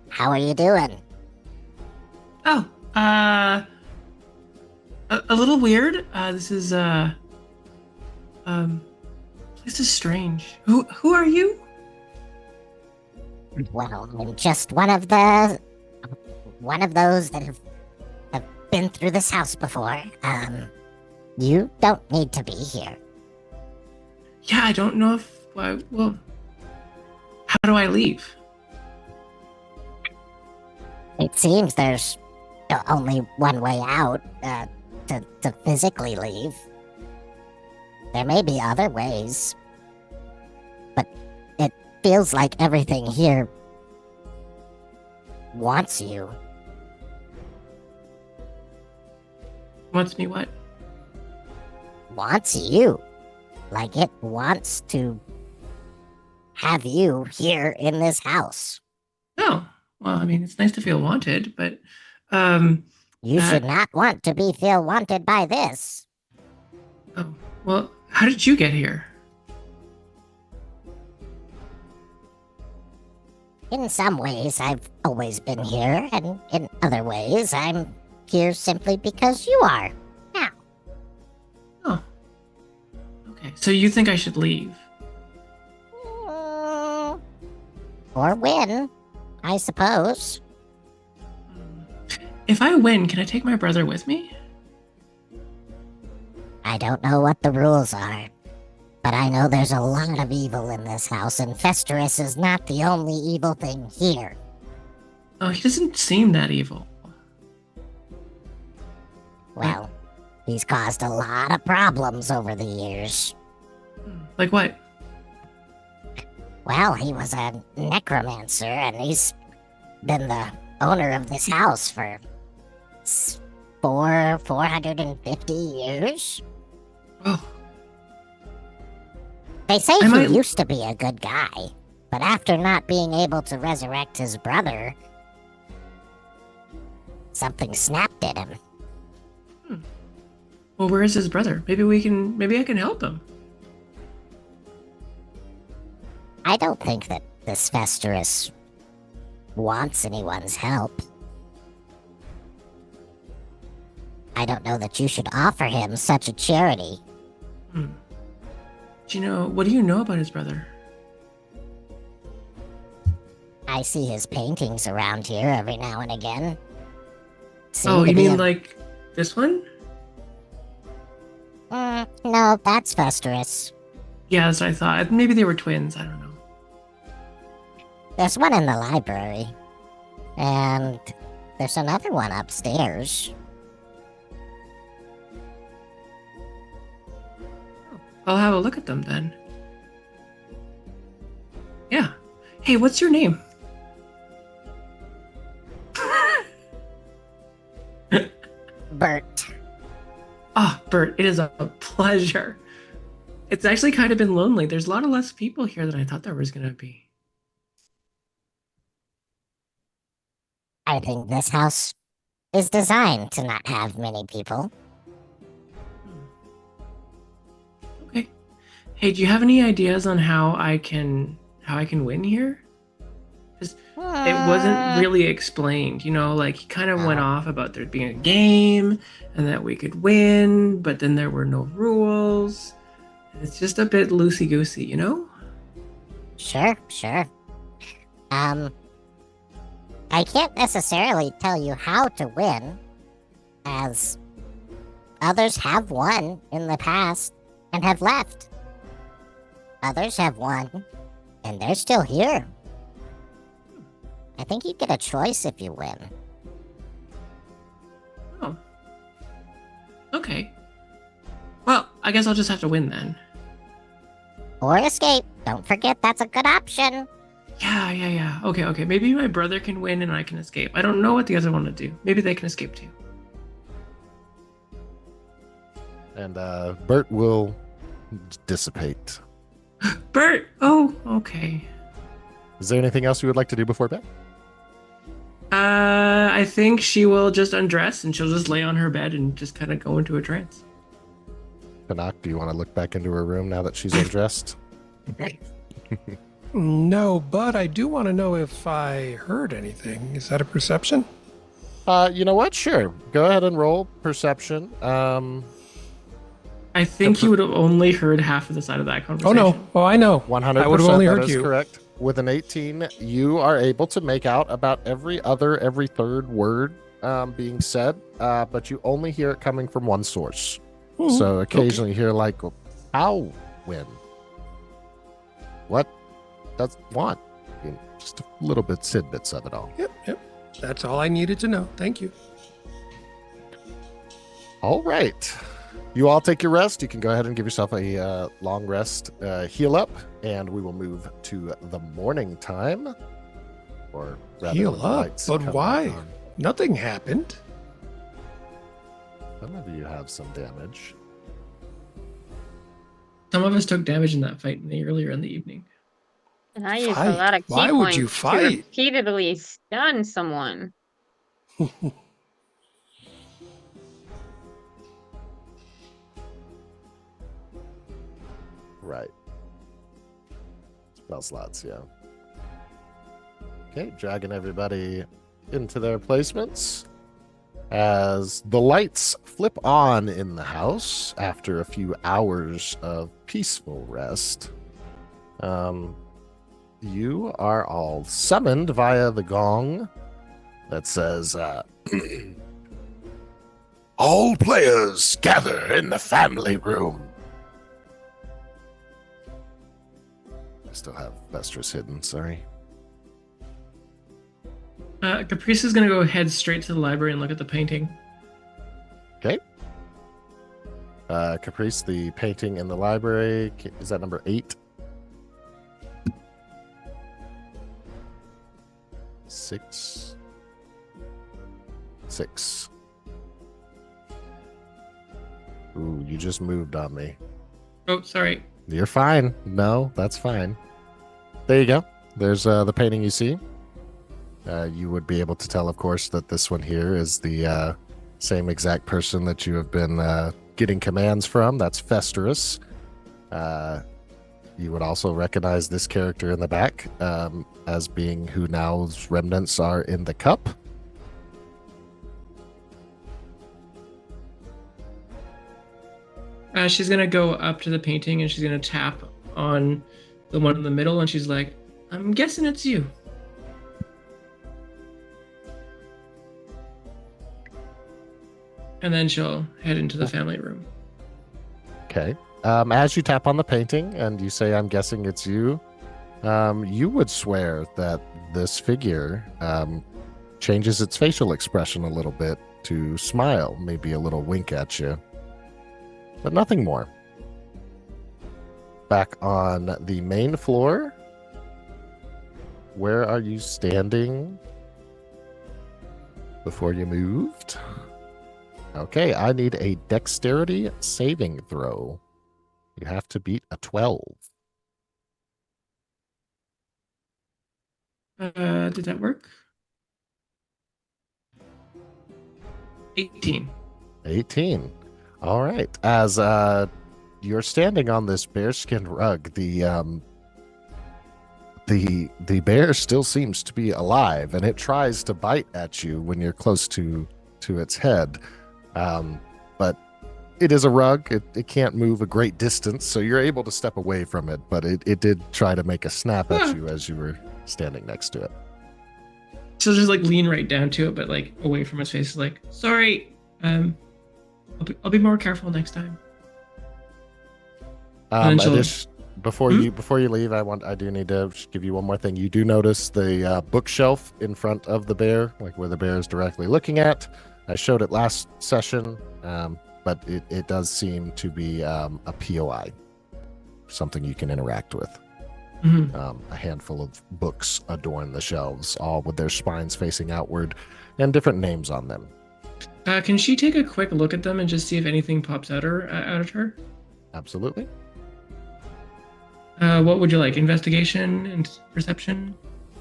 Speaker 10: "How are you doing?"
Speaker 6: Oh, a little weird. This is strange. Who are you?
Speaker 10: Well, I'm just one of those that have been through this house before. You don't need to be here.
Speaker 6: Yeah, I don't know if well, how do I leave?
Speaker 10: It seems there's only one way out to physically leave. There may be other ways, but it feels like everything here wants you.
Speaker 6: Wants me what?
Speaker 10: Wants you. Like it wants to have you here in this house.
Speaker 6: Oh, well, I mean, it's nice to feel wanted, but
Speaker 10: you should not want to feel wanted by this.
Speaker 6: Oh, well, how did you get here?
Speaker 10: In some ways, I've always been here, and in other ways, I'm here simply because you are. Now.
Speaker 6: Oh. Okay, so you think I should leave?
Speaker 10: Or win, I suppose.
Speaker 6: If I win, can I take my brother with me?
Speaker 10: I don't know what the rules are, but I know there's a lot of evil in this house, and Festerus is not the only evil thing here.
Speaker 6: Oh, he doesn't seem that evil.
Speaker 10: Well, he's caused a lot of problems over the years.
Speaker 6: Like what?
Speaker 10: Well, he was a necromancer, and he's been the owner of this house for 450 years.
Speaker 6: Oh.
Speaker 10: They say he used to be a good guy, but after not being able to resurrect his brother, something snapped at him.
Speaker 6: Well, where is his brother? Maybe I can help him.
Speaker 10: I don't think that this Festerus wants anyone's help. I don't know that you should offer him such a charity.
Speaker 6: What do you know about his brother?
Speaker 10: I see his paintings around here every now and again.
Speaker 6: Oh, you mean like this one?
Speaker 10: No, that's Festerus.
Speaker 6: Yeah, that's what I thought. Maybe they were twins. I don't know.
Speaker 10: There's one in the library. And there's another one upstairs.
Speaker 6: I'll have a look at them then. Yeah. Hey, what's your name?
Speaker 10: Bert.
Speaker 6: Ah, Bert, it is a pleasure. It's actually kind of been lonely. There's a lot of less people here than I thought there was going to be.
Speaker 10: I think this house is designed to not have many people.
Speaker 6: Okay. Hey, do you have any ideas on how I can win here? Because it wasn't really explained, like he kind of went off about there being a game and that we could win, but then there were no rules. It's just a bit loosey-goosey,
Speaker 10: Sure. I can't necessarily tell you how to win, as others have won in the past and have left. Others have won, and they're still here. I think you get a choice if you win.
Speaker 6: Oh. Okay. Well, I guess I'll just have to win then.
Speaker 10: Or escape. Don't forget that's a good option.
Speaker 6: Yeah. Okay. Maybe my brother can win and I can escape. I don't know what the other one to do. Maybe they can escape too.
Speaker 2: And Bert will dissipate.
Speaker 6: Bert! Oh, okay.
Speaker 2: Is there anything else you would like to do before bed?
Speaker 6: I think she will just undress and she'll just lay on her bed and just kind of go into a trance.
Speaker 2: Panak, do you want to look back into her room now that she's undressed?
Speaker 3: No, but I do want to know if I heard anything. Is that a perception?
Speaker 2: You know what? Sure. Go ahead and roll perception.
Speaker 6: I think you would have only heard half of the side of that conversation.
Speaker 3: Oh, no. Oh, I know.
Speaker 2: 100%.
Speaker 3: I would have only heard
Speaker 2: that is
Speaker 3: you.
Speaker 2: Correct. With an 18, you are able to make out about every third word being said, but you only hear it coming from one source. So occasionally you hear like, how, when, what does want? Just a little bit tidbits of it all.
Speaker 3: Yep. That's all I needed to know. Thank you.
Speaker 2: All right. You all take your rest. You can go ahead and give yourself a long rest, heal up, and we will move to the morning time. Or rather,
Speaker 3: Heal
Speaker 2: when the
Speaker 3: up?
Speaker 2: lights
Speaker 3: But
Speaker 2: come
Speaker 3: why?
Speaker 2: back on.
Speaker 3: Nothing happened.
Speaker 2: Some of you have some damage.
Speaker 6: Some of us took damage in that fight earlier in the evening.
Speaker 4: And I used a
Speaker 3: Fight?
Speaker 4: lot of key
Speaker 3: Why would
Speaker 4: points
Speaker 3: you
Speaker 4: to
Speaker 3: fight?
Speaker 4: repeatedly stun someone.
Speaker 2: Right. Spell slots, yeah. Okay, dragging everybody into their placements. As the lights flip on in the house after a few hours of peaceful rest, you are all summoned via the gong that says, all players gather in the family room. I still have Vestris hidden, sorry.
Speaker 6: Caprice is going to go head straight to the library and look at the painting.
Speaker 2: Okay. Caprice, the painting in the library, is that number 8? 6. 6. Ooh, you just moved on me.
Speaker 6: Oh, sorry.
Speaker 2: You're fine. No, that's fine. There you go. There's the painting you see. You would be able to tell, of course, that this one here is the same exact person that you have been getting commands from. That's Festerus. You would also recognize this character in the back as being who now's remnants are in the cup.
Speaker 6: She's going to go up to the painting and she's going to tap on the one in the middle and she's like, I'm guessing it's you. And then she'll head into the family room.
Speaker 2: Okay. As you tap on the painting and you say, I'm guessing it's you, you would swear that this figure changes its facial expression a little bit to smile, maybe a little wink at you, but nothing more. Back on the main floor, where are you standing before you moved? Okay, I need a dexterity saving throw. You have to beat a 12.
Speaker 6: Did that work? 18.
Speaker 2: 18. All right. As you're standing on this bearskin rug, the bear still seems to be alive, and it tries to bite at you when you're close to its head. But it is a rug. It can't move a great distance, so you're able to step away from it, but it did try to make a snap at you as you were standing next to it.
Speaker 6: She'll just like lean right down to it, but like away from his face, like, sorry, I'll be more careful next time.
Speaker 2: Before you leave, I do need to give you one more thing. You do notice the bookshelf in front of the bear, like where the bear is directly looking at. I showed it last session, but it does seem to be a POI, something you can interact with.
Speaker 6: Mm-hmm.
Speaker 2: A handful of books adorn the shelves, all with their spines facing outward and different names on them.
Speaker 6: Can she take a quick look at them and just see if anything pops out at her?
Speaker 2: Absolutely.
Speaker 6: What would you like? Investigation and perception?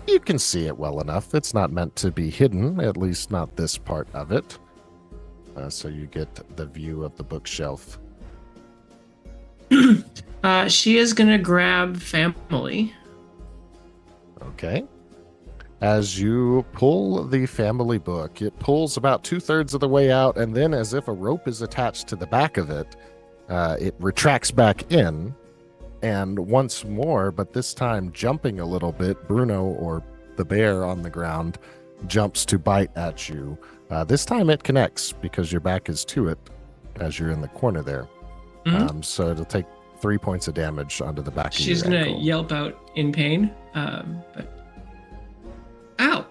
Speaker 2: You can see it well enough. It's not meant to be hidden, at least not this part of it. So you get the view of the bookshelf.
Speaker 6: She is going to grab family.
Speaker 2: Okay. As you pull the family book, it pulls about 2/3 of the way out, and then as if a rope is attached to the back of it, it retracts back in. And once more, but this time jumping a little bit, Bruno, or the bear on the ground, jumps to bite at you. This time it connects because your back is to it as you're in the corner there.
Speaker 6: Mm-hmm.
Speaker 2: So it'll take 3 points of damage onto the back
Speaker 6: She's
Speaker 2: of your
Speaker 6: going to yelp out in pain. But ow.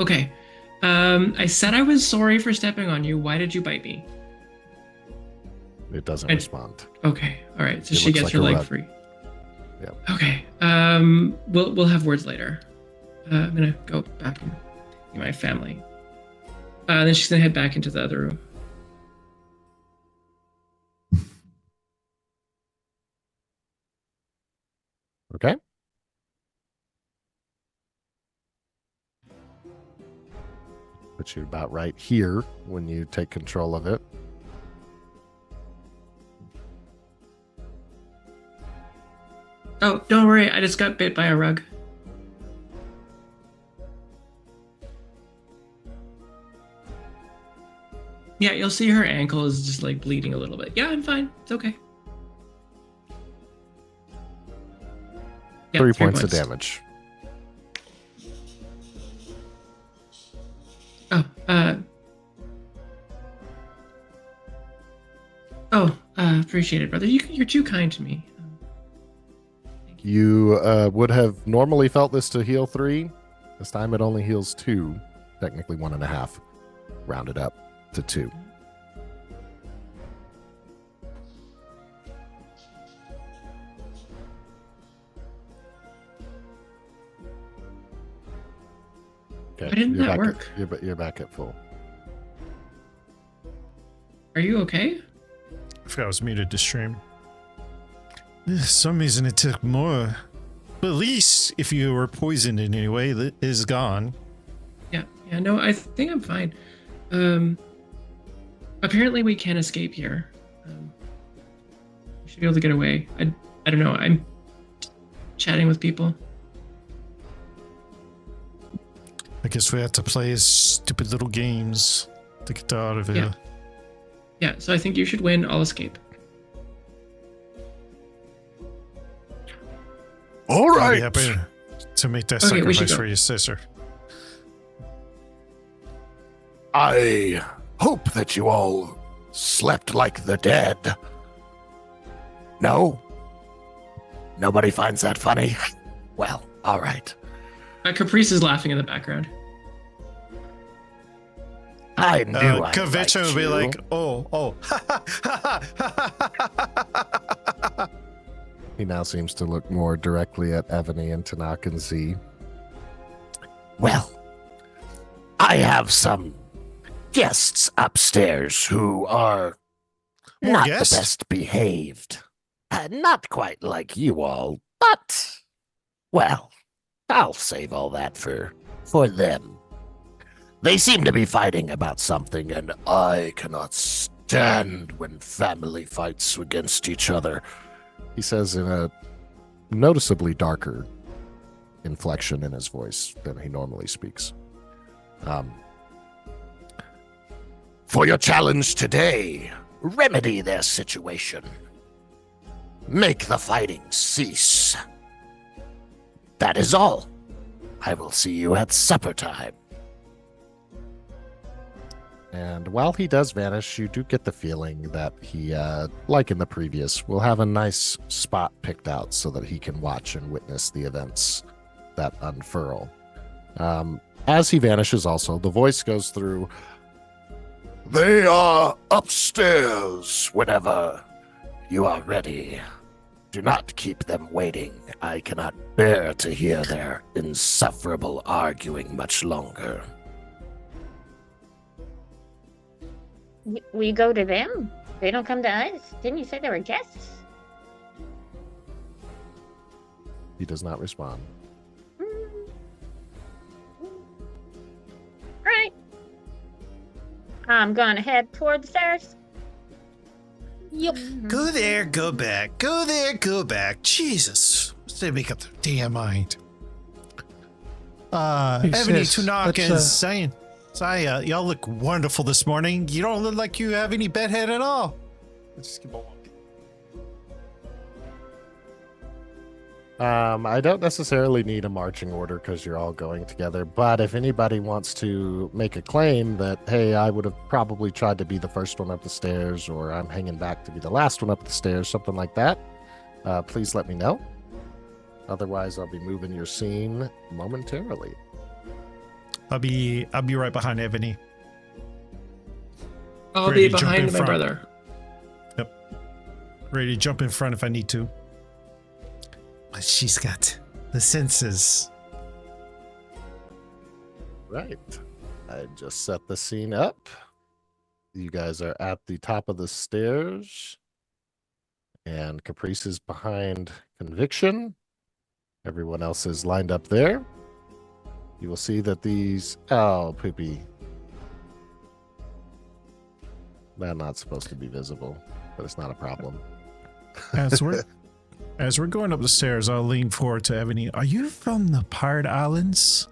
Speaker 6: Okay. I said I was sorry for stepping on you. Why did you bite me?
Speaker 2: It doesn't respond.
Speaker 6: Okay. All right. So
Speaker 2: It
Speaker 6: she
Speaker 2: looks
Speaker 6: gets
Speaker 2: like
Speaker 6: her
Speaker 2: a
Speaker 6: leg
Speaker 2: rug.
Speaker 6: free.
Speaker 2: Yep.
Speaker 6: Okay. We'll have words later. I'm gonna go back in my family. Then she's gonna head back into the other room.
Speaker 2: Okay. Put you about right here when you take control of it.
Speaker 6: Oh, don't worry. I just got bit by a rug. Yeah, you'll see her ankle is just like bleeding a little bit. Yeah, I'm fine. It's okay. Yeah,
Speaker 2: 3 points of damage.
Speaker 6: Appreciate it, brother. You're too kind to me.
Speaker 2: You would have normally felt this to heal 3. This time it only heals 2. Technically 1.5. Rounded up to 2. Okay,
Speaker 6: Why didn't that work?
Speaker 2: You're back at full.
Speaker 6: Are you okay?
Speaker 1: I forgot I was muted to stream. For some reason it took more. But at least if you were poisoned in any way, that is gone.
Speaker 6: Yeah, no, I think I'm fine. Apparently we can escape here. We should be able to get away. I don't know, I'm chatting with people.
Speaker 1: I guess we have to play stupid little games to get out of here.
Speaker 6: Yeah, so I think you should win. I'll escape.
Speaker 2: All
Speaker 1: I'd
Speaker 2: right.
Speaker 1: be happy to make that
Speaker 6: Okay, we should
Speaker 1: sacrifice
Speaker 6: go.
Speaker 1: for your sister.
Speaker 2: I hope that you all slept like the dead. No? Nobody finds that funny? Well, all right.
Speaker 6: Caprice is laughing in the background.
Speaker 2: I knew I
Speaker 1: Convention
Speaker 2: liked
Speaker 1: will be
Speaker 2: you.
Speaker 1: like, oh.
Speaker 2: He now seems to look more directly at Evany and Tanakh and Z. Well, I have some guests upstairs who are
Speaker 1: More
Speaker 2: not
Speaker 1: guests?
Speaker 2: the best behaved. Not quite like you all, but, well, I'll save all that for them. They seem to be fighting about something, and I cannot stand when family fights against each other. He says in a noticeably darker inflection in his voice than he normally speaks. For your challenge today, remedy their situation. Make the fighting cease. That is all. I will see you at supper time. And while he does vanish, you do get the feeling that he, like in the previous, will have a nice spot picked out so that he can watch and witness the events that unfurl. As he vanishes also, the voice goes through, "They are upstairs whenever you are ready. Do not keep them waiting. I cannot bear to hear their insufferable arguing much longer."
Speaker 4: We go to them. They don't come to us. Didn't you say they were guests?
Speaker 2: He does not respond.
Speaker 4: Right. I'm gonna head toward the stairs.
Speaker 5: Yep.
Speaker 1: Go there, go back. Go there, go back. Jesus. They make up their damn mind. Ebony
Speaker 3: sis,
Speaker 1: Tunok
Speaker 3: let's,
Speaker 1: is saying, Saya, y'all look wonderful this morning. You don't look like you have any bedhead at all. Let's just keep on walking.
Speaker 2: I don't necessarily need a marching order because you're all going together, but if anybody wants to make a claim that, hey, I would have probably tried to be the first one up the stairs, or I'm hanging back to be the last one up the stairs, something like that, please let me know. Otherwise, I'll be moving your scene momentarily.
Speaker 1: I'll be right behind Ebony.
Speaker 6: I'll
Speaker 1: Ready
Speaker 6: be
Speaker 1: to jump in
Speaker 6: behind my
Speaker 1: front.
Speaker 6: brother.
Speaker 1: Ready to jump in front if I need to. But she's got the senses.
Speaker 2: Right. I just set the scene up. You guys are at the top of the stairs. And Caprice is behind Conviction. Everyone else is lined up there. You will see that these... Oh, Poopy. They're not supposed to be visible, but it's not a problem.
Speaker 1: As we're going up the stairs, I'll lean forward to Ebony. Are you from the Pirate Islands?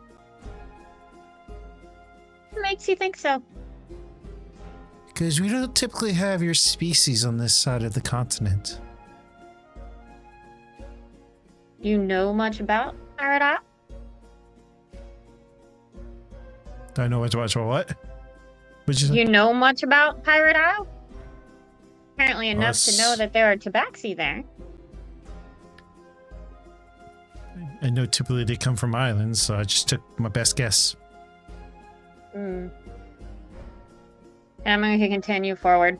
Speaker 4: What makes you think so?
Speaker 1: Because we don't typically have your species on this side of the continent.
Speaker 4: you know much about Pirate Isle?
Speaker 1: Do I know what to watch or what? What'd you say?
Speaker 4: You know much about Pirate Isle? Apparently enough to know
Speaker 1: s-
Speaker 4: that there are tabaxi there.
Speaker 1: I know typically they come from islands, so I just took my best guess.
Speaker 4: I'm going to continue forward.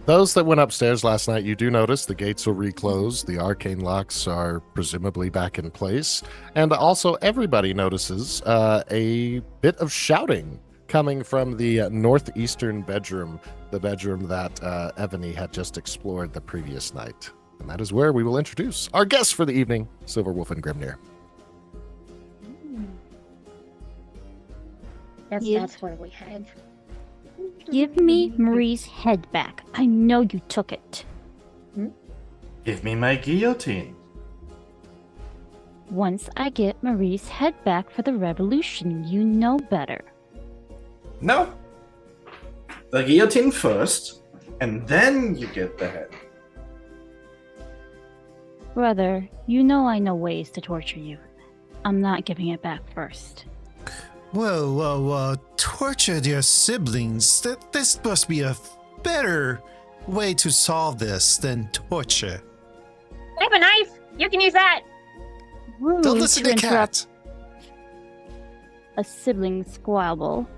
Speaker 2: Those that went upstairs last night, you do notice the gates are reclosed. The arcane locks are presumably back in place. And also, everybody notices a bit of shouting coming from the northeastern bedroom, the bedroom that Evany had just explored the previous night. And that is where we will introduce our guests for the evening, Silverwolf and Grimnir.
Speaker 4: Yes,
Speaker 7: Yeah.
Speaker 4: that's where we head.
Speaker 7: Give me Marie's head back. I know you took it.
Speaker 8: Give me my guillotine.
Speaker 7: Once I get Marie's head back for the revolution, you know better.
Speaker 8: No. The guillotine first, and then you get the head.
Speaker 7: Brother, you know I know ways to torture you. I'm not giving it back first.
Speaker 1: Whoa, tortured your siblings? This must be a better way to solve this than torture.
Speaker 4: I have a knife! You can use that!
Speaker 7: Rude
Speaker 1: Don't listen to
Speaker 7: interrupt
Speaker 1: Cat.
Speaker 7: a sibling squabble.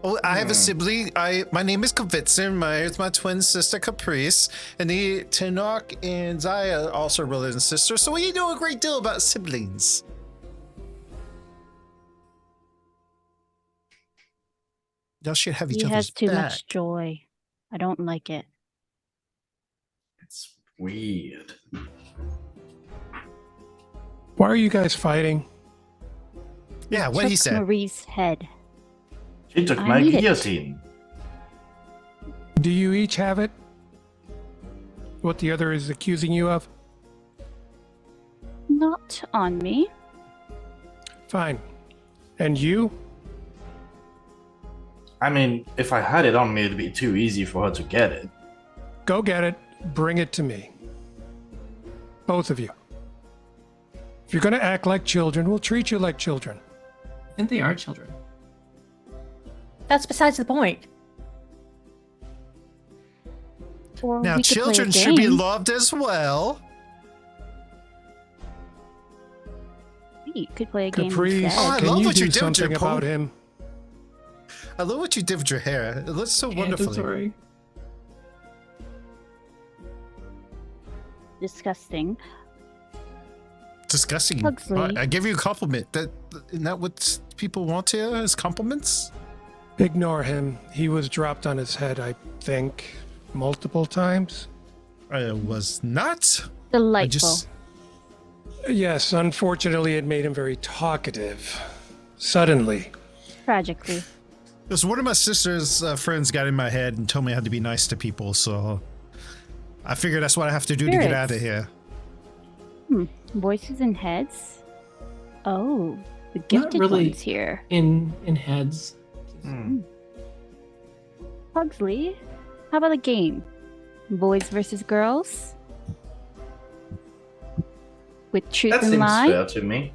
Speaker 1: Oh, I have a sibling. My name is Kavitsin. It's my twin sister Caprice, and the Tenok and Zaya are also brothers and sisters. So we know a great deal about siblings. Y'all should have each
Speaker 7: He
Speaker 1: other's
Speaker 7: has too
Speaker 1: back.
Speaker 7: much joy. I don't like it.
Speaker 8: It's weird.
Speaker 3: Why are you guys fighting?
Speaker 1: Yeah, what he
Speaker 7: Took
Speaker 1: said.
Speaker 7: Marie's head.
Speaker 8: She took
Speaker 7: I
Speaker 8: my
Speaker 7: need it.
Speaker 8: guillotine.
Speaker 3: Do you each have it? What the other is accusing you of?
Speaker 7: Not on me.
Speaker 3: Fine. And you?
Speaker 8: I mean, if I had it on me, it'd be too easy for her to get it.
Speaker 3: Go get it. Bring it to me. Both of you. If you're going to act like children, we'll treat you like children.
Speaker 6: And they are children.
Speaker 5: That's besides the point.
Speaker 7: Or
Speaker 1: Now,
Speaker 7: we could play a
Speaker 1: children should be
Speaker 7: game.
Speaker 1: loved as well.
Speaker 7: We could play a game
Speaker 3: Caprice,
Speaker 7: instead.
Speaker 1: Oh, I
Speaker 3: can
Speaker 1: love
Speaker 3: you
Speaker 1: what
Speaker 3: do
Speaker 1: you did with
Speaker 3: something
Speaker 1: your
Speaker 3: about
Speaker 1: pole.
Speaker 3: him?
Speaker 1: I love what you did with your hair. It looks so wonderfully.
Speaker 6: Mandatory.
Speaker 7: Disgusting.
Speaker 1: Disgusting.
Speaker 7: Pugsley.
Speaker 1: I give you a compliment. Isn't that what people want here as compliments?
Speaker 3: Ignore him. He was dropped on his head, I think, multiple times.
Speaker 1: I was not.
Speaker 7: Delightful.
Speaker 1: I just.
Speaker 3: Yes, unfortunately, it made him very talkative. Suddenly.
Speaker 7: Tragically.
Speaker 1: Because one of my sister's friends got in my head and told me I had to be nice to people, so I figure that's what I have to do to get out of here.
Speaker 7: Voices and heads? Oh, the gifted
Speaker 6: really.
Speaker 7: ones here.
Speaker 6: In heads.
Speaker 7: Pugsley, how about a game? Boys versus girls? With truth
Speaker 8: That
Speaker 7: and
Speaker 8: seems
Speaker 7: lie?
Speaker 8: fair to me.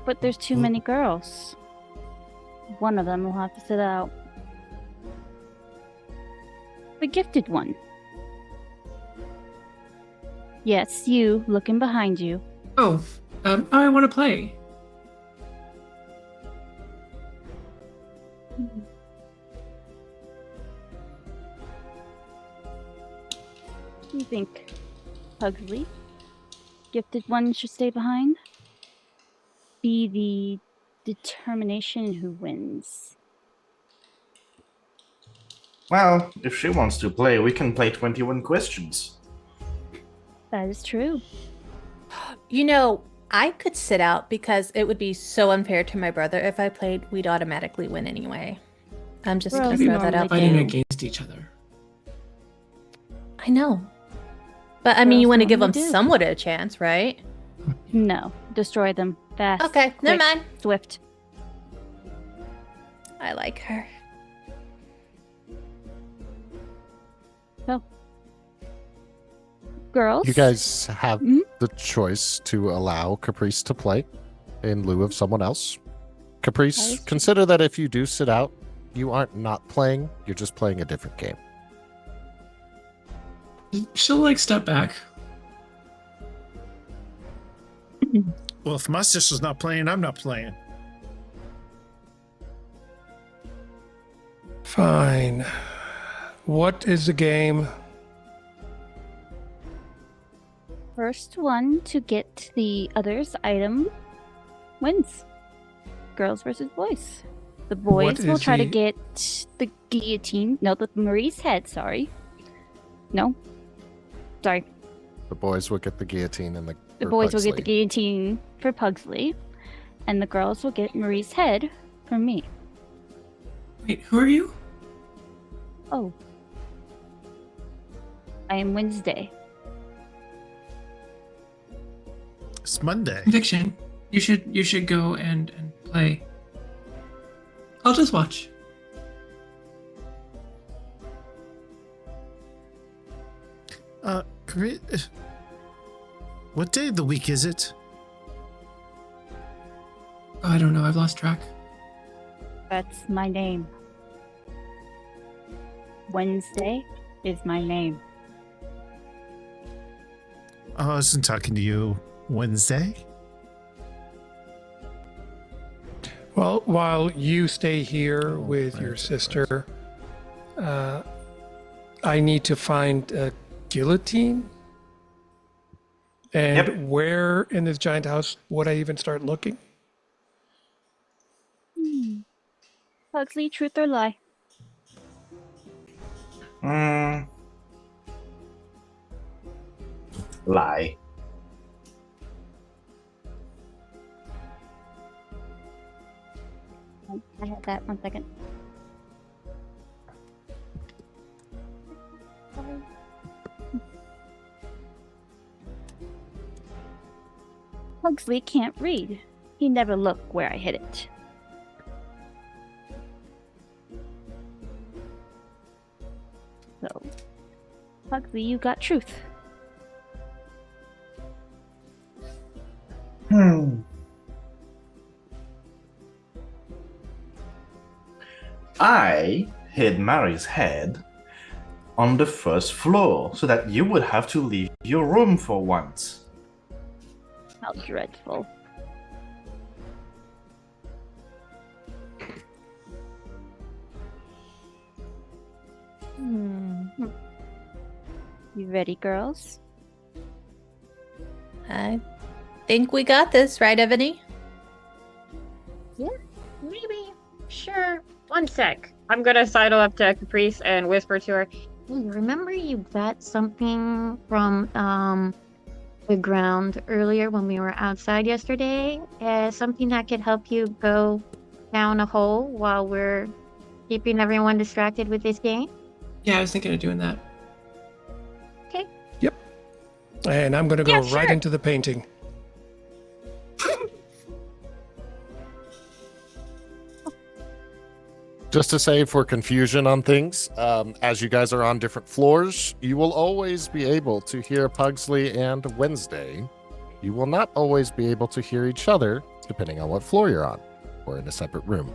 Speaker 7: But there's too many girls. One of them will have to sit out. The gifted one. Yes, you, looking behind you.
Speaker 6: Oh, I want to play.
Speaker 7: What do you think, Pugsley? Gifted one should stay behind? Be the determination who wins.
Speaker 8: Well, if she wants to play, we can play 21 questions.
Speaker 7: That is true.
Speaker 5: You know, I could sit out because it would be so unfair to my brother if I played. We'd automatically win anyway. I'm just
Speaker 7: Well,
Speaker 5: gonna
Speaker 7: we
Speaker 5: throw that
Speaker 7: normally
Speaker 5: out
Speaker 6: Fighting
Speaker 5: there.
Speaker 6: against each other.
Speaker 5: I know, but I mean, you
Speaker 7: Girls
Speaker 5: want to give them
Speaker 7: normally do.
Speaker 5: somewhat of a chance, right?
Speaker 7: No, destroy them fast.
Speaker 5: Okay, never
Speaker 7: quick,
Speaker 5: mind.
Speaker 7: Swift.
Speaker 5: I like her.
Speaker 7: So, Girls?
Speaker 2: You guys have
Speaker 7: Mhm.
Speaker 2: the choice to allow Caprice to play in lieu of someone else. Caprice,
Speaker 7: That is true.
Speaker 2: consider that if you do sit out, you aren't not playing, you're just playing a different game.
Speaker 6: She'll like step back.
Speaker 1: Well, if my sister's not playing, I'm not playing.
Speaker 3: Fine. What is the game?
Speaker 7: First one to get the other's item wins. Girls versus boys. The boys
Speaker 3: What
Speaker 7: will
Speaker 3: is
Speaker 7: try to
Speaker 3: the-
Speaker 7: get the guillotine. No, the Marie's head, sorry. No. Sorry.
Speaker 2: The boys will get the guillotine and
Speaker 7: The
Speaker 2: or
Speaker 7: boys will get the
Speaker 2: Pugsley.
Speaker 7: guillotine for Pugsley. And the girls will get Marie's head from me.
Speaker 6: Wait, who are you?
Speaker 7: Oh. I am Wednesday.
Speaker 1: It's Monday.
Speaker 6: Conviction. You should go and play. I'll just watch.
Speaker 1: What day of the week is it?
Speaker 6: Oh, I don't know. I've lost track.
Speaker 7: That's my name. Wednesday is my name.
Speaker 1: Oh, I wasn't talking to you Wednesday.
Speaker 3: Well, while you stay here
Speaker 2: Oh,
Speaker 3: with
Speaker 2: right,
Speaker 3: your
Speaker 2: right,
Speaker 3: sister, I need to find a guillotine. And
Speaker 8: Yep.
Speaker 3: where in this giant house would I even start looking?
Speaker 7: Pugsley, truth or lie?
Speaker 8: Lie.
Speaker 7: I had that. 1 second. Pugsley can't read. He never looked where I hid it. So, Pugsley, you got truth.
Speaker 8: I hid Mary's head on the first floor so that you would have to leave your room for once.
Speaker 7: How dreadful. You ready, girls?
Speaker 5: I think we got this, right, Ebony?
Speaker 4: Maybe. Sure. One sec. I'm gonna sidle up to Caprice and whisper to her, "Hey, remember you got something from the ground earlier when we were outside yesterday? Something that could help you go down a hole while we're keeping everyone distracted with this game?"
Speaker 6: Yeah, I was thinking of doing that.
Speaker 4: Okay.
Speaker 3: Yep. And I'm going to go
Speaker 4: Yeah,
Speaker 3: right
Speaker 4: sure.
Speaker 3: into the painting.
Speaker 2: Just to say for confusion on things, as you guys are on different floors, you will always be able to hear Pugsley and Wednesday. You will not always be able to hear each other, depending on what floor you're on, or in a separate room.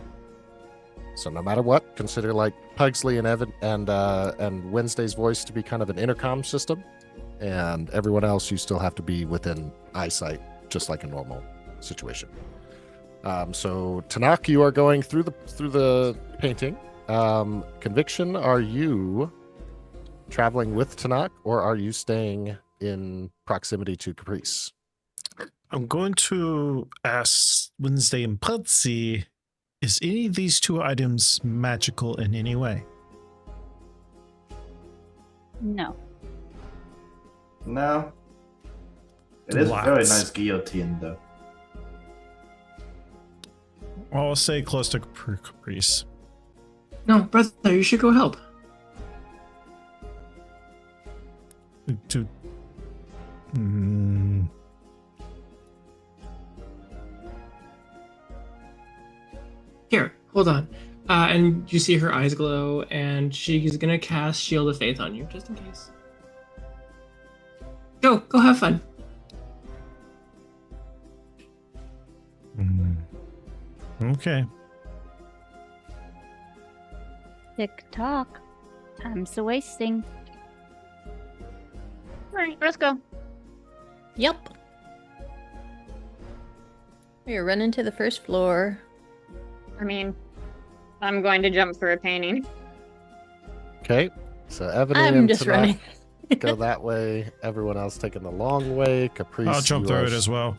Speaker 2: So no matter what, consider like Pugsley and Evan and Wednesday's voice to be kind of an intercom system, and everyone else you still have to be within eyesight, just like a normal situation. So Tanakh, you are going through the painting. Conviction, are you traveling with Tanakh, or are you staying in proximity to Caprice?
Speaker 1: I'm going to ask Wednesday and Pudsey, is any of these two items magical in any way?
Speaker 7: No.
Speaker 8: No. It is a very
Speaker 1: Lots.
Speaker 8: nice guillotine, though.
Speaker 1: I'll say close to Caprice.
Speaker 6: No, brother, you should go help.
Speaker 1: To, mm,
Speaker 6: Here, hold on. And you see her eyes glow, and she's gonna cast Shield of Faith on you, just in case. Go have fun.
Speaker 1: Okay.
Speaker 7: Tick tock. Time's a wasting.
Speaker 4: All right, let's go.
Speaker 5: Yep. We're running to the first floor.
Speaker 4: I mean, I'm going to jump through a painting.
Speaker 2: Okay. So Ebony
Speaker 5: I'm
Speaker 2: and
Speaker 5: just
Speaker 2: Tanakh
Speaker 5: running.
Speaker 2: go that way. Everyone else taking the long way. Caprice.
Speaker 1: I'll jump
Speaker 2: you
Speaker 1: through
Speaker 2: are
Speaker 1: it as well.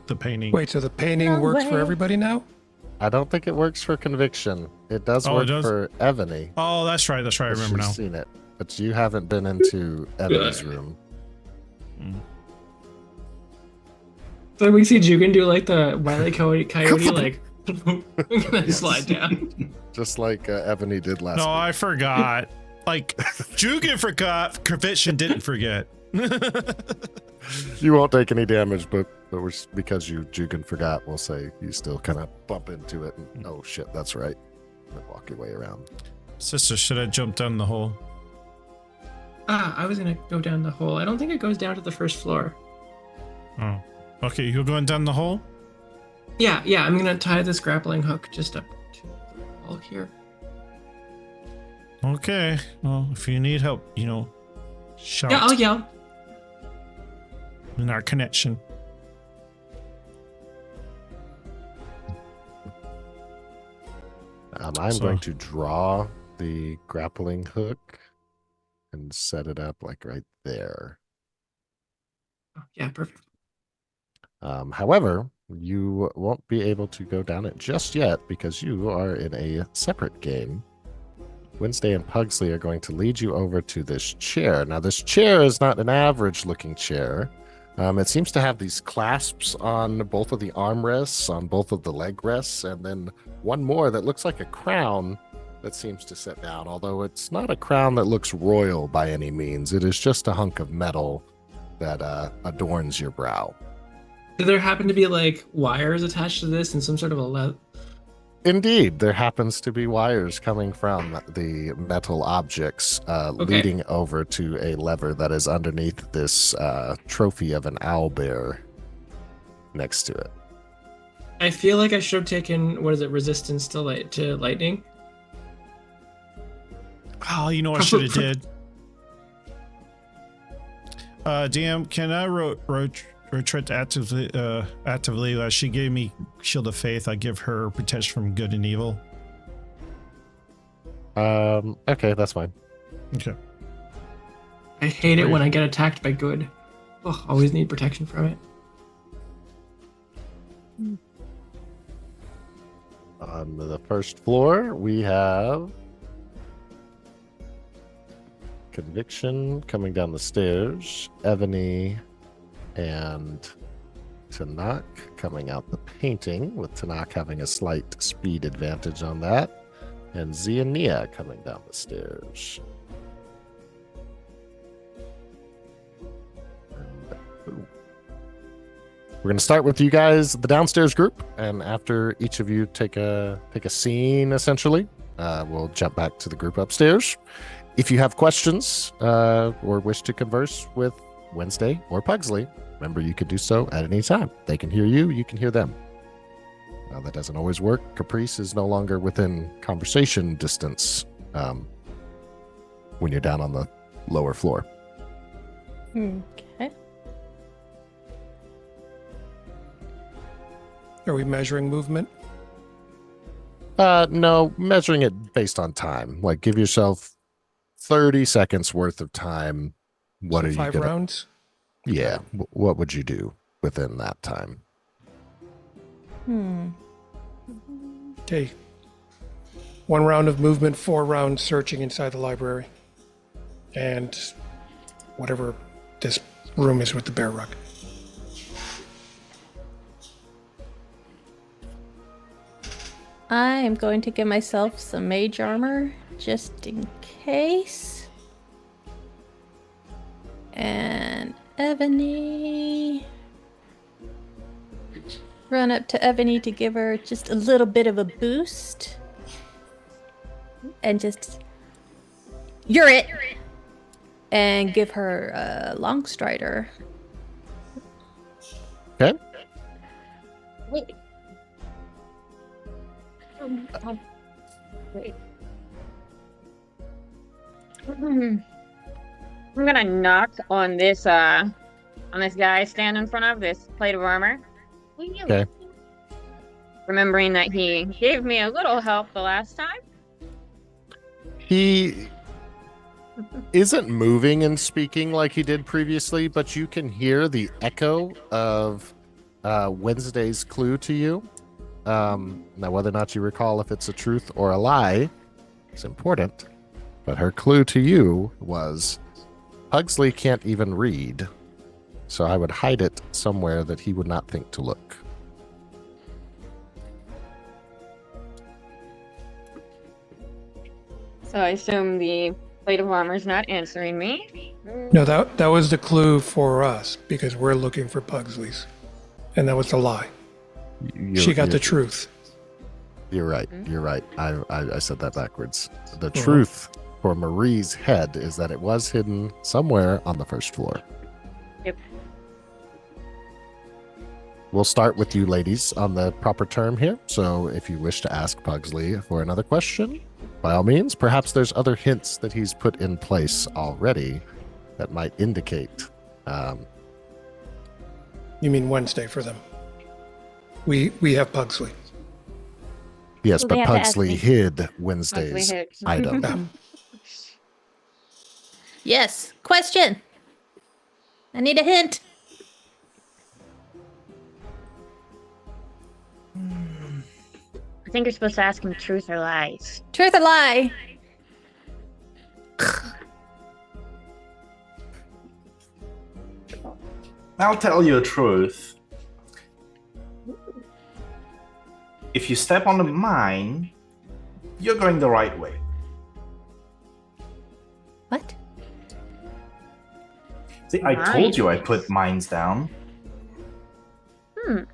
Speaker 1: The painting.
Speaker 3: Wait, so the painting
Speaker 5: No
Speaker 3: works for
Speaker 5: way.
Speaker 3: everybody now?
Speaker 2: I don't think it works for conviction. It does
Speaker 1: Oh, it
Speaker 2: work
Speaker 1: does?
Speaker 2: for Ebony.
Speaker 1: Oh, that's right. That's right. I
Speaker 2: but
Speaker 1: remember
Speaker 2: she's
Speaker 1: now.
Speaker 2: seen it, but you haven't been into Ebony's room.
Speaker 6: So we see Jugan do like the Wile E. Coyote, like gonna slide down.
Speaker 2: Just like Ebony did last
Speaker 1: No,
Speaker 2: week.
Speaker 1: I forgot. Like, Jugan forgot. Conviction didn't forget.
Speaker 2: You won't take any damage, but we're, because Jugan forgot, we'll say you still kind of bump into it and oh shit, that's right. And then walk your way around.
Speaker 1: Sister, should I jump down the hole?
Speaker 6: I was gonna go down the hole. I don't think it goes down to the first floor.
Speaker 1: Oh. Okay, you're going down the hole?
Speaker 6: Yeah, I'm gonna tie this grappling hook just up to the wall here.
Speaker 1: Okay. Well, if you need help, shout.
Speaker 6: Yeah, I'll yell.
Speaker 1: In our connection.
Speaker 2: I'm going to draw the grappling hook and set it up like right there.
Speaker 6: Yeah, perfect.
Speaker 2: However, you won't be able to go down it just yet because you are in a separate game. Wednesday and Pugsley are going to lead you over to this chair. Now, this chair is not an average looking chair. It seems to have these clasps on both of the armrests, on both of the leg rests, and then one more that looks like a crown that seems to sit down, although it's not a crown that looks royal by any means. It is just a hunk of metal that adorns your brow.
Speaker 6: Do there happen to be like wires attached to this and some sort of a
Speaker 2: Indeed, there happens to be wires coming from the metal objects leading over to a lever that is underneath this trophy of an owlbear next to it.
Speaker 6: I feel like I should have taken, what is it, resistance to lightning?
Speaker 1: Oh, you know what I should have did? DM, can I retreat actively? She gave me Shield of Faith. I give her protection from good and evil.
Speaker 2: Okay, that's fine.
Speaker 1: Okay.
Speaker 6: I hate it when I get attacked by good. Oh, always need protection from it.
Speaker 2: On the first floor, we have Conviction coming down the stairs, Ebony and Tanakh coming out the painting, with Tanakh having a slight speed advantage on that, and Ziania coming down the stairs. We're going to start with you guys, the downstairs group, and after each of you take a scene, essentially, we'll jump back to the group upstairs. If you have questions or wish to converse with Wednesday or Pugsley, remember you could do so at any time. They can hear you, you can hear them. Now, that doesn't always work. Caprice is no longer within conversation distance when you're down on the lower floor.
Speaker 5: Okay.
Speaker 3: Are we measuring movement?
Speaker 2: No, measuring it based on time. Like, give yourself 30 seconds worth of time. What
Speaker 3: So
Speaker 2: are you
Speaker 3: 5
Speaker 2: gonna...
Speaker 3: rounds?
Speaker 2: Yeah. What would you do within that time?
Speaker 3: Okay. 1 round of movement, 4 rounds searching inside the library. And whatever this room is with the bear rug.
Speaker 5: I am going to give myself some mage armor just in case. And Ebony. Run up to Ebony to give her just a little bit of a boost. And just, you're it. and give her a long strider.
Speaker 2: Okay.
Speaker 4: Wait. Wait. I'm gonna knock on this guy standing in front of this plate of armor.
Speaker 2: Okay.
Speaker 4: Remembering that he gave me a little help the last time.
Speaker 2: He isn't moving and speaking like he did previously, but you can hear the echo of Wednesday's clue to you. Now, whether or not you recall if it's a truth or a lie is important, but her clue to you was Pugsley can't even read, so I would hide it somewhere that he would not think to look.
Speaker 4: So I assume the plate of armor's not answering me.
Speaker 3: No, that was the clue for us because we're looking for Pugsley's, and that was the lie. She got the truth.
Speaker 2: You're right. You're right. I said that backwards. The truth for Marie's head is that it was hidden somewhere on the first floor.
Speaker 4: Yep.
Speaker 2: We'll start with you ladies on the proper term here. So if you wish to ask Pugsley for another question, by all means, perhaps there's other hints that he's put in place already that might indicate.
Speaker 3: You mean Wednesday for them? We have Pugsley.
Speaker 2: Yes,
Speaker 7: So
Speaker 2: but
Speaker 7: they have to ask
Speaker 2: Pugsley
Speaker 7: me.
Speaker 2: hid Wednesday's
Speaker 4: hid.
Speaker 2: item.
Speaker 5: Yes. Question. I need a hint.
Speaker 4: I think you're supposed to ask him truth or lies.
Speaker 5: Truth or lie?
Speaker 8: I'll tell you the truth. If you step on the mine, you're going the right way.
Speaker 5: What?
Speaker 8: See, I told you I put mines down.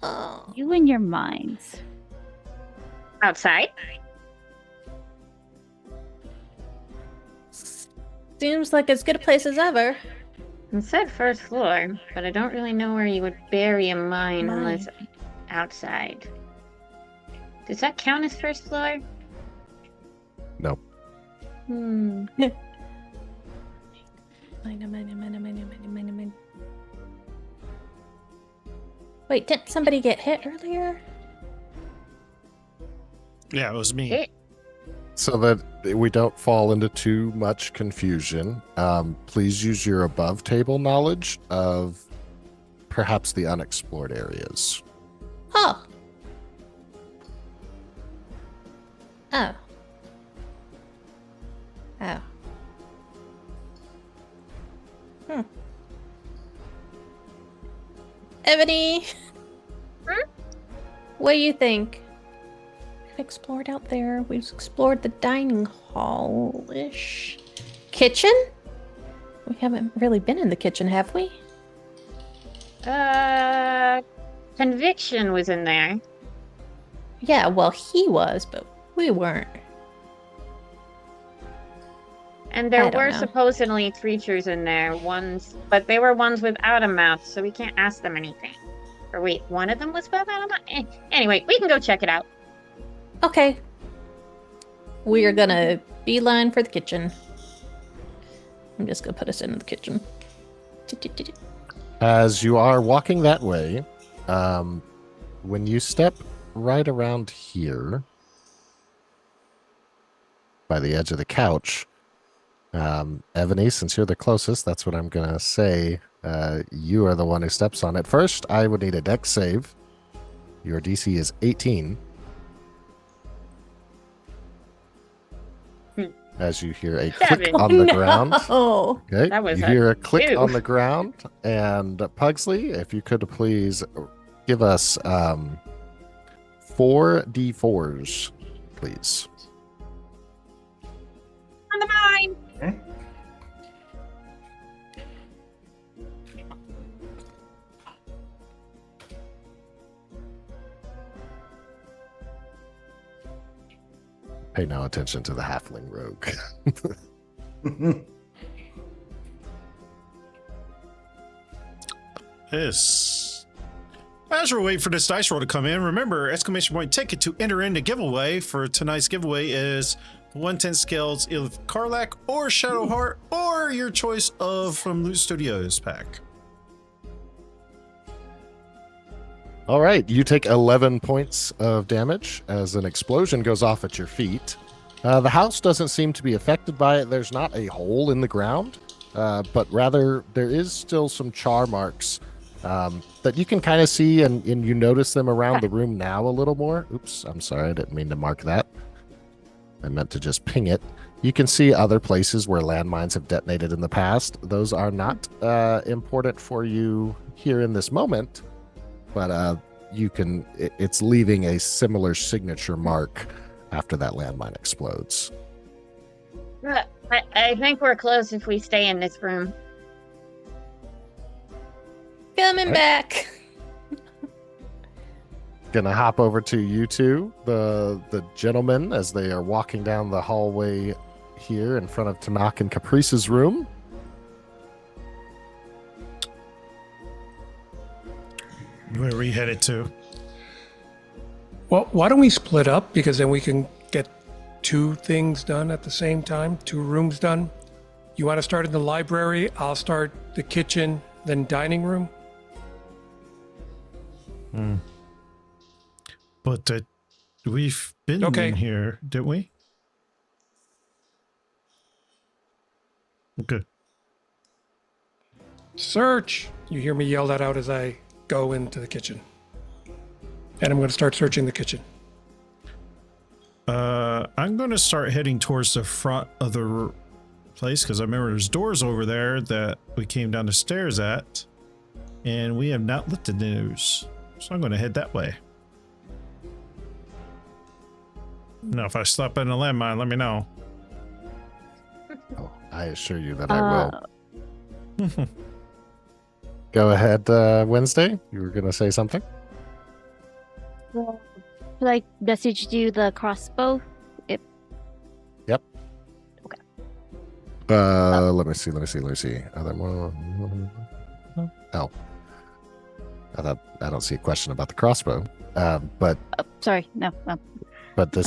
Speaker 5: Oh.
Speaker 7: You and your minds.
Speaker 4: Outside?
Speaker 5: Seems like as good a place as ever.
Speaker 4: It said first floor, but I don't really know where you would bury a mine unless outside. Does that count as first floor?
Speaker 2: No.
Speaker 5: Mine. Wait, didn't somebody get hit earlier?
Speaker 1: Yeah, it was me.
Speaker 2: So that we don't fall into too much confusion, please use your above table knowledge of perhaps the unexplored areas.
Speaker 5: Oh. Oh. Oh. Ebony. What do you think? We've explored out there. We've explored the dining hall-ish. Kitchen? We haven't really been in the kitchen, have we?
Speaker 4: Conviction was in there.
Speaker 5: Yeah, well, he was, but we weren't.
Speaker 4: And there
Speaker 5: I don't
Speaker 4: were
Speaker 5: know.
Speaker 4: supposedly creatures in there, but they were ones without a mouth, so we can't ask them anything. Or wait, one of them was without a mouth? Anyway, we can go check it out.
Speaker 5: Okay. We are gonna beeline for the kitchen. I'm just gonna put us into the kitchen.
Speaker 2: As you are walking that way, when you step right around here by the edge of the couch, Ebony, since you're the closest, that's what I'm going to say. You are the one who steps on it. First, I would need a dex save. Your DC is 18. As you hear a click on the ground.
Speaker 5: Oh,
Speaker 2: Okay,
Speaker 4: That was
Speaker 2: you
Speaker 4: a
Speaker 2: hear a click
Speaker 4: 2.
Speaker 2: on the ground. And Pugsley, if you could please give us 4d4s, please.
Speaker 4: On the mine!
Speaker 8: Okay.
Speaker 2: Pay no attention to the halfling rogue.
Speaker 1: Yes. As we're waiting for this dice roll to come in, remember, exclamation point ticket to enter in the giveaway for tonight's giveaway is 110 scales of Karlak or Shadowheart or your choice of from Loot Studios pack.
Speaker 2: All right, you take 11 points of damage as an explosion goes off at your feet. The house doesn't seem to be affected by it. There's not a hole in the ground, but rather there is still some char marks that you can kind of see, and you notice them around the room now a little more. Oops, I'm sorry, I didn't mean to mark that. I meant to just ping it. You can see other places where landmines have detonated in the past. Those are not important for you here in this moment, but it's leaving a similar signature mark after that landmine explodes.
Speaker 4: I think we're close if we stay in this room.
Speaker 5: Coming back.
Speaker 2: Gonna hop over to you two, the gentlemen, as they are walking down the hallway here in front of Tanakh and Caprice's room.
Speaker 1: Where are we headed to?
Speaker 3: Well, why don't we split up? Because then we can get 2 things done at the same time, 2 rooms done. You want to start in the library? I'll start the kitchen, then dining room.
Speaker 1: But we've been in here, didn't we? Okay.
Speaker 3: Search! You hear me yell that out as I go into the kitchen. And I'm going to start searching the kitchen.
Speaker 1: I'm going to start heading towards the front of the place because I remember there's doors over there that we came down the stairs at, and we have not lifted the news. So I'm going to head that way. Now, if I slap in a landmine, let me know.
Speaker 2: Oh, I assure you that I will. Go ahead, Wednesday. You were going to say something?
Speaker 7: Should I message you the crossbow?
Speaker 2: Yep.
Speaker 7: Okay.
Speaker 2: Let me see. Other one. Oh. I don't see a question about the crossbow. But
Speaker 7: sorry, no.
Speaker 2: But this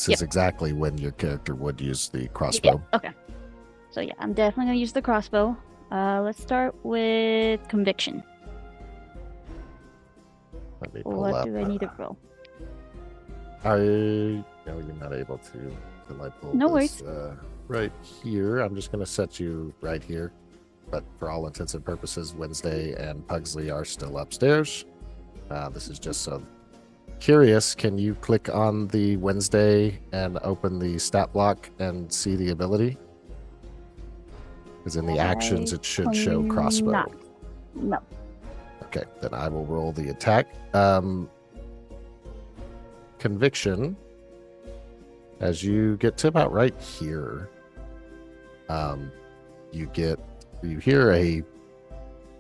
Speaker 2: is exactly when your character would use the crossbow.
Speaker 7: Yeah, okay. So yeah, I'm definitely gonna use the crossbow. Let's start with conviction.
Speaker 2: Let me pull
Speaker 7: What
Speaker 2: up.
Speaker 7: do I need to roll?
Speaker 2: No, you're not able to. Until I pull
Speaker 7: No
Speaker 2: this,
Speaker 7: worries.
Speaker 2: right here. I'm just going to set you right here. But for all intents and purposes, Wednesday and Pugsley are still upstairs. This is just so curious. Can you click on the Wednesday and open the stat block and see the ability? Because in the actions, it should show crossbow.
Speaker 7: Not. No.
Speaker 2: Okay, then I will roll the attack. Conviction. As you get to about right here, you hear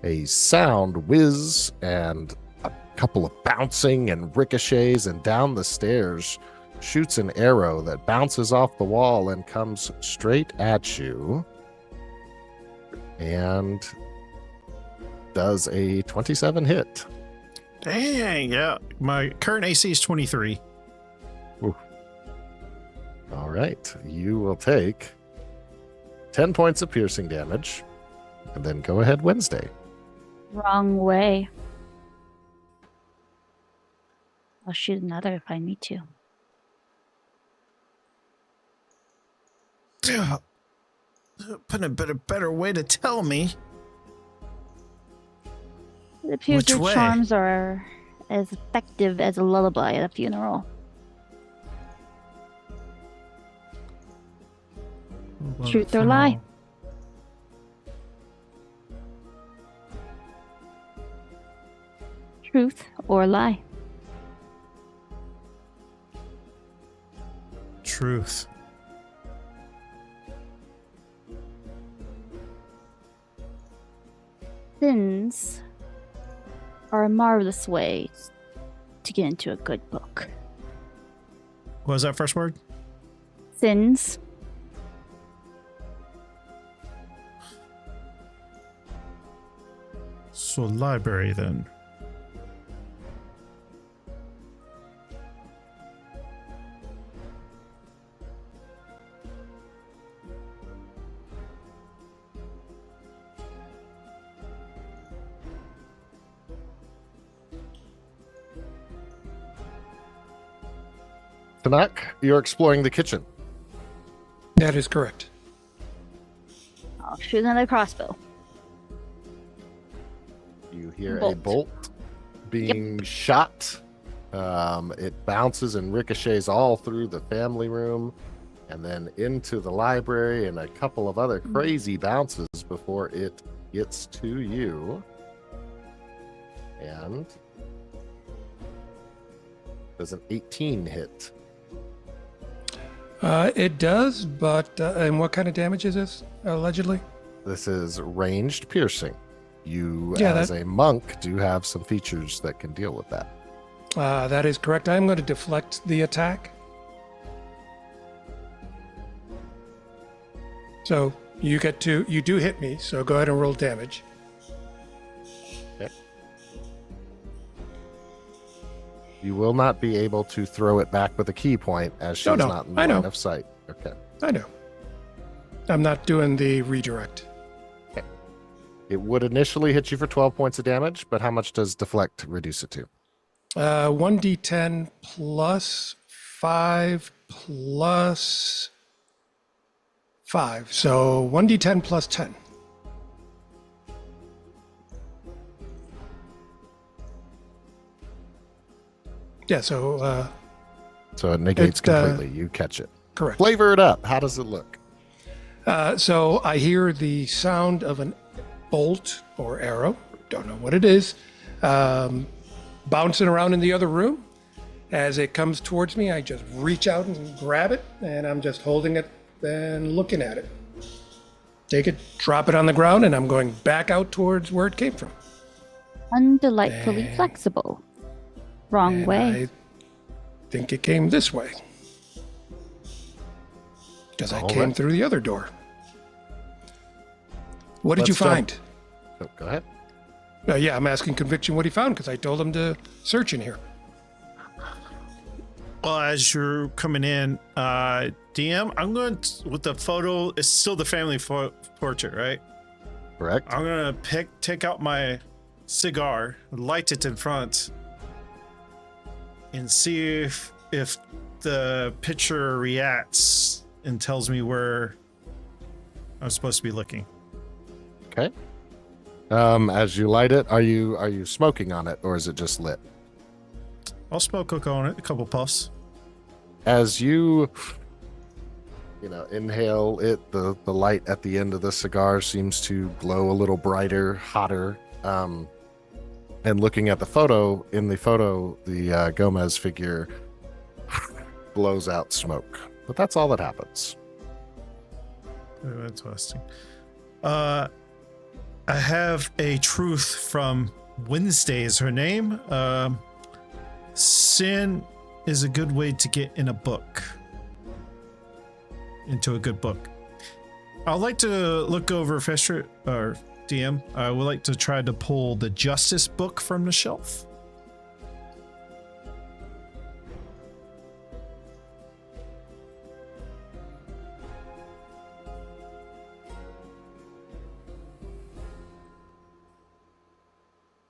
Speaker 2: a sound whiz and a couple of bouncing and ricochets, and down the stairs shoots an arrow that bounces off the wall and comes straight at you and does a 27 hit.
Speaker 1: Dang, yeah. My current AC is 23.
Speaker 2: Ooh. All right. You will take 10 points of piercing damage. And then go ahead, Wednesday.
Speaker 7: Wrong way. I'll shoot another if I need to.
Speaker 1: Put a better way to tell me.
Speaker 7: It appears
Speaker 1: Which
Speaker 7: your
Speaker 1: way?
Speaker 7: charms are as effective as a lullaby at a funeral. Truth or lie? Truth or lie?
Speaker 1: Truth.
Speaker 7: Sins are a marvelous way to get into a good book.
Speaker 1: What was that first word?
Speaker 7: Sins.
Speaker 1: So library then.
Speaker 2: Tanak, you're exploring the kitchen.
Speaker 3: That is correct.
Speaker 7: I'll shoot another crossbow.
Speaker 2: You hear a
Speaker 7: Bolt.
Speaker 2: bolt being shot. It bounces and ricochets all through the family room and then into the library and a couple of other crazy bounces before it gets to you. And does an 18 hit?
Speaker 3: It does, but and what kind of damage is this, allegedly?
Speaker 2: This is ranged piercing. You,
Speaker 3: Yeah,
Speaker 2: as
Speaker 3: that-
Speaker 2: a monk, do have some features that can deal with that.
Speaker 3: That is correct. I'm going to deflect the attack. So you do hit me, so go ahead and roll damage.
Speaker 2: Okay. You will not be able to throw it back with a key point as she's
Speaker 3: No,
Speaker 2: not in the
Speaker 3: I know.
Speaker 2: line of sight. Okay.
Speaker 3: I know. I'm not doing the redirect.
Speaker 2: It would initially hit you for 12 points of damage, but how much does deflect reduce it to?
Speaker 3: 1d10 plus 5 plus 5. So 1d10 plus 10. Yeah, so
Speaker 2: So it negates
Speaker 3: It,
Speaker 2: completely. You catch it.
Speaker 3: correct.
Speaker 2: Flavor it up. How does it look?
Speaker 3: So I hear the sound of an bolt or arrow, don't know what it is, bouncing around in the other room. As it comes towards me, I just reach out and grab it, and I'm just holding it and looking at it. Take it, drop it on the ground, and I'm going back out towards where it came from.
Speaker 7: Undelightfully
Speaker 3: Dang.
Speaker 7: flexible. Wrong
Speaker 3: And
Speaker 7: way.
Speaker 3: I think it came this way. Because I
Speaker 2: All
Speaker 3: came
Speaker 2: right.
Speaker 3: through the other door. What did you
Speaker 2: Let's jump.
Speaker 3: find?
Speaker 2: Oh, go ahead.
Speaker 3: Yeah, I'm asking Conviction what he found because I told him to search in here.
Speaker 1: Well, as you're coming in, DM, I'm going to, with the photo, it's still the family portrait, right?
Speaker 2: Correct.
Speaker 1: I'm going to take out my cigar, light it in front, and see if the picture reacts and tells me where I'm supposed to be looking.
Speaker 2: Okay. As you light it, are you smoking on it or is it just lit?
Speaker 1: I'll smoke hook on it, a couple puffs.
Speaker 2: As you inhale it, the light at the end of the cigar seems to glow a little brighter, hotter. And looking at the photo, the Gomez figure blows out smoke. But that's all that happens.
Speaker 1: Oh, interesting. I have a truth from Wednesday is her name. Sin is a good way to get in a book. Into a good book. I'd like to look over Fester or DM. I would like to try to pull the Justice book from the shelf.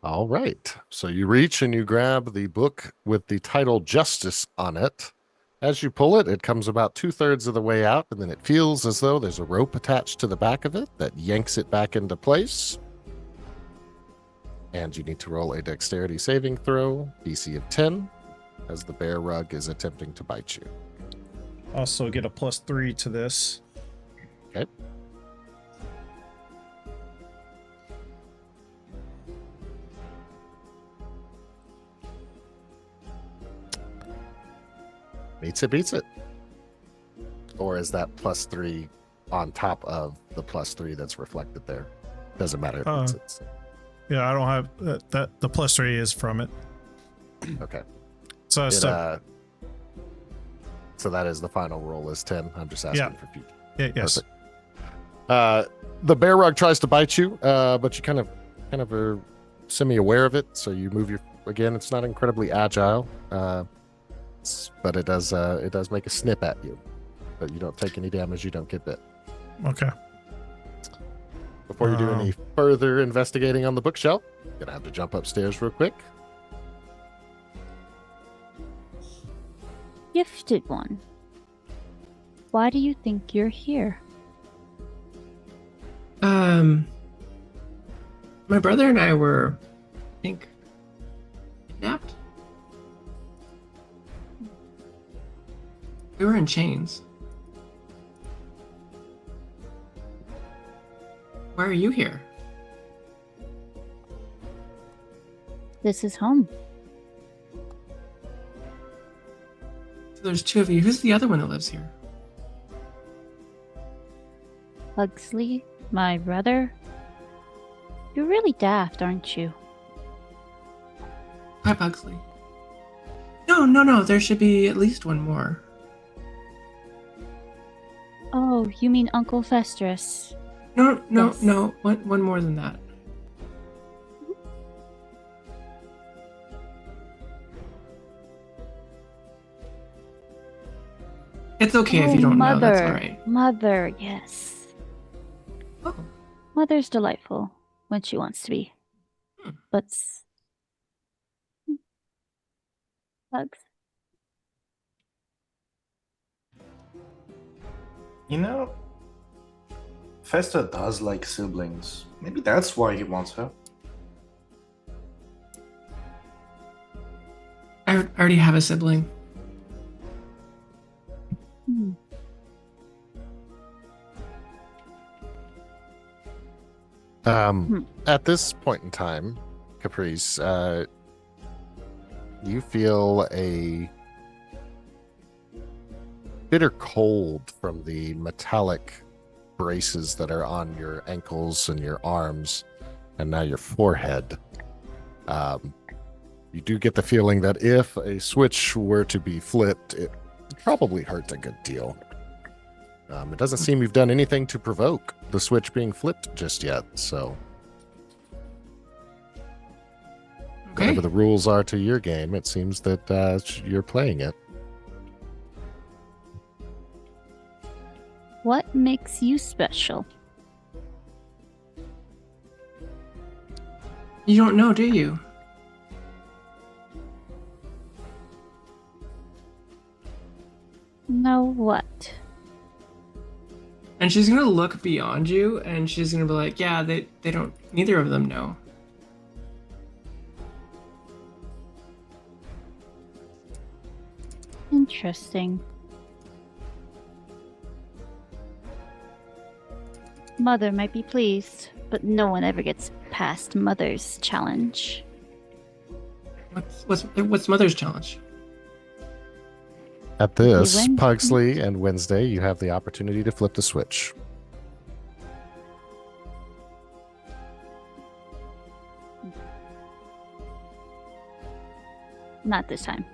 Speaker 2: All right. So you reach and you grab the book with the title Justice on it. As you pull it, it comes about 2/3 of the way out, and then it feels as though there's a rope attached to the back of it that yanks it back into place. And you need to roll a dexterity saving throw, DC of 10, as the bear rug is attempting to bite you.
Speaker 1: Also get a +3 to this.
Speaker 2: Okay. Beats it. Or is that +3 on top of the +3 that's reflected there? Doesn't matter. If it's
Speaker 1: Yeah, I don't have that. The +3 is from it.
Speaker 2: okay.
Speaker 1: So
Speaker 2: It,
Speaker 1: stuff.
Speaker 2: so that is the final roll is 10. I'm just asking
Speaker 1: Yeah.
Speaker 2: for future.
Speaker 1: Yeah, yes.
Speaker 2: Perfect. The bear rug tries to bite you, but you kind of are semi-aware of it, so you move your again. It's not incredibly agile, but it does make a snip at you. But you don't take any damage. You don't get bit.
Speaker 1: Okay.
Speaker 2: Before you do any further investigating on the bookshelf, you're gonna have to jump upstairs real quick.
Speaker 7: Gifted one. Why do you think you're here?
Speaker 6: My brother and I were, I think, kidnapped. We were in chains. Why are you here?
Speaker 7: This is home.
Speaker 6: So there's two of you. Who's the other one that lives here?
Speaker 7: Pugsley, my brother. You're really daft, aren't you?
Speaker 6: Hi, Pugsley. No. There should be at least one more.
Speaker 7: Oh, you mean Uncle Festrus?
Speaker 6: No.
Speaker 7: Yes.
Speaker 6: One more than that. It's okay if you don't know. That's all right.
Speaker 7: Mother, yes.
Speaker 6: Oh.
Speaker 7: Mother's delightful when she wants to be. But Bugs.
Speaker 8: You know, Festa does like siblings. Maybe that's why he wants her.
Speaker 6: I already have a sibling.
Speaker 2: At this point in time, Caprice, you feel a bitter cold from the metallic braces that are on your ankles and your arms, and now your forehead. You do get the feeling that if a switch were to be flipped, it probably hurt a good deal. It doesn't seem you've done anything to provoke the switch being flipped just yet, so whatever the rules are to your game, it seems that you're playing it.
Speaker 7: What makes you special?
Speaker 6: You don't know, do you?
Speaker 7: Know what?
Speaker 6: And she's gonna look beyond you, and she's gonna be like, yeah, they don't, neither of them know.
Speaker 7: Interesting. Mother might be pleased, but no one ever gets past Mother's challenge.
Speaker 6: What's Mother's challenge?
Speaker 2: At this,
Speaker 7: win.
Speaker 2: Pugsley and Wednesday, you have the opportunity to flip the switch.
Speaker 7: Not this time.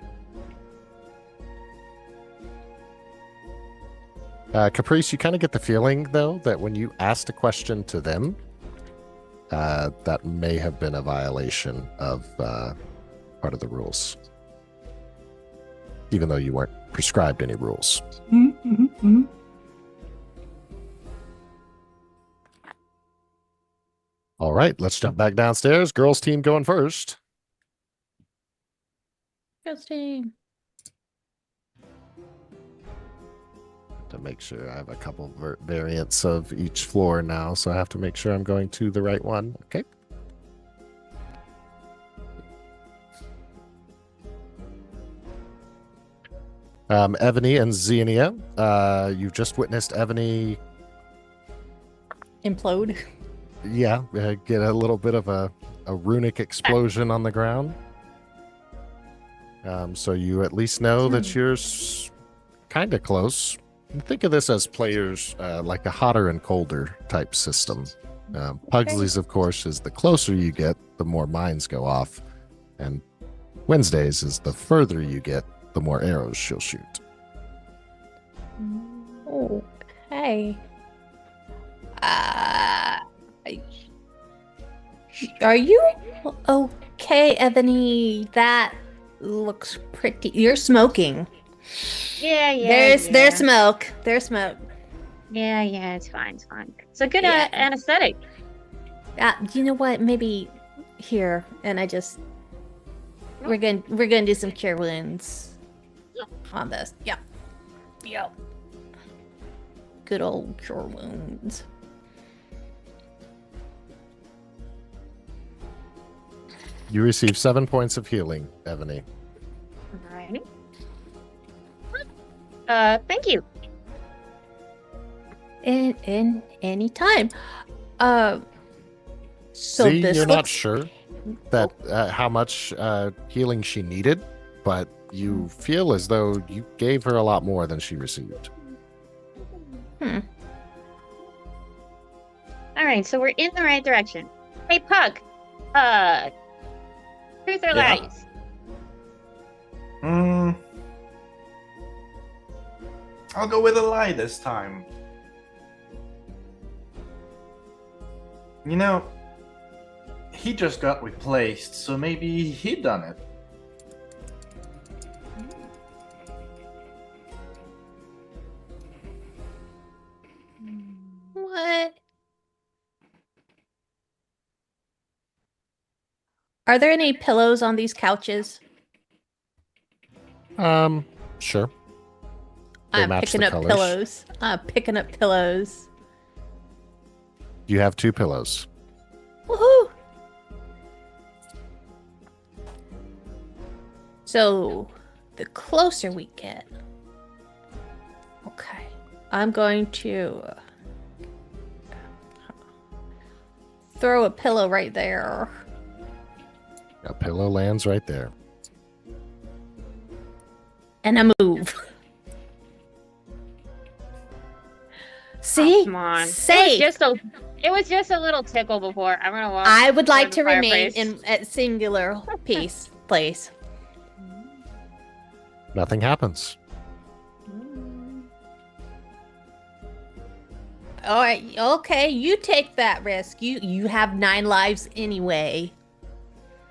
Speaker 2: Caprice, you kind of get the feeling, though, that when you asked a question to them, that may have been a violation of part of the rules. Even though you weren't prescribed any rules. All right, let's jump back downstairs. Girls team going first.
Speaker 5: Girls team.
Speaker 2: To make sure I have a couple variants of each floor now, so I have to make sure I'm going to the right one. Okay. Ebony and Xenia, you've just witnessed Ebony
Speaker 5: Implode.
Speaker 2: Yeah, get a little bit of a runic explosion on the ground. So you at least know that you're kind of close. Think of this as players like a hotter and colder type system. Pugsley's, of course, is the closer you get, the more mines go off. And Wednesday's is the further you get, the more arrows she'll shoot.
Speaker 5: Okay. Are you Okay, Ebony, that looks pretty. You're smoking.
Speaker 4: Yeah,
Speaker 5: There's smoke. There's smoke.
Speaker 4: Yeah, it's fine, it's fine. It's a good
Speaker 5: Yeah.
Speaker 4: anesthetic.
Speaker 5: You know what? Maybe here, and we're gonna do some cure wounds on this. Yep. Good old cure wounds.
Speaker 2: You receive 7 points of healing, Ebony.
Speaker 4: Alrighty. Thank you.
Speaker 5: In any time. So
Speaker 2: See,
Speaker 5: this
Speaker 2: you're
Speaker 5: looks...
Speaker 2: not sure that how much healing she needed, but you feel as though you gave her a lot more than she received.
Speaker 4: Alright, so we're in the right direction. Hey, Puck. Truth or lies?
Speaker 8: I'll go with a lie this time. You know, he just got replaced, so maybe he done it.
Speaker 5: What? Are there any pillows on these couches?
Speaker 2: Sure.
Speaker 5: I'm picking up pillows. Picking up pillows.
Speaker 2: You have 2 pillows.
Speaker 5: Woohoo! So, the closer we get... Okay. I'm going to... throw a pillow right there.
Speaker 2: A pillow lands right there.
Speaker 5: And I move. See?
Speaker 4: Oh, come on.
Speaker 5: Safe.
Speaker 4: It was just a little tickle before. I'm gonna walk.
Speaker 5: I would like to
Speaker 4: toward the
Speaker 5: remain
Speaker 4: fireplace.
Speaker 5: at singular place.
Speaker 2: Nothing happens.
Speaker 5: All right, okay, you take that risk. You have 9 lives anyway.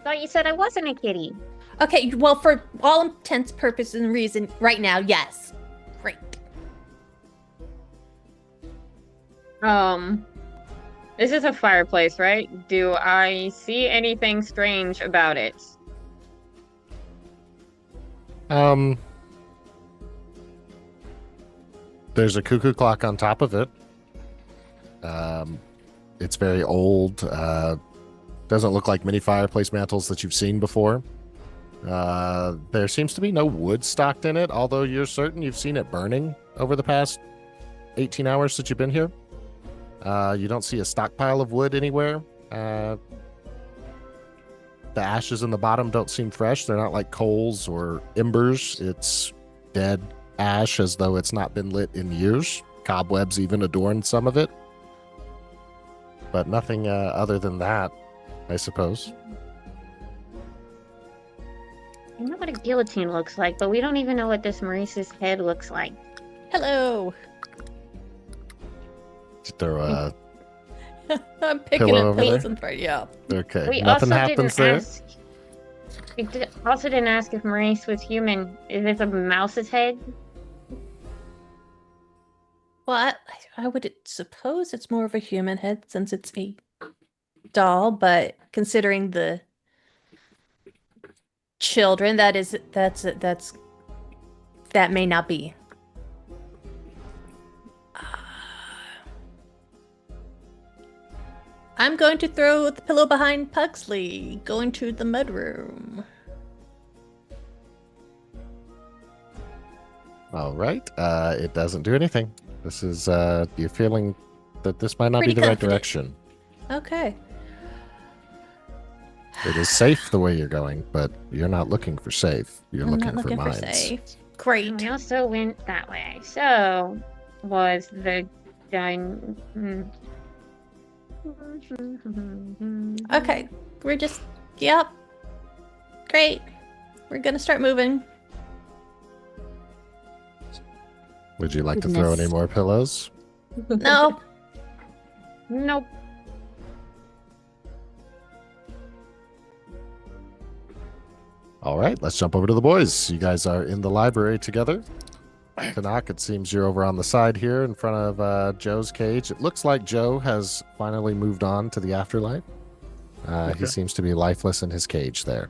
Speaker 4: Thought you said I wasn't a kitty.
Speaker 5: Okay, well, for all intents, purposes, and reason, right now, yes. Great.
Speaker 4: This is a fireplace, right? Do I see anything strange about it?
Speaker 2: There's a cuckoo clock on top of it. It's very old. Doesn't look like many fireplace mantles that you've seen before. There seems to be no wood stocked in it, although you're certain you've seen it burning over the past 18 hours that you've been here. You don't see a stockpile of wood anywhere. The ashes in the bottom don't seem fresh. They're not like coals or embers. It's dead ash as though it's not been lit in years. Cobwebs even adorn some of it. But nothing other than that, I suppose.
Speaker 4: I know what a guillotine looks like, but we don't even know what this Maurice's head looks like.
Speaker 5: Hello.
Speaker 2: Throw a
Speaker 5: I'm picking
Speaker 2: pillow
Speaker 5: up
Speaker 2: over
Speaker 5: pillows
Speaker 2: there?
Speaker 5: in front. Yeah.
Speaker 2: Okay.
Speaker 4: We
Speaker 2: Nothing
Speaker 4: also
Speaker 2: happens
Speaker 4: didn't
Speaker 2: there.
Speaker 4: ask. Also didn't ask if Maurice was human. Is this a mouse's head?
Speaker 5: Well, I would suppose it's more of a human head since it's a doll, but considering the children, that may not be. I'm going to throw the pillow behind Pugsley, going to the mudroom.
Speaker 2: All right. It doesn't do anything. This is you're feeling that this might not
Speaker 5: Pretty
Speaker 2: be the right
Speaker 5: confident.
Speaker 2: direction.
Speaker 5: Okay.
Speaker 2: It is safe the way you're going, but you're not looking for safe. You're
Speaker 5: I'm
Speaker 2: looking,
Speaker 5: not looking
Speaker 2: for
Speaker 5: for
Speaker 2: mines.
Speaker 5: safe. Great.
Speaker 4: We also went that way. So, was the
Speaker 5: Okay. We're just, yep. Great. We're gonna start moving.
Speaker 2: Would you like to throw any more pillows?
Speaker 5: No.
Speaker 4: Nope.
Speaker 2: All right, let's jump over to the boys. You guys are in the library together. Tanak, it seems you're over on the side here in front of Joe's cage. It looks like Joe has finally moved on to the afterlife. He seems to be lifeless in his cage there.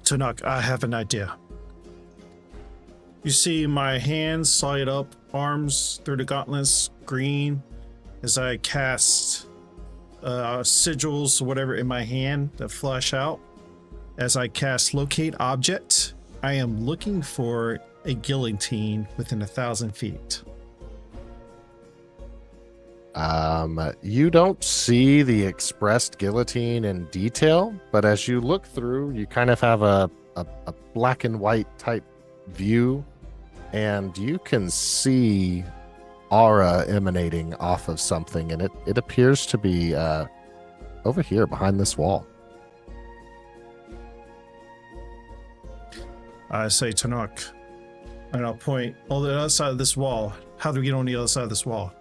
Speaker 1: Tanak, I have an idea. You see my hands light up, arms through the gauntlets, green, as I cast sigils or whatever in my hand that flash out. As I cast locate object, I am looking for a guillotine within 1,000 feet.
Speaker 2: You don't see the expressed guillotine in detail, but as you look through, you kind of have a black and white type view, and you can see aura emanating off of something, and it appears to be over here behind this wall.
Speaker 1: I say, Tanak, and I'll point on the other side of this wall. How do we get on the other side of this wall?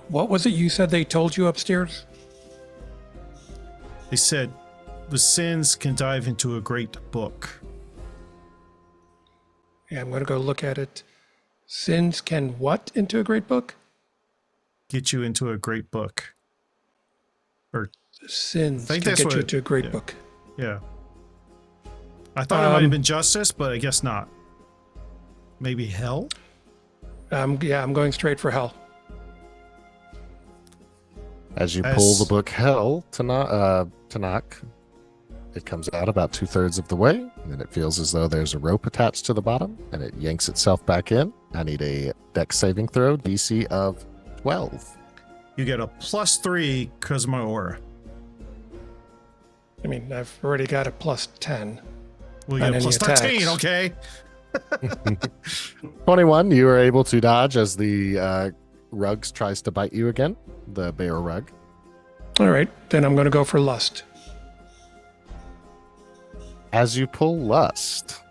Speaker 3: What was it you said they told you upstairs?
Speaker 1: They said the sins can dive into a great book.
Speaker 3: Yeah, I'm going to go look at it. Sins can what into a great book?
Speaker 1: Get you into a great book. Or
Speaker 3: Sins
Speaker 1: think
Speaker 3: can
Speaker 1: that's
Speaker 3: get
Speaker 1: what
Speaker 3: you
Speaker 1: it-
Speaker 3: into a great
Speaker 1: yeah.
Speaker 3: book.
Speaker 1: Yeah. I thought it might have been justice, but I guess not. Maybe hell?
Speaker 3: Yeah, I'm going straight for hell.
Speaker 2: As you pull the book Hell, Tanak, it comes out about 2/3 of the way, and then it feels as though there's a rope attached to the bottom, and it yanks itself back in. I need a dex saving throw, DC of 12.
Speaker 1: You get a +3 because of my aura.
Speaker 3: I mean, I've already got a +10.
Speaker 1: Well, you
Speaker 3: on
Speaker 1: get a
Speaker 3: any
Speaker 1: +13,
Speaker 3: attacks.
Speaker 1: okay?
Speaker 2: 21, you are able to dodge as the rugs tries to bite you again, the bear rug.
Speaker 3: All right, then I'm going to go for lust.
Speaker 2: As you pull lust,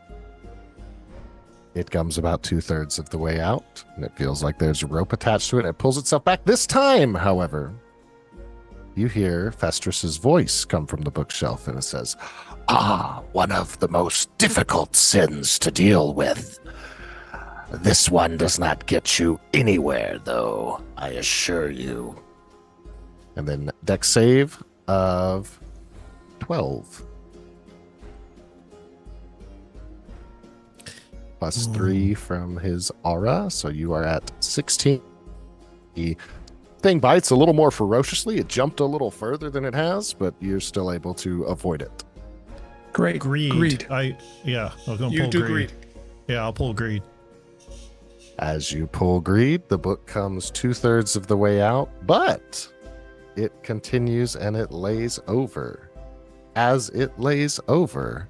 Speaker 2: it comes about 2/3 of the way out, and it feels like there's a rope attached to it. It pulls itself back. This time, however, you hear Festrus's voice come from the bookshelf, and it says, "Ah, one of the most difficult sins to deal with. This one does not get you anywhere, though, I assure you." And then dex save of 12. +3 from his aura, so you are at 16. The thing bites a little more ferociously. It jumped a little further than it has, but you're still able to avoid it.
Speaker 3: Great.
Speaker 1: Greed. I'm gonna
Speaker 3: You
Speaker 1: pull
Speaker 3: do
Speaker 1: greed.
Speaker 3: greed.
Speaker 1: Yeah, I'll pull greed.
Speaker 2: As you pull greed, the book comes 2/3 of the way out, but it continues and it lays over. As it lays over,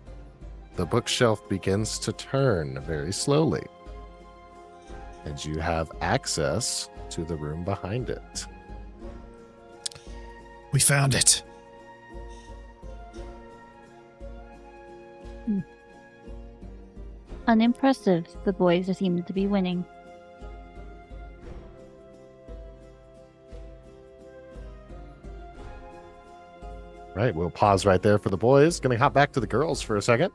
Speaker 2: the bookshelf begins to turn very slowly, and you have access to the room behind it.
Speaker 1: We found it.
Speaker 7: Unimpressive. The boys seem to be winning.
Speaker 2: Right, we'll pause right there for the boys. Gonna hop back to the girls for a second.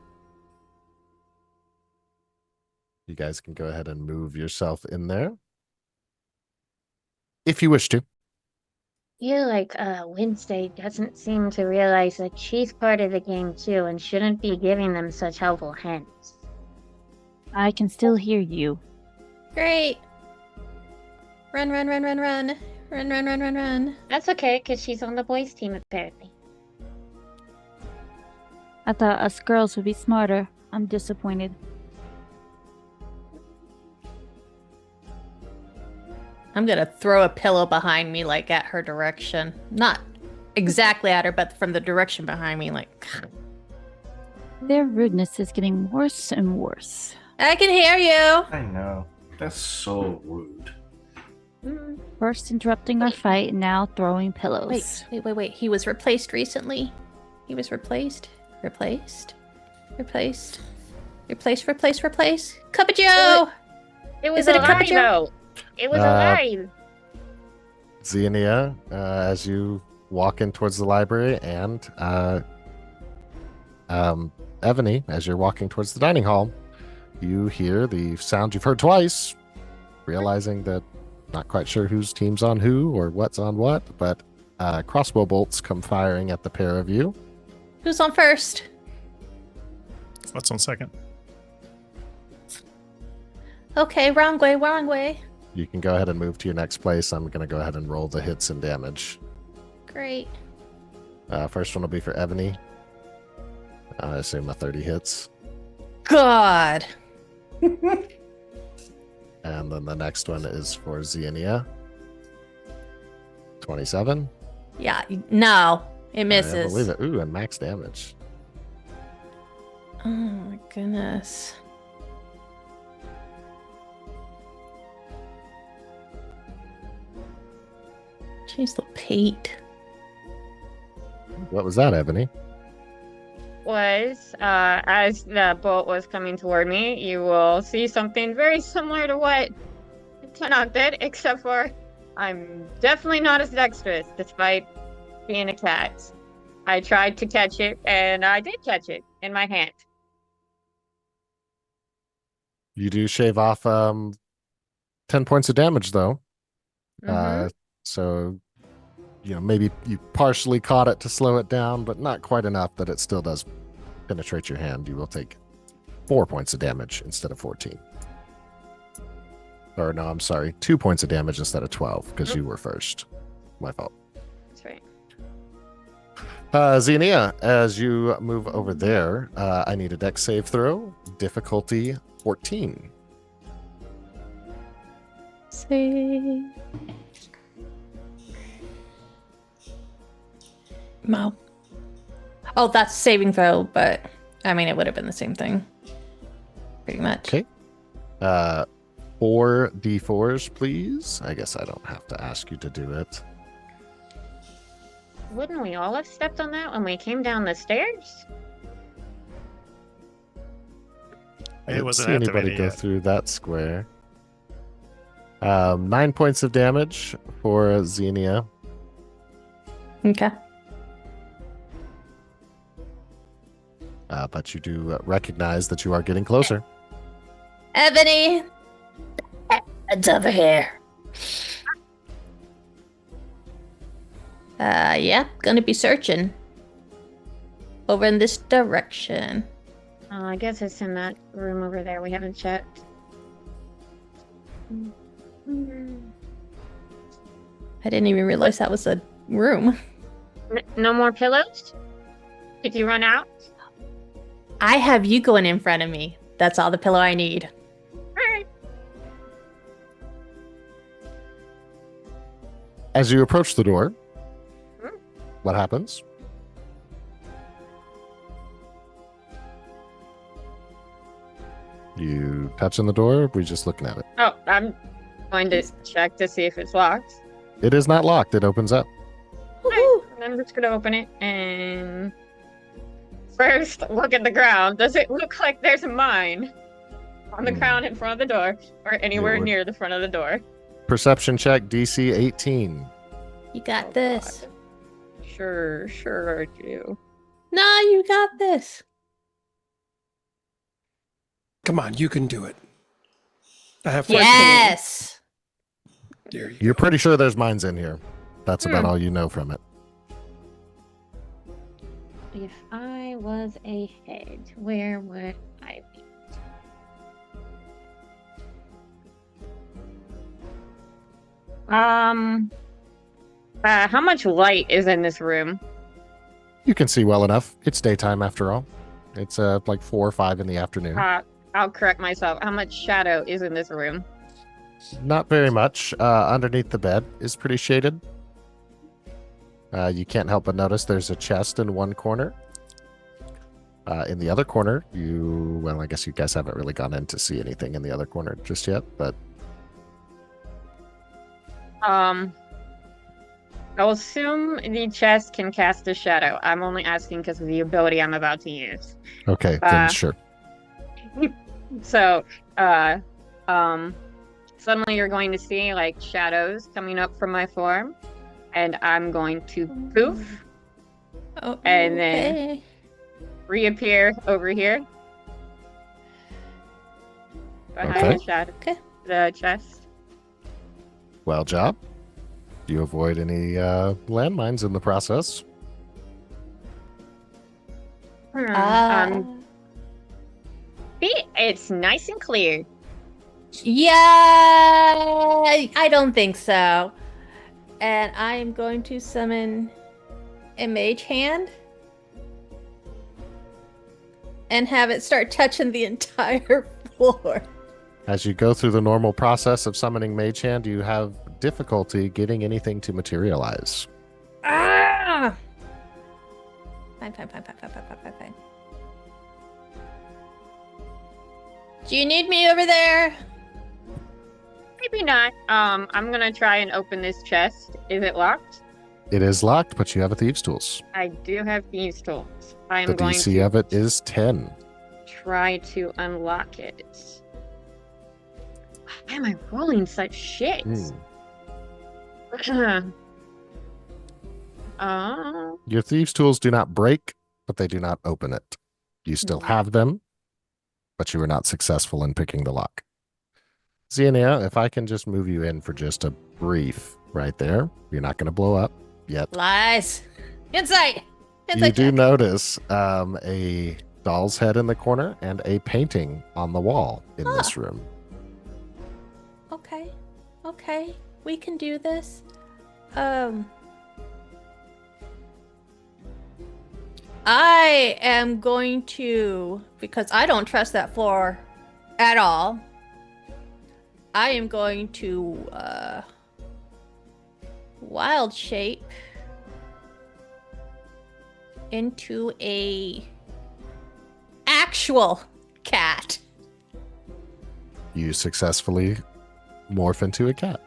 Speaker 2: You guys can go ahead and move yourself in there, if you wish to.
Speaker 4: feel like Wednesday doesn't seem to realize that she's part of the game too and shouldn't be giving them such helpful hints.
Speaker 7: I can still hear you.
Speaker 5: Great. Run, run, run, run, run. Run, run, run, run, run.
Speaker 4: That's okay, because she's on the boys' team apparently.
Speaker 7: I thought us girls would be smarter. I'm disappointed.
Speaker 5: I'm gonna throw a pillow behind me, like at her direction. Not exactly at her, but from the direction behind me, like.
Speaker 7: Their rudeness is getting worse and worse.
Speaker 5: I can hear you.
Speaker 8: I know. That's so rude.
Speaker 7: First interrupting our fight, and now throwing pillows.
Speaker 5: Wait. He was replaced recently. He was replaced. Replaced. Cup of Joe!
Speaker 4: It was
Speaker 5: Is it a cup
Speaker 4: alive
Speaker 5: of Joe?
Speaker 4: though. It was alive.
Speaker 2: Xenia, as you walk in towards the library, and Ebony, as you're walking towards the dining hall, you hear the sound you've heard twice, realizing that not quite sure whose team's on who or what's on what, but crossbow bolts come firing at the pair of you.
Speaker 5: Who's on first?
Speaker 1: What's on second?
Speaker 5: Okay, wrong way, wrong way.
Speaker 2: You can go ahead and move to your next place. I'm going to go ahead and roll the hits and damage.
Speaker 5: Great.
Speaker 2: First one will be for Ebony. I assume a 30 hits.
Speaker 5: God.
Speaker 2: And then the next one is for Xenia. 27.
Speaker 5: Yeah, no, it
Speaker 2: I
Speaker 5: misses.
Speaker 2: believe it. Ooh, and max damage.
Speaker 5: Oh my goodness. Jeez, the Pete.
Speaker 2: What was that, Ebony?
Speaker 4: Was as the bolt was coming toward me, you will see something very similar to what Tenok did, except for I'm definitely not as dexterous, despite being a cat. I tried to catch it, and I did catch it in my hand.
Speaker 2: You do shave off 10 points of damage, though.
Speaker 4: Mhm.
Speaker 2: So, maybe you partially caught it to slow it down, but not quite enough that it still does penetrate your hand. You will take 4 points of damage instead of 14. Or no, I'm sorry, 2 points of damage instead of 12, because you were first. My fault.
Speaker 4: That's right.
Speaker 2: Xenia, as you move over there, I need a dex save throw. Difficulty 14.
Speaker 5: Save. Mo. Oh, that's saving throw, but I mean, it would have been the same thing. Pretty much.
Speaker 2: Okay. 4 d4s, please. I guess I don't have to ask you to do it.
Speaker 4: Wouldn't we all have stepped on that when we came down the stairs?
Speaker 2: I
Speaker 1: It
Speaker 2: didn't
Speaker 1: wasn't
Speaker 2: see anybody
Speaker 1: activated
Speaker 2: go
Speaker 1: yet.
Speaker 2: through that square. 9 points of damage for Xenia.
Speaker 5: Okay.
Speaker 2: But you do recognize that you are getting closer.
Speaker 5: Ebony! It's over here. Yeah, gonna be searching. Over in this direction.
Speaker 4: I guess it's in that room over there. We haven't checked.
Speaker 5: I didn't even realize that was a room.
Speaker 4: No more pillows? Did you run out?
Speaker 5: I have you going in front of me. That's all the pillow I need.
Speaker 4: Alright.
Speaker 2: As you approach the door, what happens? You touching the door? Or are we just looking at it?
Speaker 4: Oh, I'm going to check to see if it's locked.
Speaker 2: It is not locked. It opens up.
Speaker 5: Woohoo!
Speaker 4: I'm just gonna open it and first look at the ground. Does it look like there's a mine on the ground in front of the door or anywhere
Speaker 2: would.
Speaker 4: near the front of the door?
Speaker 2: Perception check, DC 18.
Speaker 5: You got this.
Speaker 4: God. Sure, I do.
Speaker 5: No, you got this.
Speaker 3: Come on, you can do it. I have 14.
Speaker 5: Yes.
Speaker 3: There you
Speaker 2: You're
Speaker 3: go.
Speaker 2: pretty sure there's mines in here. That's about all you know from it.
Speaker 4: If I was a head, where would I be? How much light is in this room?
Speaker 2: You can see well enough. It's daytime after all. It's like 4 or 5 in the afternoon.
Speaker 4: I'll correct myself. How much shadow is in this room?
Speaker 2: Not very much. Underneath the bed is pretty shaded. You can't help but notice there's a chest in one corner. In the other corner, I guess you guys haven't really gone in to see anything in the other corner just yet, but
Speaker 4: I'll assume the chest can cast a shadow. I'm only asking because of the ability I'm about to use.
Speaker 2: okay, then sure.
Speaker 4: So, suddenly you're going to see like shadows coming up from my form, and I'm going to poof,
Speaker 5: Oh,
Speaker 4: and then
Speaker 5: okay.
Speaker 4: reappear over here behind
Speaker 2: Okay.
Speaker 4: the shadow,
Speaker 5: Okay.
Speaker 4: the chest.
Speaker 2: Well job. You avoid any landmines in the process.
Speaker 4: It's nice and clear.
Speaker 5: Yeah, I don't think so. And I'm going to summon a mage hand and have it start touching the entire floor.
Speaker 2: As you go through the normal process of summoning Mage Hand, you have difficulty getting anything to materialize.
Speaker 5: Ah! Fine. Do you need me over there?
Speaker 4: Maybe not. I'm gonna try and open this chest. Is it locked?
Speaker 2: It is locked, but you have a Thieves' Tools.
Speaker 4: I do have these tools. I am
Speaker 2: The
Speaker 4: going
Speaker 2: DC
Speaker 4: to
Speaker 2: of it is 10.
Speaker 4: try to unlock it. Why am I rolling such shit?
Speaker 2: Your Thieves' Tools do not break, but they do not open it. You still have them, but you were not successful in picking the lock. Xenia, if I can just move you in for just a brief right there. You're not going to blow up yet.
Speaker 5: Lies. Insight.
Speaker 2: You do notice a doll's head in the corner and a painting on the wall in this room.
Speaker 5: Okay. We can do this. I am going to, because I don't trust that floor at all, I am going to wild shape into a actual cat.
Speaker 2: You successfully morph into a cat.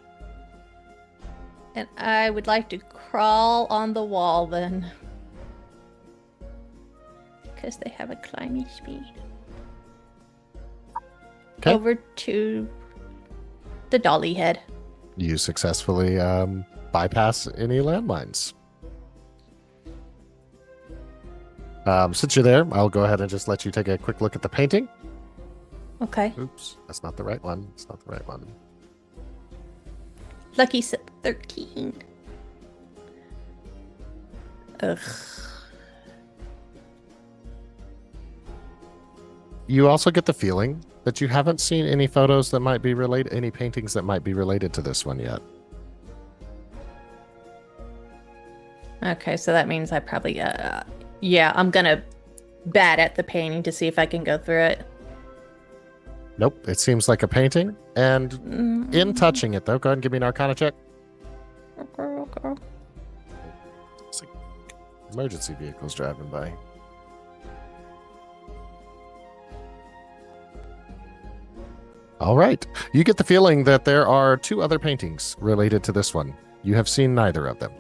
Speaker 5: And I would like to crawl on the wall then. Because they have a climbing speed.
Speaker 2: Okay.
Speaker 5: Over to the dolly head.
Speaker 2: You successfully bypass any landmines. Since you're there, I'll go ahead and just let you take a quick look at the painting.
Speaker 5: Okay.
Speaker 2: Oops, that's not the right one. It's not the right one.
Speaker 5: Lucky 13. Ugh.
Speaker 2: You also get the feeling that you haven't seen any photos that might be related, any paintings that might be related to this one yet.
Speaker 5: Okay, so that means I probably, I'm gonna bat at the painting to see if I can go through it.
Speaker 2: Nope, it seems like a painting. And in touching it, though, go ahead and give me an Arcana check.
Speaker 5: Okay.
Speaker 2: Emergency vehicles driving by. All right. You get the feeling that there are two other paintings related to this one. You have seen neither of them.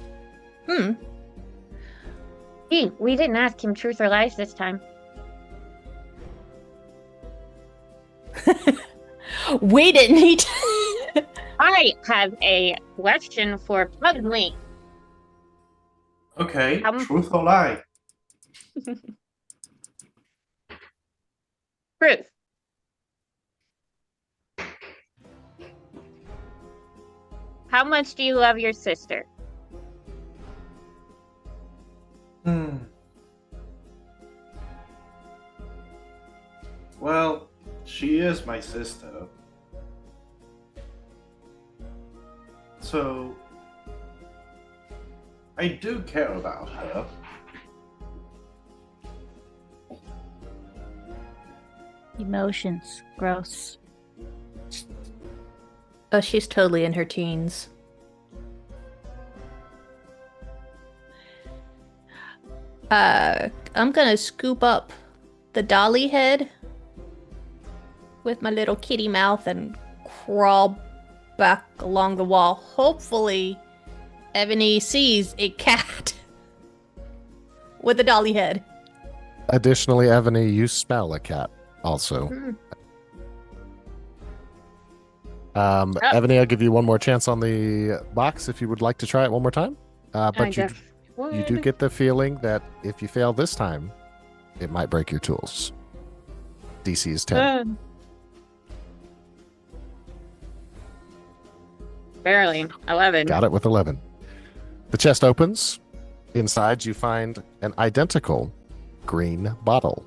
Speaker 4: We didn't ask him truth or lies this time.
Speaker 5: We didn't need.
Speaker 4: I have a question for Pugly.
Speaker 8: Okay, truth or lie?
Speaker 4: Truth. How much do you love your sister?
Speaker 8: Well, she is my sister. So, I do care about her.
Speaker 7: Emotions. Gross.
Speaker 5: Oh, she's totally in her teens. I'm gonna scoop up the dolly head with my little kitty mouth and crawl back along the wall. Hopefully, Ebony sees a cat with a dolly head.
Speaker 2: Additionally, Ebony, you smell a cat also. Ebony, I'll give you one more chance on the box if you would like to try it one more time. But you do get the feeling that if you fail this time, it might break your tools. DC is 10.
Speaker 4: Barely. 11.
Speaker 2: Got it with 11. The chest opens. Inside, you find an identical green bottle.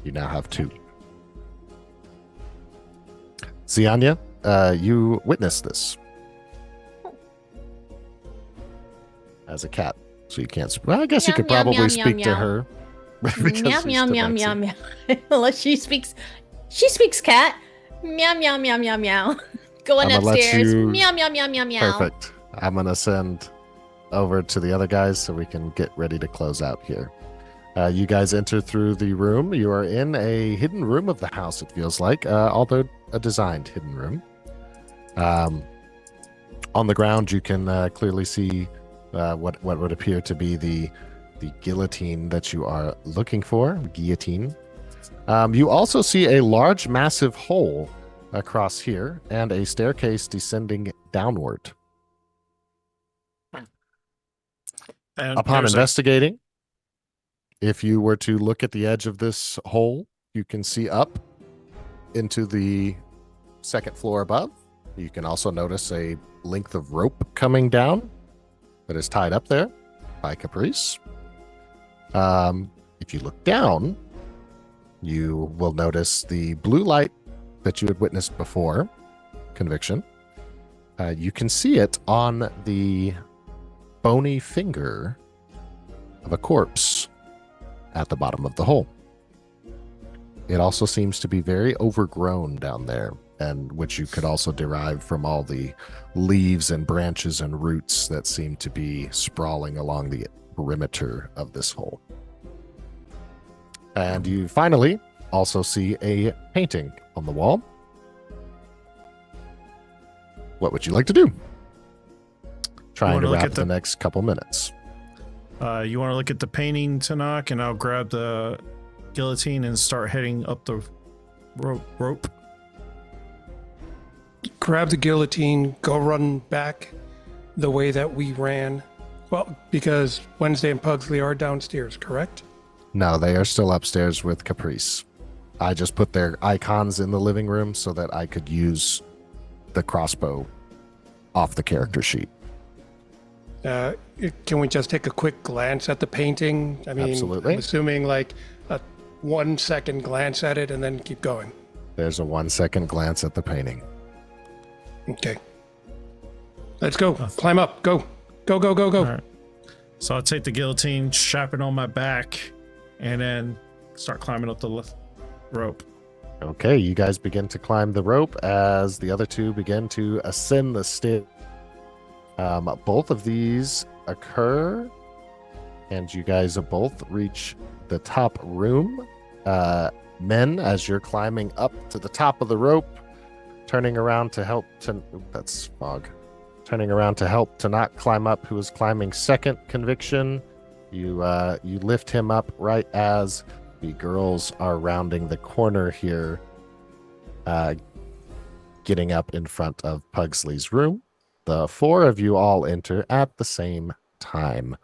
Speaker 2: You now have 2. Zianya, you witnessed this as a cat, so you can't. Well, I guess you could probably speak to her.
Speaker 5: Meow meow meow meow meow. Unless she speaks cat. Meow meow meow meow meow. Going upstairs. Meow meow meow meow meow.
Speaker 2: Perfect. I'm gonna send over to the other guys so we can get ready to close out here. You guys enter through the room. You are in a hidden room of the house, it feels like, although a designed hidden room. On the ground, you can clearly see what would appear to be the guillotine that you are looking for. Guillotine. You also see a large, massive hole across here and a staircase descending downward.
Speaker 1: And
Speaker 2: Upon investigating, if you were to look at the edge of this hole, you can see up into the second floor above. You can also notice a length of rope coming down that is tied up there by Caprice. If you look down, you will notice the blue light that you had witnessed before, Conviction. You can see it on the bony finger of a corpse at the bottom of the hole. It also seems to be very overgrown down there, and which you could also derive from all the leaves and branches and roots that seem to be sprawling along the perimeter of this hole. And you finally also see a painting on the wall. What would you like to do? Trying to wrap the next couple minutes.
Speaker 1: You want to look at the painting, Tanakh, and I'll grab the guillotine and start heading up the rope.
Speaker 3: Grab the guillotine, go run back the way that we ran. Well, because Wednesday and Pugsley are downstairs, correct?
Speaker 2: No, they are still upstairs with Caprice. I just put their icons in the living room so that I could use the crossbow off the character sheet.
Speaker 3: Can we just take a quick glance at the painting? I mean,
Speaker 2: absolutely.
Speaker 3: I'm assuming like a 1 second glance at it and then keep going.
Speaker 2: There's a 1 second glance at the painting.
Speaker 3: Okay. Let's go. Climb up. Go. Go, go, go, go.
Speaker 1: All right. So I'll take the guillotine, strap it on my back, and then start climbing up the rope.
Speaker 2: Okay, you guys begin to climb the rope as the other two begin to ascend the stairs. Both of these occur, and you guys both reach the top room. Men, as you're climbing up to the top of the rope, turning around to help to... That's fog. Turning around to help to not climb up, who is climbing second, Conviction. You lift him up right as the girls are rounding the corner here, getting up in front of Pugsley's room. The four of you all enter at the same time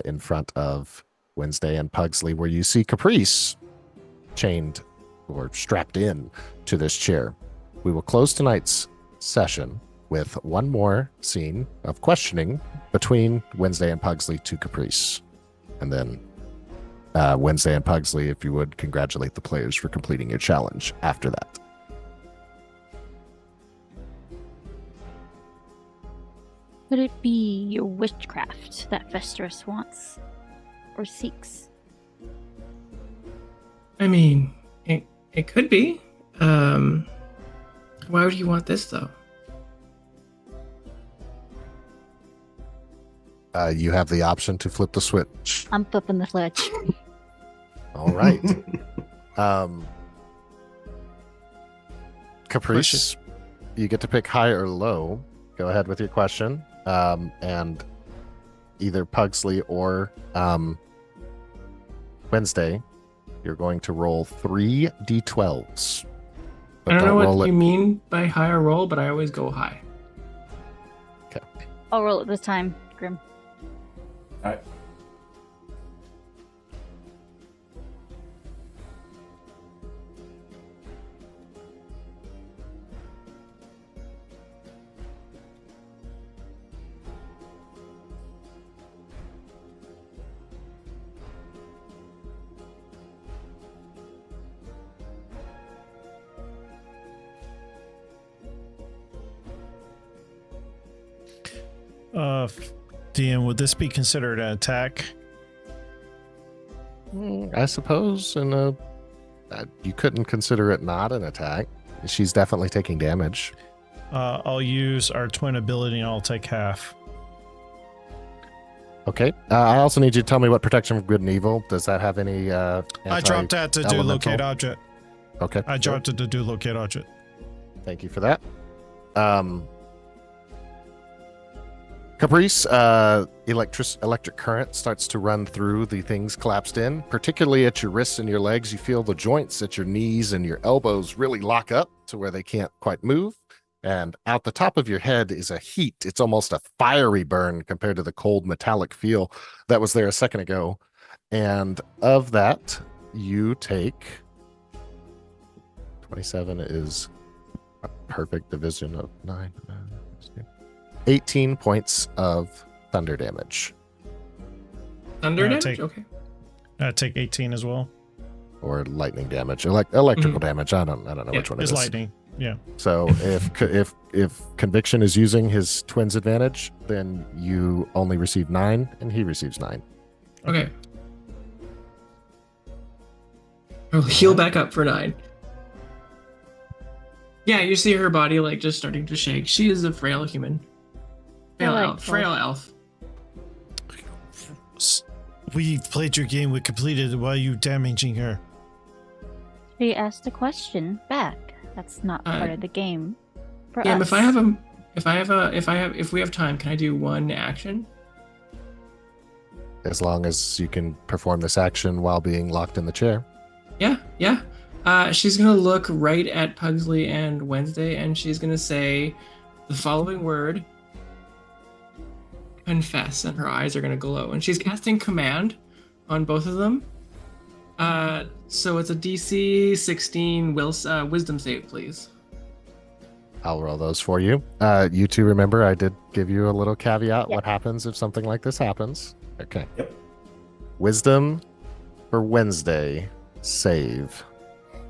Speaker 2: in front of Wednesday and Pugsley, where you see Caprice chained or strapped in to this chair. We will close tonight's session with one more scene of questioning between Wednesday and Pugsley to Caprice. And then Wednesday and Pugsley, if you would, congratulate the players for completing your challenge after that.
Speaker 7: Could it be your witchcraft that Festerus wants or seeks?
Speaker 6: I mean, it could be. Why would you want this, though?
Speaker 2: You have the option to flip the switch.
Speaker 7: I'm flipping the switch.
Speaker 2: All right. Caprice, you get to pick high or low. Go ahead with your question. And either Pugsley or Wednesday, you're going to roll 3 d12s.
Speaker 6: I don't know what you mean by higher roll, but I always go high.
Speaker 2: Okay.
Speaker 7: I'll roll it this time, Grim.
Speaker 8: All right.
Speaker 1: DM, would this be considered an attack?
Speaker 2: I suppose you couldn't consider it not an attack. She's definitely taking damage.
Speaker 1: I'll use our twin ability and I'll take half.
Speaker 2: Okay. I also need you to tell me what protection from good and evil. Does that have any
Speaker 1: I dropped that to do locate object.
Speaker 2: Okay.
Speaker 1: I dropped it to do locate object.
Speaker 2: Thank you for that. Caprice, electric current starts to run through the things collapsed in, particularly at your wrists and your legs. You feel the joints at your knees and your elbows really lock up to where they can't quite move. And out the top of your head is a heat. It's almost a fiery burn compared to the cold metallic feel that was there a second ago. And of that, you take 27 is a perfect division of 9. 18 points of thunder damage.
Speaker 6: Thunder damage? Okay.
Speaker 1: I take 18 as well.
Speaker 2: Or lightning damage. Electrical damage. I don't know which one it is.
Speaker 1: It's lightning. Yeah.
Speaker 2: So if Conviction is using his twin's advantage, then you only receive 9 and he receives 9.
Speaker 6: Okay. I'll heal back up for 9. Yeah, you see her body like just starting to shake. She is a frail human. Frail elf.
Speaker 1: We played your game. We completed it. Why are you damaging her?
Speaker 7: She asked a question back. That's not part of the game.
Speaker 6: Yeah, if we have time, can I do one action?
Speaker 2: As long as you can perform this action while being locked in the chair.
Speaker 6: Yeah. She's gonna look right at Pugsley and Wednesday, and she's gonna say the following word. Confess, and her eyes are going to glow, and she's casting command on both of them. So it's a DC 16 wisdom save, please.
Speaker 2: I'll roll those for you. You two remember I did give you a little caveat. What happens if something like this happens? Okay.
Speaker 8: Yep.
Speaker 2: Wisdom for Wednesday save.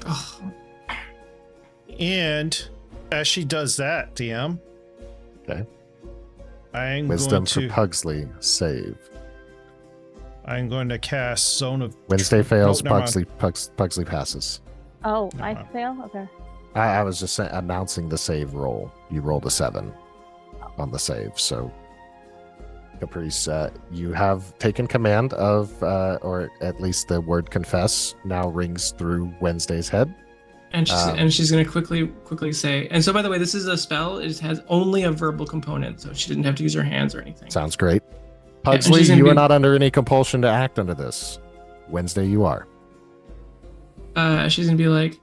Speaker 6: Oh.
Speaker 1: And as she does that, DM.
Speaker 2: Okay.
Speaker 1: I'm
Speaker 2: Wisdom
Speaker 1: going
Speaker 2: for Pugsley save.
Speaker 1: I'm going to cast Zone of
Speaker 2: Wednesday fails.
Speaker 1: Nope,
Speaker 2: Pugsley passes.
Speaker 7: Oh, I fail? Okay.
Speaker 2: I was just announcing the save roll. You rolled a 7 on the save. So, Caprice, you have taken command of, or at least the word confess now rings through Wednesday's head.
Speaker 6: And she's going to quickly say, and so by the way, this is a spell. It has only a verbal component, so she didn't have to use her hands or anything.
Speaker 2: Sounds great. Pugsley, you are not under any compulsion to act under this. Wednesday, you are.
Speaker 6: She's going to be like,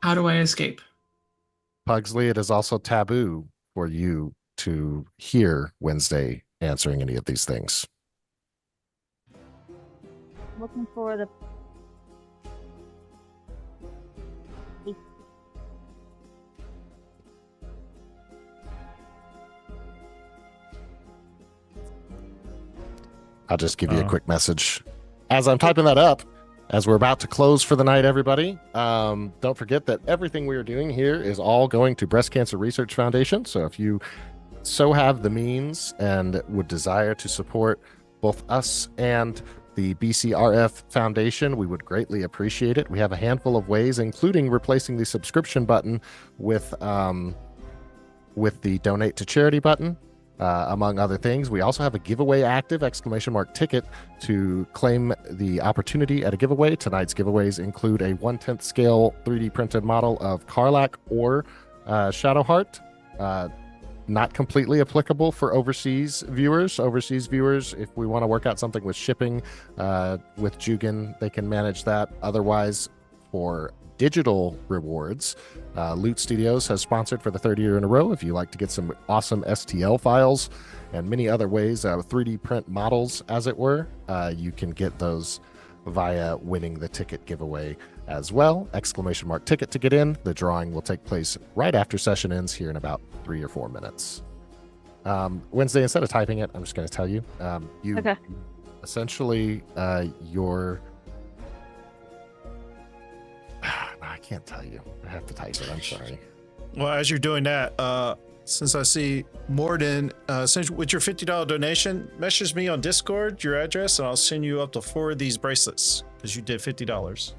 Speaker 6: how do I escape?
Speaker 2: Pugsley, it is also taboo for you to hear Wednesday answering any of these things.
Speaker 7: Looking for the...
Speaker 2: I'll just give you a quick message. As I'm typing that up, as we're about to close for the night, everybody, don't forget that everything we are doing here is all going to Breast Cancer Research Foundation. So if you so have the means and would desire to support both us and the BCRF Foundation, we would greatly appreciate it. We have a handful of ways, including replacing the subscription button with the donate to charity button. Among other things, we also have a giveaway active, ! Ticket, to claim the opportunity at a giveaway. Tonight's giveaways include a 1/10 scale 3D printed model of Karlach or Shadowheart. Not completely applicable for overseas viewers. Overseas viewers, if we want to work out something with shipping with Jugan, they can manage that. Otherwise, for digital rewards, Loot Studios has sponsored for the third year in a row. If you like to get some awesome STL files and many other ways, 3D print models, as it were, you can get those via winning the ticket giveaway as well. ! Ticket to get in. The drawing will take place right after session ends here in about 3 or 4 minutes. Wednesday, instead of typing it, I'm just going to tell you.
Speaker 7: Okay.
Speaker 2: Essentially, your... I can't tell you. I have to type it. I'm sorry.
Speaker 1: Well, as you're doing that, since I see Morden, since with your $50 donation, message me on Discord your address, and I'll send you up to 4 of these bracelets because you did $50.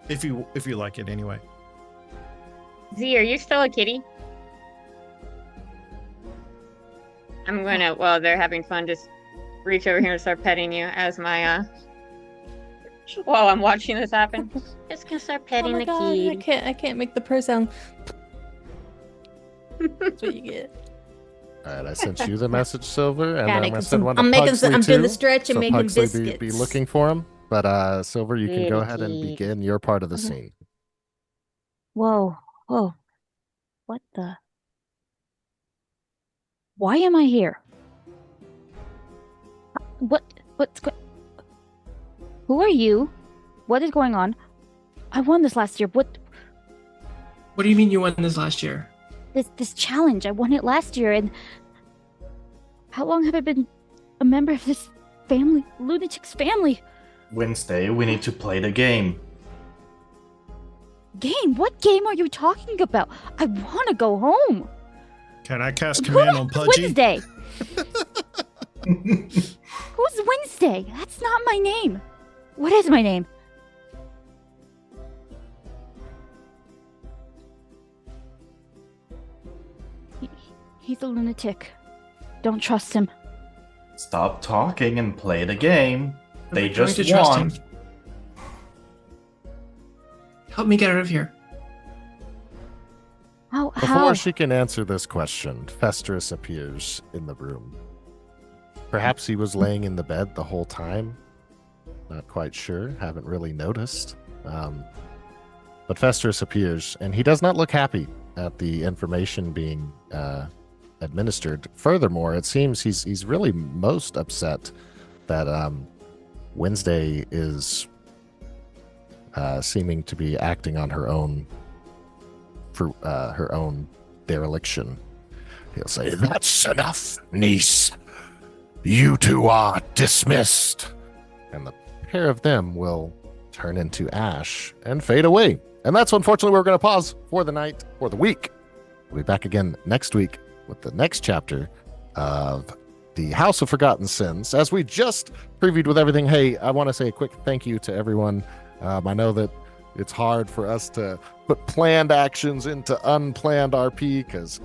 Speaker 1: If you like it anyway.
Speaker 4: Z, are you still a kitty? I'm gonna, while they're having fun, just reach over here and start petting you as my while I'm watching this happen. Just gonna start petting the kitty.
Speaker 5: I can't make the purr sound. That's what you get.
Speaker 2: All right, I sent you the message, Silver, and
Speaker 5: Yeah,
Speaker 2: I'm
Speaker 5: making
Speaker 2: gonna
Speaker 5: some-
Speaker 2: send one to
Speaker 5: I'm making some-
Speaker 2: Pugsley
Speaker 5: I'm doing the
Speaker 2: too,
Speaker 5: stretch and
Speaker 2: so
Speaker 5: making
Speaker 2: Pugsley be
Speaker 5: biscuits.
Speaker 2: looking for him. But Silver, you can go ahead and
Speaker 4: Kitty.
Speaker 2: begin your part of the
Speaker 5: Okay.
Speaker 2: scene.
Speaker 7: Whoa, whoa. What the? Why am I here? Who are you? What is going on? I won this last year.
Speaker 6: What do you mean you won this last year?
Speaker 7: This challenge. I won it last year, and how long have I been a member of this family, lunatic's family?
Speaker 8: Wednesday, we need to play the game.
Speaker 7: Game? What game are you talking about? I want to go home.
Speaker 1: Can I cast command on
Speaker 7: Who's
Speaker 1: Pudgy?
Speaker 7: Wednesday? Who's Wednesday? That's not my name. What is my name? He's a lunatic. Don't trust him.
Speaker 8: Stop talking and play the game. They
Speaker 6: I'm going
Speaker 8: just
Speaker 6: to trust
Speaker 8: won.
Speaker 6: him. Help me get out of here.
Speaker 7: How?
Speaker 2: Before she can answer this question, Festus appears in the room. Perhaps he was laying in the bed the whole time. Not quite sure. Haven't really noticed. But Festus appears, and he does not look happy at the information being administered. Furthermore, it seems he's really most upset that Wednesday is seeming to be acting on her own for her own dereliction. He'll say, "That's enough, niece. You two are dismissed." And the pair of them will turn into ash and fade away. And that's unfortunately where we're going to pause for the night, for the week. We'll be back again next week with the next chapter of the House of Forgotten Sins. As we just previewed with everything, hey, I want to say a quick thank you to everyone. I know that it's hard for us to put planned actions into unplanned RP because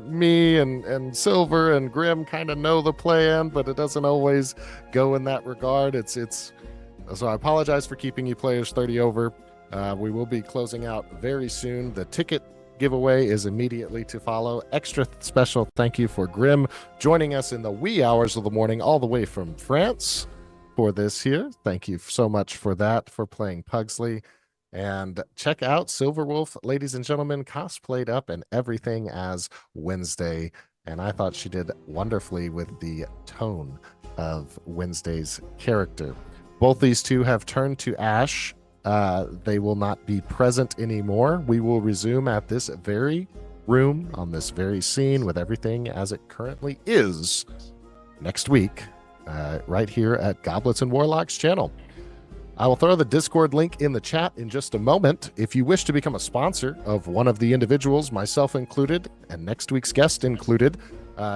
Speaker 2: me and Silver and Grim kind of know the plan, but it doesn't always go in that regard. So I apologize for keeping you players 30 over. We will be closing out very soon. The ticket giveaway is immediately to follow. Extra special thank you for Grim joining us in the wee hours of the morning all the way from France for this here. Thank you so much for that, for playing Pugsley. And check out Silverwolf, ladies and gentlemen, cosplayed up and everything as Wednesday. And I thought she did wonderfully with the tone of Wednesday's character. Both these two have turned to ash. They will not be present anymore. We will resume at this very room, on this very scene, with everything as it currently is next week, right here at Goblets and Warlocks channel. I will throw the Discord link in the chat in just a moment. If you wish to become a sponsor of one of the individuals, myself included, and next week's guest included,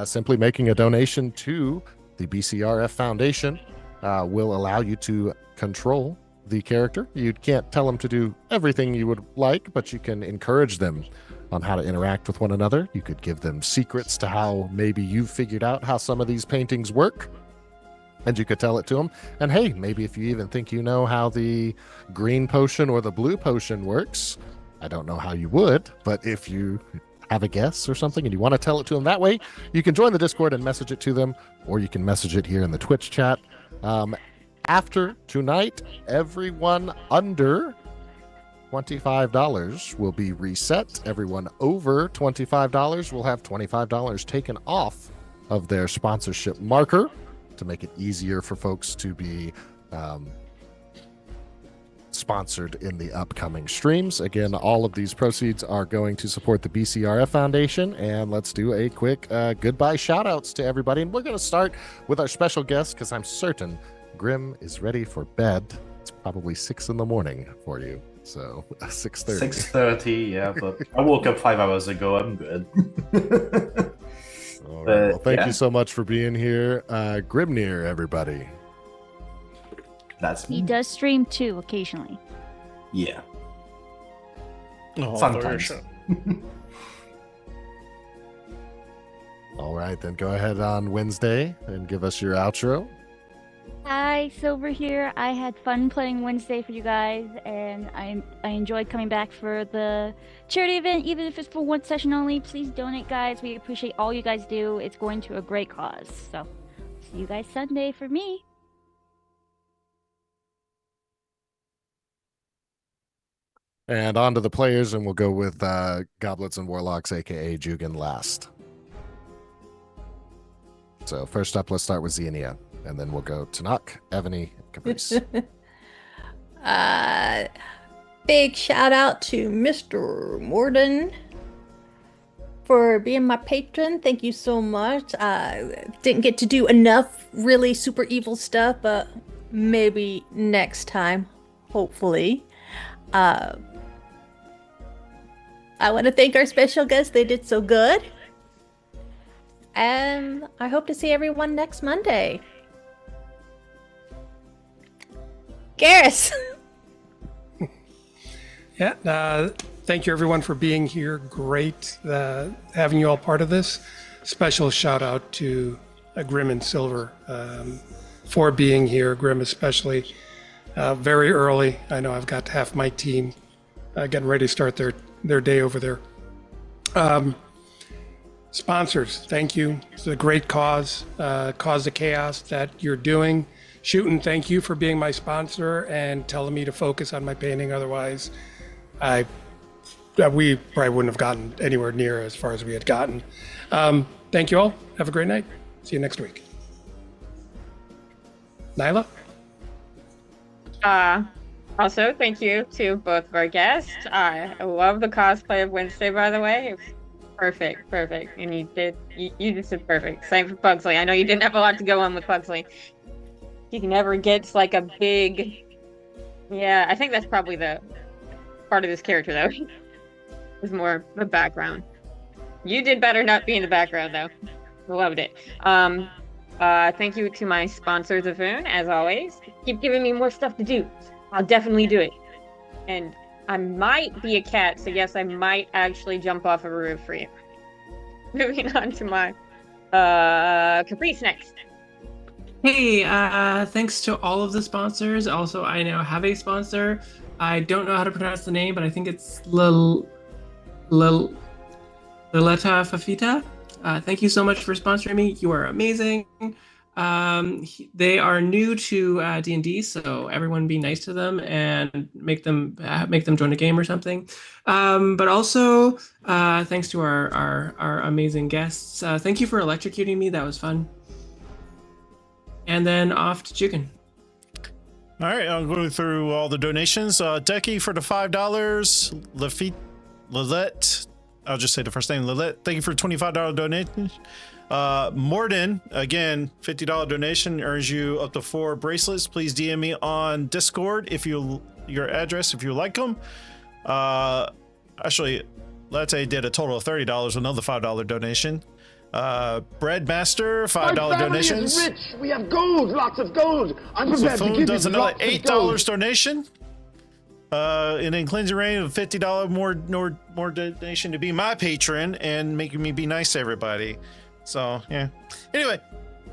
Speaker 2: simply making a donation to the BCRF Foundation will allow you to control the character. You can't tell them to do everything you would like, but you can encourage them on how to interact with one another. You could give them secrets to how maybe you've figured out how some of these paintings work, and you could tell it to them. And hey, maybe if you even think you know how the green potion or the blue potion works, I don't know how you would, but if you have a guess or something and you want to tell it to them that way, you can join the Discord and message it to them, or you can message it here in the Twitch chat. After tonight, everyone under $25 will be reset. Everyone over $25 will have $25 taken off of their sponsorship marker to make it easier for folks to be sponsored in the upcoming streams. Again, all of these proceeds are going to support the BCRF Foundation. And let's do a quick goodbye shout outs to everybody. And we're going to start with our special guest because I'm certain Grim is ready for bed. It's probably 6 in the morning for you. So 6:30.
Speaker 8: 6:30, yeah, but I woke up 5 hours ago. I'm good.
Speaker 2: All right. Well, thank
Speaker 8: yeah.
Speaker 2: you so much for being here. Grimnir, everybody.
Speaker 8: That's
Speaker 7: He
Speaker 8: me.
Speaker 7: does stream too occasionally.
Speaker 8: Yeah.
Speaker 1: Oh,
Speaker 8: Sometimes.
Speaker 2: All right, then go ahead on Wednesday and give us your outro.
Speaker 7: Hi, Silver here. I had fun playing Wednesday for you guys, and I enjoyed coming back for the charity event, even if it's for one session only. Please donate, guys. We appreciate all you guys do. It's going to a great cause. So, see you guys Sunday for me.
Speaker 2: And on to the players, and we'll go with Goblets and Warlocks, aka Jugan, last. So first up, let's start with Xenia, and then we'll go Tanakh, Evany, Caprice.
Speaker 5: Big shout out to Mr. Morden for being my patron. Thank you so much. Didn't get to do enough really super evil stuff, but maybe next time, hopefully. I want to thank our special guests. They did so good. And I hope to see everyone next Monday. Garrus!
Speaker 3: Yeah, thank you everyone for being here. Great having you all part of this. Special shout out to Grim and Silver for being here. Grim especially, very early. I know I've got half my team getting ready to start their day over there. Sponsors, thank you. It's a great cause of chaos that you're doing. Shootin', thank you for being my sponsor and telling me to focus on my painting. Otherwise, we probably wouldn't have gotten anywhere near as far as we had gotten. Thank you all. Have a great night. See you next week. Nyla?
Speaker 4: Also, thank you to both of our guests. I love the cosplay of Wednesday, by the way. It's perfect. And you just did perfect. Same for Pugsley. I know you didn't have a lot to go on with Pugsley. He never gets like a big... Yeah, I think that's probably the part of this character, though. Is more the background. You did better not being the background, though. Loved it. Thank you to my sponsor, Zaffoon, as always. Keep giving me more stuff to do. I'll definitely do it. And I might be a cat, so yes, I might actually jump off of a roof for you. Moving on to my Caprice next.
Speaker 6: Hey, thanks to all of the sponsors. Also, I now have a sponsor. I don't know how to pronounce the name, but I think it's Liletta Fafita. Thank you so much for sponsoring me. You are amazing. They are new to D&D, so everyone be nice to them and make them join a game or something. But also, thanks to our amazing guests. Thank you for electrocuting me. That was fun. And then off to Jugan.
Speaker 1: All right, I'm going through all the donations. Decky for the $5. Lilette, I'll just say the first name, Lilette. Thank you for $25 donation. Morden, again, $50 donation earns you up to 4 bracelets. Please DM me on Discord your address if you like them. Actually, Latte did a total of $30, another $5 donation. Breadmaster, $5 donations.
Speaker 11: My family is rich. We have gold, lots of gold. I'm prepared to give you
Speaker 1: does another
Speaker 11: lots of
Speaker 1: $8
Speaker 11: gold.
Speaker 1: donation. And then cleansing rain of $50 more donation to be my patron and making me be nice to everybody. So yeah. Anyway,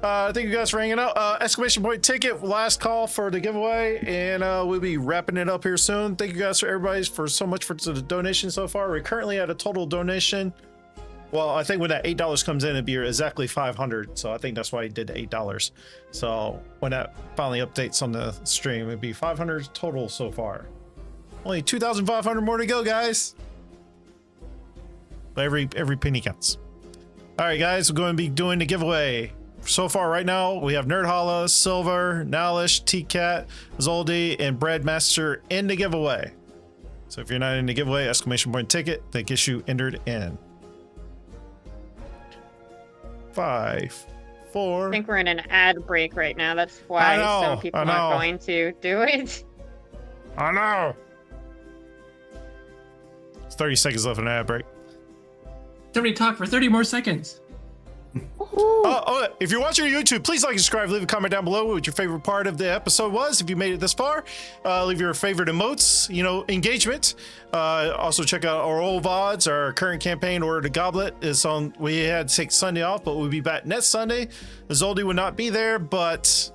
Speaker 1: thank you guys for hanging out. Exclamation point ticket, last call for the giveaway, and we'll be wrapping it up here soon. Thank you guys for so much for the donation so far. We're currently at a total donation. Well, I think when that $8 comes in, it'd be exactly 500. So I think that's why he did $8. So when that finally updates on the stream, it'd be 500 total so far. Only 2,500 more to go, guys. But every penny counts. All right, guys, we're going to be doing the giveaway. So far, right now, we have Nerd Holla, Silver, Nalish, T-Cat, Zoldy, and Breadmaster in the giveaway. So if you're not in the giveaway, exclamation point ticket, that gets you entered in. 5, 4.
Speaker 4: I think we're in an ad break right now. That's why some people aren't going to do it.
Speaker 1: I know. It's 30 seconds left on ad break.
Speaker 6: Somebody talk for 30 more seconds.
Speaker 1: If you're watching on YouTube, please like and subscribe. Leave a comment down below what your favorite part of the episode was. If you made it this far, leave your favorite emotes, engagement. Also check out our old VODs. Our current campaign, Order the Goblet, is on. We had to take Sunday off, but we'll be back next Sunday. Azoldi will not be there, but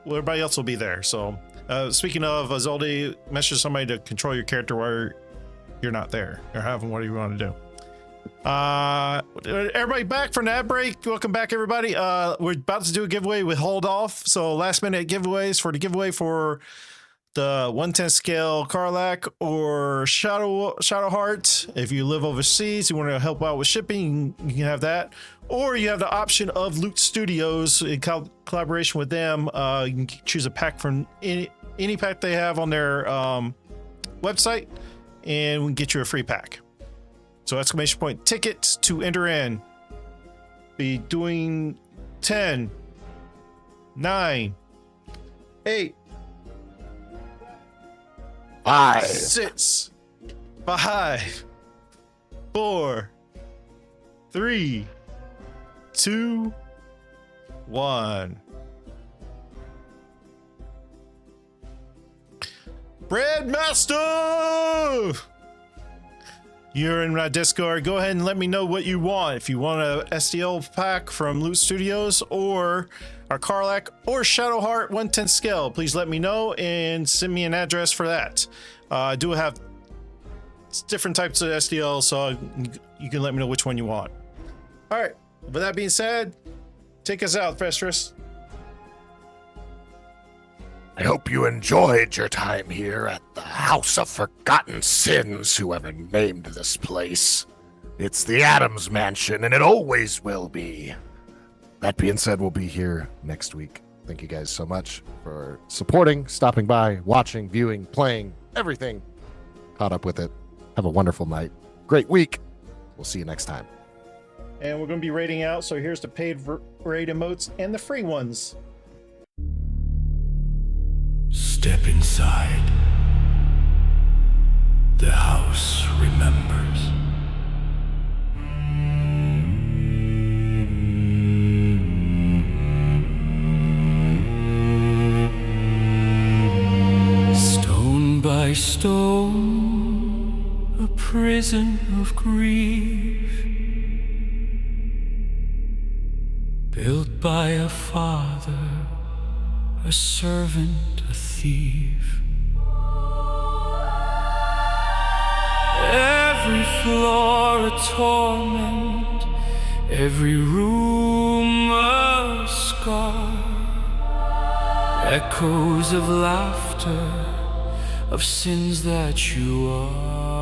Speaker 1: everybody else will be there. So speaking of, Azoldi, message somebody to control your character while you're not there or having what you want to do. Everybody back from the ad break. Welcome back, everybody. We're about to do a giveaway with Hold Off. So last minute giveaways for the giveaway for the 1/10 scale Karlach or Shadowheart. If you live overseas, you want to help out with shipping, you can have that. Or you have the option of Loot Studios in collaboration with them. You can choose a pack from any pack they have on their website, and we can get you a free pack. So exclamation point tickets to enter in. Be doing 10, 9, 8,
Speaker 2: 5,
Speaker 1: 6, 5, 4, 3, 2, 1. Breadmaster! You're in my Discord. Go ahead and let me know what you want. If you want a SDL pack from Loot Studios or our Karlach or Shadowheart 1/10 scale, please let me know and send me an address for that. I do have different types of SDL, so you can let me know which one you want. All right. With that being said, take us out, Festress.
Speaker 2: I hope you enjoyed your time here at the House of Forgotten Sins, whoever named this place. It's the Adams Mansion, and it always will be. That being said, we'll be here next week. Thank you guys so much for supporting, stopping by, watching, viewing, playing, everything. Caught up with it. Have a wonderful night. Great week. We'll see you next time.
Speaker 1: And we're going to be rating out, so here's the paid raid emotes and the free ones.
Speaker 9: Step inside. The house remembers. Stone by stone, a prison of grief, built by a father, a servant, a thief. Every floor a torment, every room a scar. Echoes of laughter, of sins that you are.